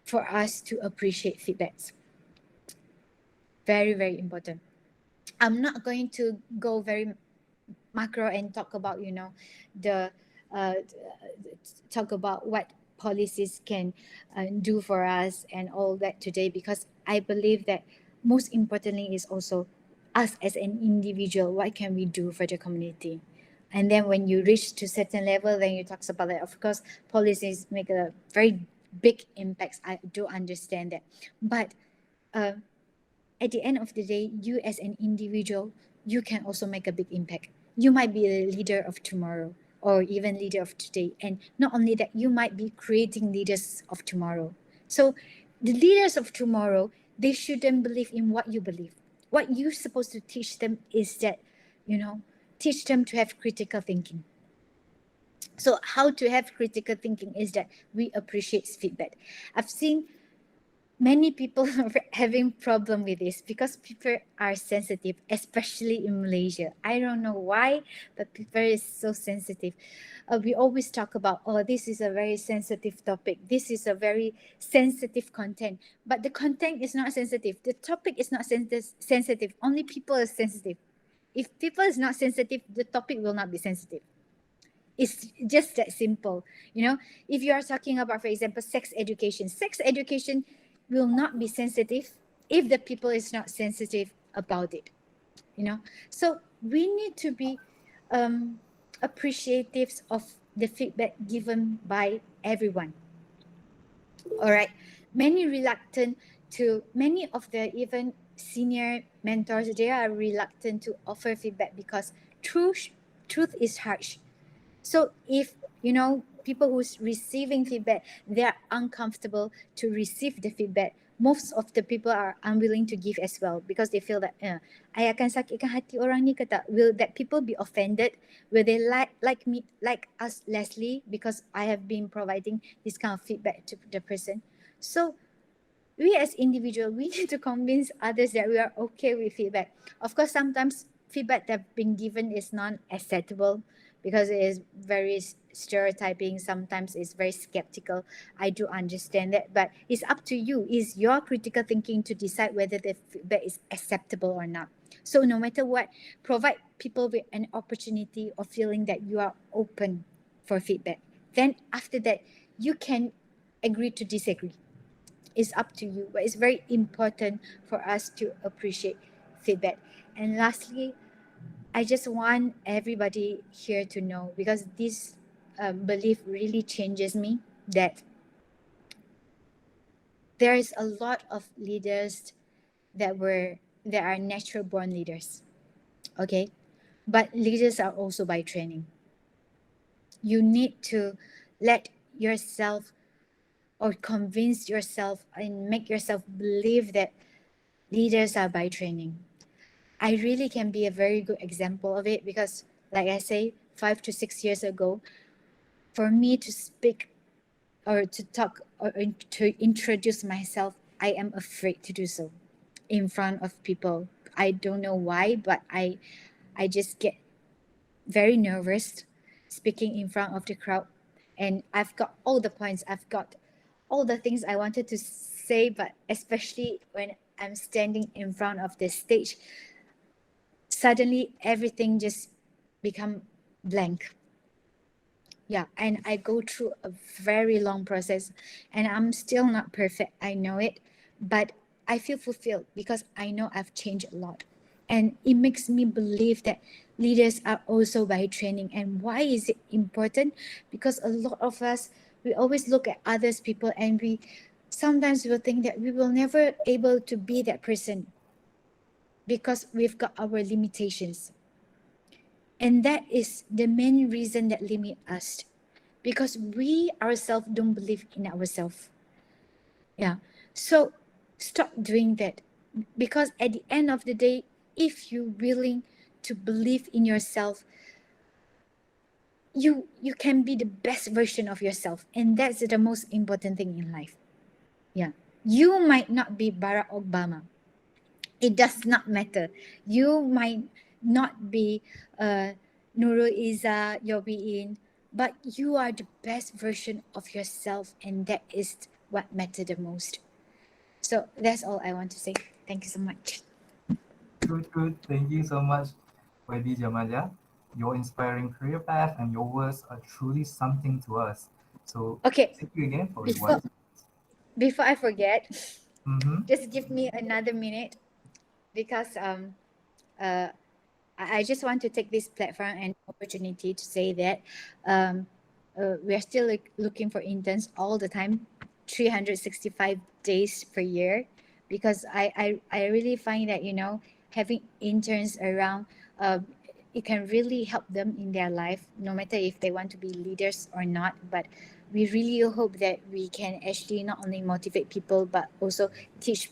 for us to appreciate feedbacks. Very, very important. I'm not going to go very macro and talk about, the talk about what policies can do for us and all that today, because I believe that most importantly is also us as an individual. What can we do for the community? And then when you reach to certain level, then you talk about that. Of course, policies make a very big impacts. I do understand that. But at the end of the day, you as an individual, you can also make a big impact. You might be the leader of tomorrow or even leader of today. And not only that, you might be creating leaders of tomorrow. So the leaders of tomorrow, they shouldn't believe in what you believe. What you're supposed to teach them is that, teach them to have critical thinking. So how to have critical thinking is that we appreciate feedback. I've seen many people having problem with this because people are sensitive, especially in Malaysia. I don't know why, but people is so sensitive. We always talk about, this is a very sensitive topic. This is a very sensitive content. But the content is not sensitive. The topic is not sensitive. Only people are sensitive. If people is not sensitive, the topic will not be sensitive. It's just that simple. If you are talking about, for example, sex education will not be sensitive if the people is not sensitive about it. So we need to be appreciative of the feedback given by everyone. All right. Many of the even senior mentors, they are reluctant to offer feedback because truth is harsh. So if, people who's receiving feedback, they are uncomfortable to receive the feedback. Most of the people are unwilling to give as well because they feel that, I akan sakitkan hati orang ni ke tak? Will that people be offended? Will they like us Leslie because I have been providing this kind of feedback to the person? So we as individuals, we need to convince others that we are okay with feedback. Of course, sometimes feedback that been given is non-acceptable because it is very stereotyping. Sometimes it's very skeptical. I do understand that, but it's up to you. It's your critical thinking to decide whether the feedback is acceptable or not. So no matter what, provide people with an opportunity of feeling that you are open for feedback. Then after that, you can agree to disagree. It's up to you, but it's very important for us to appreciate feedback. And lastly, I just want everybody here to know, because this belief really changes me, that there is a lot of leaders that are natural born leaders. Okay? But leaders are also by training. You need to let yourself or convince yourself and make yourself believe that leaders are by training. I really can be a very good example of it because, like I say, 5 to 6 years ago, for me to speak or to talk or to introduce myself, I am afraid to do so in front of people. I don't know why, but I just get very nervous speaking in front of the crowd. And I've got all the points. I've got all the things I wanted to say, but especially when I'm standing in front of the stage, suddenly everything just become blank. Yeah, and I go through a very long process, and I'm still not perfect. I know it, but I feel fulfilled because I know I've changed a lot. And it makes me believe that leaders are also by training. And why is it important? Because a lot of us, we always look at others people, and we sometimes will think that we will never able to be that person because we've got our limitations. And that is the main reason that limit us, because we ourselves don't believe in ourselves. Yeah. So stop doing that, because at the end of the day, if you're willing to believe in yourself, you can be the best version of yourself, and that's the most important thing in life. Yeah. You might not be Barack Obama. It does not matter. You might not be Nurul Izzah, you'll be in, but you are the best version of yourself, and that is what matters the most. So that's all I want to say. Thank you so much. Good. Thank you so much, YB Jamaliah. Your inspiring career path and your words are truly something to us. So Okay, thank you again for your before words. before I forget, Mm-hmm. just give me another minute, because uh I just want to take this platform and opportunity to say that we are still looking for interns all the time, 365 days per year, because I really find that, having interns around, it can really help them in their life, no matter if they want to be leaders or not. But we really hope that we can actually not only motivate people, but also teach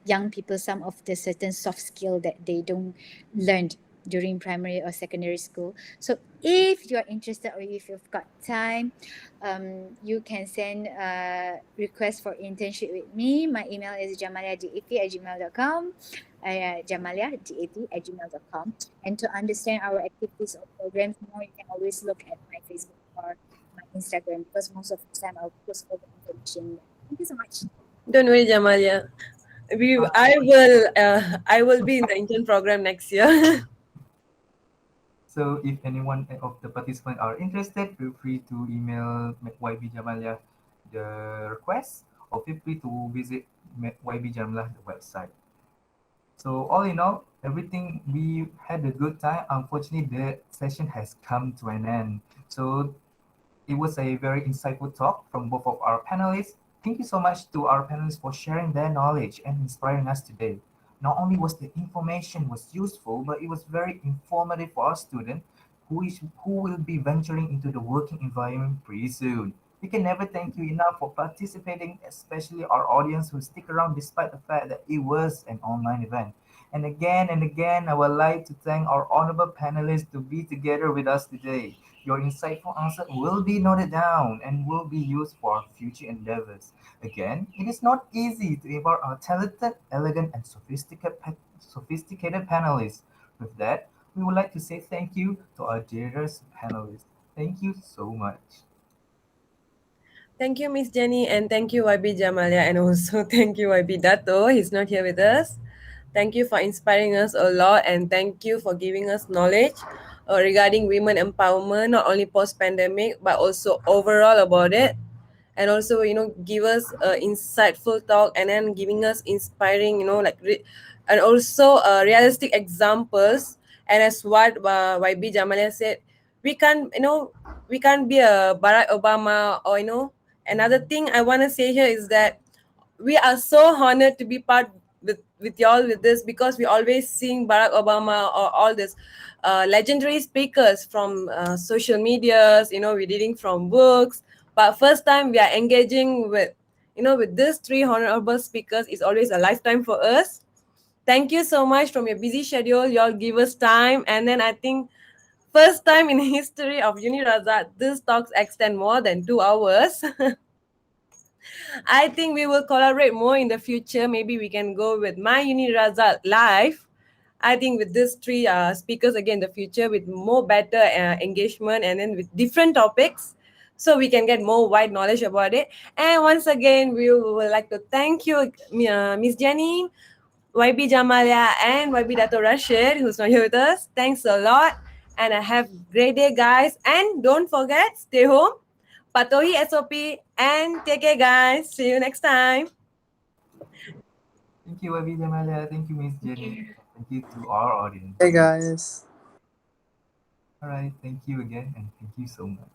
young people some of the certain soft skill that they don't learned during primary or secondary school. So if you're interested, or if you've got time, you can send a request for internship with me. My email is jamaliahdat@gmail.com. jamaliahdat@gmail.com. And to understand our activities or programs more, you can always look at my Facebook or my Instagram, because most of the time I'll post all the information there. Thank you so much. Don't worry, Jamalia. I will be in the intern program next year. So if anyone of the participants are interested, feel free to email YB Jamaliah the request, or feel free to visit YB Jamaliah the website. So all in all, everything, we had a good time. Unfortunately, the session has come to an end. So it was a very insightful talk from both of our panelists. Thank you so much to our panelists for sharing their knowledge and inspiring us today. Not only was the information was useful, but it was very informative for our student who will be venturing into the working environment pretty soon. We can never thank you enough for participating, especially our audience who stick around despite the fact that it was an online event. And again, I would like to thank our honorable panelists to be together with us today. Your insightful answer will be noted down and will be used for our future endeavors. Again, it is not easy to impart our talented, elegant, and sophisticated panelists. With that, we would like to say thank you to our dearest panelists. Thank you so much. Thank you, Miss Jenny, and thank you, YB Jamalia, and also thank you, YB Dato. He's not here with us. Thank you for inspiring us a lot, and thank you for giving us knowledge regarding women empowerment, not only post-pandemic, but also overall about it. And also, give us insightful talk, and then giving us inspiring, and also realistic examples. And as what YB Jamalia said, we can, we can't be a Barack Obama, or another thing I want to say here is that we are so honored to be part with y'all with this, because we always seeing Barack Obama or all this legendary speakers from social medias, we're reading from books, but first time we are engaging with with these three honorable speakers is always a lifetime for us. Thank you so much. From your busy schedule, y'all give us time, and then I think first time in history of UNIRAZAK, these talks extend more than 2 hours. I think we will collaborate more in the future. Maybe we can go with my UNIRAZAK live. I think with these three speakers again in the future, with more better engagement, and then with different topics. so we can get more wide knowledge about it. And once again, we would like to thank you, Miss Jenny, YB Jamalia, and YB Dato Rashid, who's not here with us. Thanks a lot. And have a great day, guys. And don't forget, stay home, patuhi SOP, and take care, guys. See you next time. Thank you, YB Jamalia. Thank you, Miss Jenny. Thank you to our audience. Hey guys. All right. Thank you again, and thank you so much.